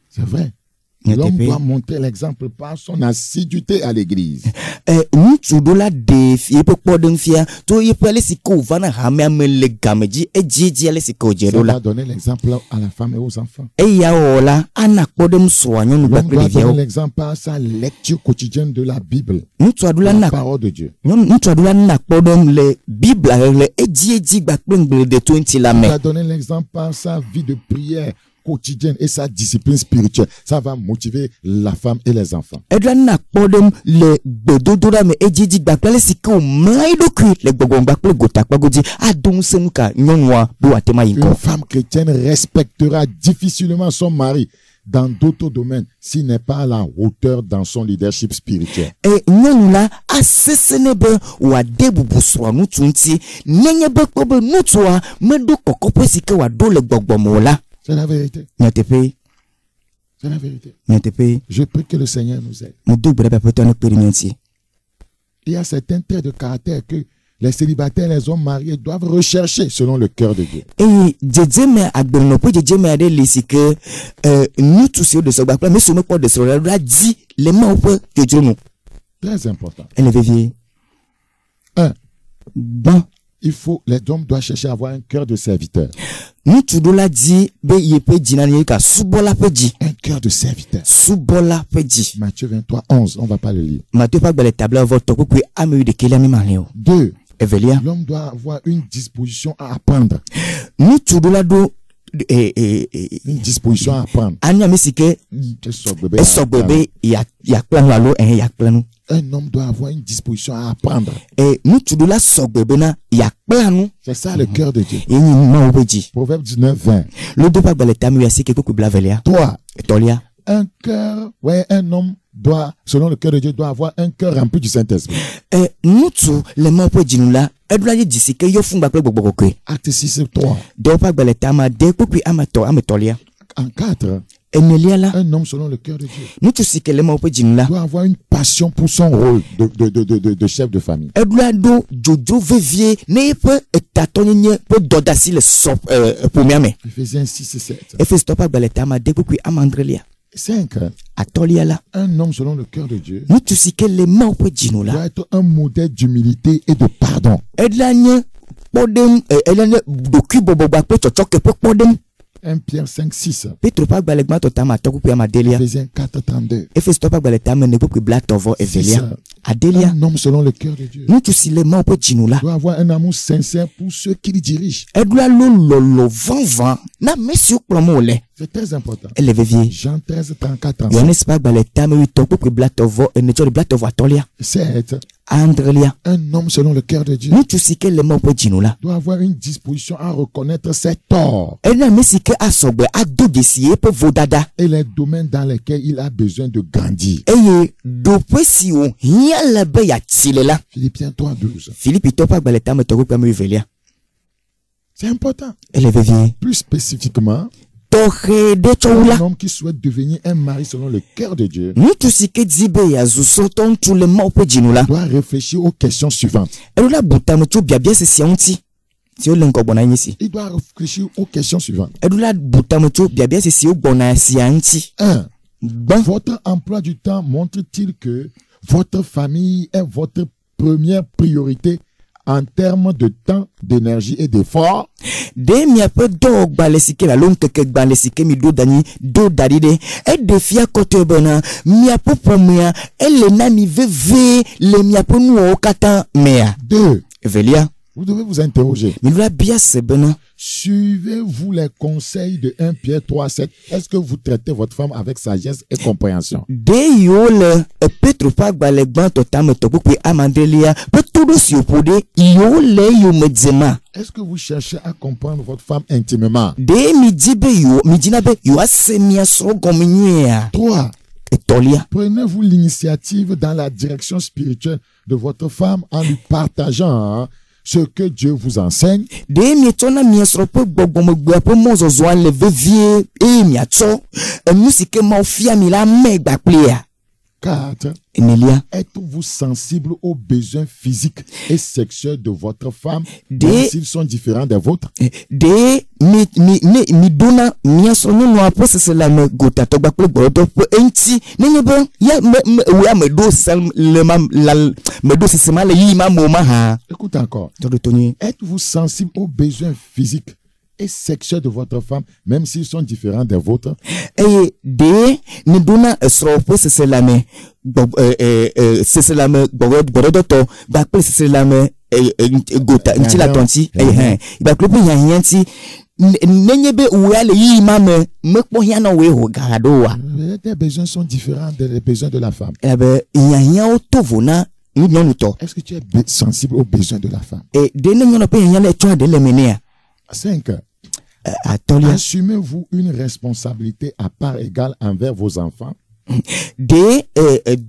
C'est vrai. L'homme doit montrer l'exemple par son assiduité à l'église. Ŋutsu ɖo la ɖe fie ƒe kpɔɖeŋufia to yiƒe ale si ke wòvana hamea me le game dzi edzi ale si ke wòdze ɖo Ça la. va donner l'exemple à la femme et aux enfants. Eya wɔwɔ la ana kpɔɖeŋu srɔ̃a nyɔnu L'homme kpakple doit ɖeviawo. donner l'exemple par sa lecture quotidienne de la Bible, Ŋutsua ɖo la la na parole de Dieu. ŋutsua ɖo la na kpɔɖeŋu le Biblia le edzi kpakple ŋgbledeto ŋuti la Il me. va donner l'exemple par sa vie de prière quotidienne et sa discipline spirituelle. Ça va motiver la femme et les enfants. Eɖo na kpɔɖeŋu le gbedodoɖa me edzi kpakple ale si ke wòmlã eɖokui le gbɔgbɔmgba kple gotakpago dzi ado ŋusẽ nu ka nyɔnua be wòate ma yi Une ŋkɔ. femme chrétienne respectera difficilement son mari dans d'autres domaines s'il n'est pas à la hauteur dans son leadership spirituel. Nyɔnu la asesẽne be wòade bubu srɔ̃a ŋutsu ŋuti nenye be kpɔ be ŋutsua meɖo kɔkɔƒe si ke wòaɖo le gbɔgbɔme o la. C'est la vérité. Nyateƒe C'est la vérité. nyateƒe Je prie que le Seigneur nous aide. medo gbe ɖe aƒetɔ ne kpe ɖe mía ŋuti. Il y a certains traits de caractère que les célibataires, les hommes mariés doivent rechercher selon le cœur de Dieu. Eye dzedzeme agbenɔƒe dzedzeme aɖe li si ke ŋutsu siwo ɖe srɔ̃ kple ame siwo mekpɔ ɖe srɔ̃ la di le Mawu ƒe dzodzro nu. Très important. Ele vevie. Un, Gbã. les hommes doivent chercher à avoir un cœur de serviteur. Ŋutsu ɖo la di be yeƒe dzi na ye ka subɔla ƒe dzi. Un cœur de serviteur. Subɔla ƒe dzi. Matthieu 23, 11, on ne va pas le lire. Mateyo ƒe agbalẽ tabla vɔ tɔ kpekpe ame wuiɖekɛlia mi malẽ o. Deux, Evelia. l'homme doit avoir une disposition à apprendre. Ŋutsu ɖo la ɖo Une disposition à apprendre. anya ame si ke esɔgbe be yakpla nu alo yakpla nu. Un homme doit avoir une disposition à apprendre. Ŋutsu ɖo la sɔgbe bena yakpla nu. C'est ça le cœur de Dieu. Yenye Mawu ƒe dzi. Proverbe 19, 20. Lodo ƒe agbalẽ tame wuiasieke kpekpe blavelia. Toi, Etɔlia. un cœur, un homme doit, selon le cœur de Dieu, doit avoir un cœur rempli du Saint-Esprit. Ŋutsu le Mawu ƒe dzinu la eɖo la ye dzi si ke yɔ fún gbã kple gbɔgbɔ kɔkɔe. Acte 6, 3. Dɔwɔ ƒe agbalẽ tame ade kpekpe ame etɔlia. En 4, Enelia la. un homme selon le cœur de Dieu Ŋutsu si ke le Mawu ƒe dzinu la doit avoir une passion pour son rôle de chef de famille. eɖo la ɖo dzodzo vevie ne yeƒe etatɔnyenye ƒe dɔdeasi le ƒomea me. Ephésiens 6 et 7. Efesitɔ ƒe agbalẽ tame ade kpekpe ame adrelia. 5. Atɔlia la. Un homme selon le cœur de Dieu Ŋutsu si ke le Mawu ƒe dzinu doit la être un modèle d'humilité et de pardon. eɖo la nye kpɔɖeŋu eɖo la nye ɖokuibɔbɔgba kple tsɔtsɔke ƒe kpɔɖeŋu. 1 Pierre 5, 6. Petro ƒe agbalẽ gbãtɔ tame atɔ kpekpe ame adelia. Ephésiens 4, 32. Efesitɔ ƒe agbalẽ tame ne kpekpe blatɔvɔ evelia. Adelia. Un homme selon le cœur de Dieu Ŋutsu si le Mawu ƒe dzinu la doit avoir un amour sincère pour ceux qui le dirigent. eɖo la lo lɔlɔ vavã na ame siwo kplɔm wòle. C'est très important. Ele vevie. Jean 13, 34, 35. Yohanes ƒe agbalẽ tame wuitɔ kpekpe blatɔvɔ ene tsɔ ɖe blatɔvɔ atɔlia. 7. Andrelia. Un homme selon le cœur de Dieu Ŋutsu si ke le Mawu ƒe dzinu la doit avoir une disposition à reconnaître ses torts ena ame si ke asɔgbe ado dzesi yeƒe vodada et les domaines dans lesquels il a besoin de grandir. eye ɖoƒe si wòhiã le be yeatsi le la. Philippiens 3, 12. Filipitɔ ƒe agbalẽ tame tɔ kpekpe ame wuivelia. C'est important. Ele vevie. Plus spécifiquement, Tɔxɛ ɖe tsɔ wu un la. homme qui souhaite devenir un mari selon le cœur de Dieu Ŋutsu si ke di be yeazu sɔtɔ ŋutsu le Mawu ƒe dzinu la doit réfléchir aux questions suivantes. eɖo la bu tame tso biabia sesia ŋuti siwo le ŋgɔ gbɔna nye si. Il doit réfléchir aux questions suivantes. Eɖo la bu tame tso biabia siwo gbɔna sia ŋuti. 1. Gbã. Votre emploi du temps montre-t-il que votre famille est votre première priorité en termes de temps, d'énergie et d'effort? Ɖe miaƒe dɔwɔgbalẽ si ke alo ŋkekegbalẽ si ke mi ɖo da ɖi ɖe eɖe fia kɔtɔe bena miaƒe ƒomea ele na mi vevie le miaƒe nuwɔwo katã mea. 2. Evelia. Vous devez vous interroger. Mi ɖo la bia se bena Suivez-vous les conseils de 1 Pierre 3, 7? Est-ce que vous traitez votre femme avec sagesse et compréhension? ɖe yiwo le Petro ƒe agbalẽ gbãtɔ tame tɔ kpekpe ame adrelia ƒe toɖo si wòƒo ɖe yiwo le eyome dzema. Est-ce que vous cherchez à comprendre votre femme intimement? Ɖe mi dina be yewoase mia srɔ̃ gɔme nyuia. 3. Etɔlia. Prenez-vous l'initiative dans la direction spirituelle de votre femme en lui partageant ce que Dieu vous enseigne. Ɖe mietsɔna mia srɔ̃ ƒe gbɔgbɔmegbea ƒe mɔzɔzɔa le vevie eye miatsɔ enu si ke Mawu fia mi la me gbakplea. 4. Enelia. Êtes-vous sensible aux besoins physiques et sexuels de votre femme, Des- même s'ils sont différents des vôtres? Ɖe mi dona mi so no no apose la me gota to gba pe gbodo pe enti nenye be ya me do sel le ma la me do c'est mal yi ma mo ma ha. Écoute encore. Êtes-vous sensible aux besoins physiques et sexuels de votre femme, même s'ils sont différents des vôtres? De ni dona esro po c'est la me c'est la me gbodo to ba pe c'est la me gota nti la tonti ba klope yanyanti nenyebe uale yi mame me po yana we ho gado wa. Les besoins sont différents des besoins de la femme. Yanyan o tovona nyonu to. Est-ce que tu es sensible aux besoins de la femme? De nyonu pe yanyan le twa de le menea. 5. Assumez-vous une responsabilité à part égale envers vos enfants? De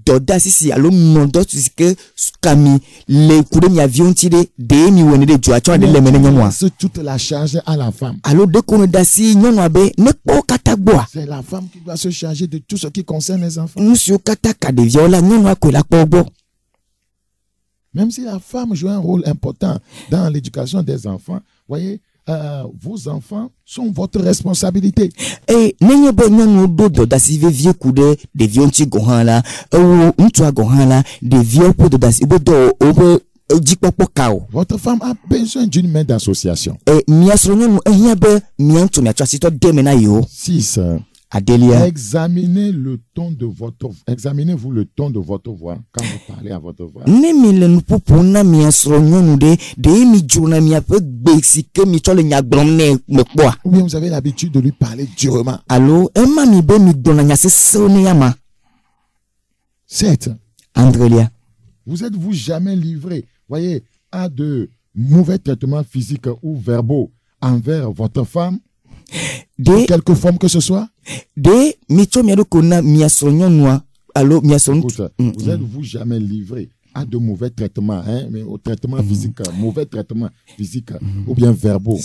doda sisi alo mondo que kami le kude mi avion tire de mi woni de jo atwa de le mene nyonwa. C'est toute la charge à la femme. Alo de kono dasi nyonwa be ne po katagboa. C'est la femme qui doit se charger de tout ce qui concerne les enfants. Monsieur kataka de viola nyonwa ko la pobo. Même si la femme joue un rôle important dans l'éducation des enfants, voyez, vos enfants sont votre responsabilité. Nenye be nyonu do dasi vie kude de vionti gohan la ntwa gohan la de vie po dasi bodo obo jikpopo kao. Votre femme a besoin d'une main d'association. Miasro nyonu ehia be mianto miatwa sito demena yo. 6. Adelia. Examinez-vous le ton de votre voix quand vous parlez à votre voix. Ne mi le nupopo na miasro nyonu de mi jona mi ape gbexike mi chole nyagbrom ne mekwa. Ou bien vous avez l'habitude de lui parler durement. Allo, emma mi be mi dona nya se ne yama. 7. Andrelia. Vous êtes-vous jamais livré, voyez, à de mauvais traitements physiques ou verbaux envers votre femme? De quelque forme que ce soit? De micho miado kona miasronyo noa. Allo miasron. Vous êtes-vous jamais livré à de mauvais traitements, mais au traitement physique, mauvais traitement physique ou bien verbaux?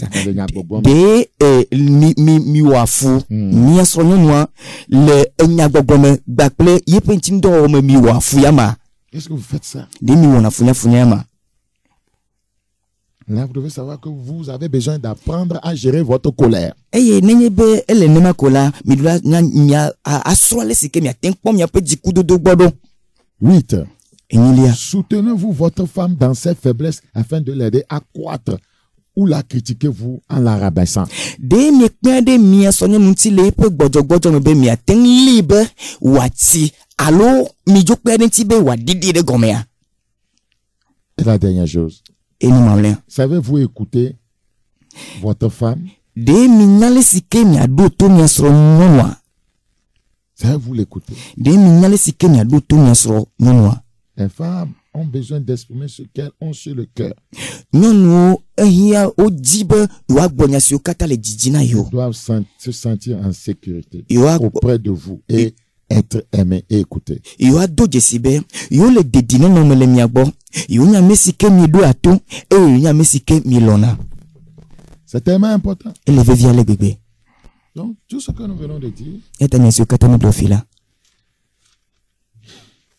De mi wafu miasronyo noa le enyagbogome bakple yepentim do mi wafu yama. Est-ce que vous faites ça? De mi wona funya yama. Là, vous devez savoir que vous avez besoin d'apprendre à gérer votre colère. 8. Soutenez-vous votre femme dans ses faiblesses afin de l'aider à croître, ou la critiquez-vous en la rabaissant? Et la dernière chose. Savez-vous écouter votre femme? Savez-vous l'écouter? Les femmes ont besoin d'exprimer ce qu'elles ont sur le cœur. Elles doivent se sentir en sécurité auprès de vous et être aimé et écouté. C'est tellement important. Donc, tout ce que nous venons de dire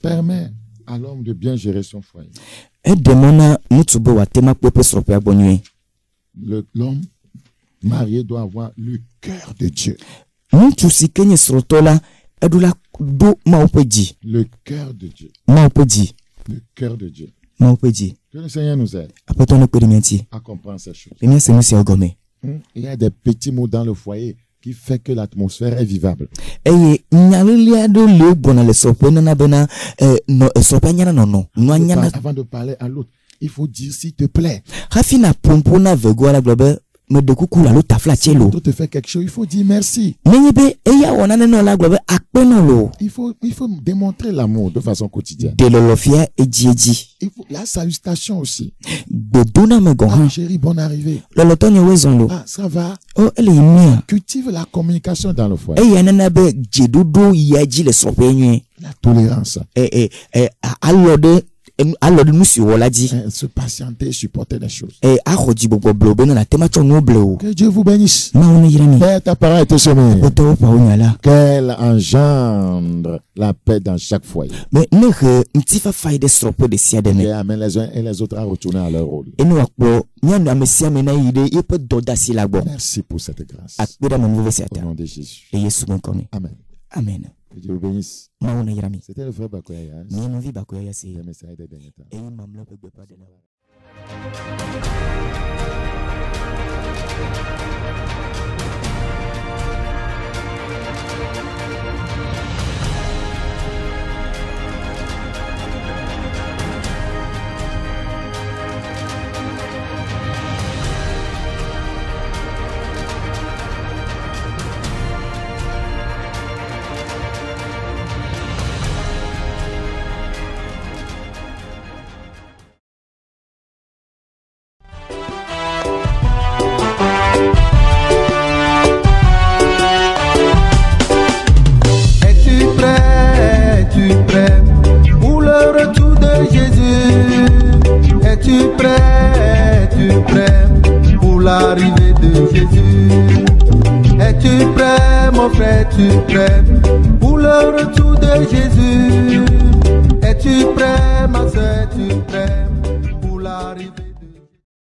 permet à l'homme de bien gérer son foyer. L'homme marié doit avoir le cœur de Dieu. Le cœur de Dieu. Le cœur de Dieu. Que le Seigneur nous aide à comprendre ces choses. Il y a des petits mots dans le foyer qui fait que l'atmosphère est vivable. Avant de parler à l'autre, il faut dire s'il te plaît. L'autre te fait quelque chose, il faut dire merci. Il faut démontrer l'amour de façon quotidienne. Il faut la salutation aussi. Ah, chérie, bonne arrivée. Ah, ça va. Cultive la communication dans le foyer. La tolérance. alors nous sur la dit se patienter, supporter les choses. et a rodji bobo blobe na tema cho no bleu Que Dieu vous bénisse. ma on yirami Père, ta parole est semée. poto pa onyala Qu'elle engendre la paix dans chaque foyer. mais ne que mtifa faide stropo de sia de Et ne amène les uns et les autres à retourner à leur rôle. eno akpo nyanu amesia mena yide yepe doda si lagbo Merci pour cette grâce. akpira mo move Au seta nom de Jésus. et yesu mon connaît Amen. amen Que Dieu vous bénisse. ma on yirami C'était le frère Bakoya. ni no vi ba ko ya se Le message des derniers temps. e mamla pe gbe pa de la Es-tu prêt pour le retour de Jésus? Es-tu prêt pour l'arrivée de Jésus? Es-tu prêt, mon frère, es-tu prêt pour le retour de Jésus? Es-tu prêt, ma soeur, es-tu prêt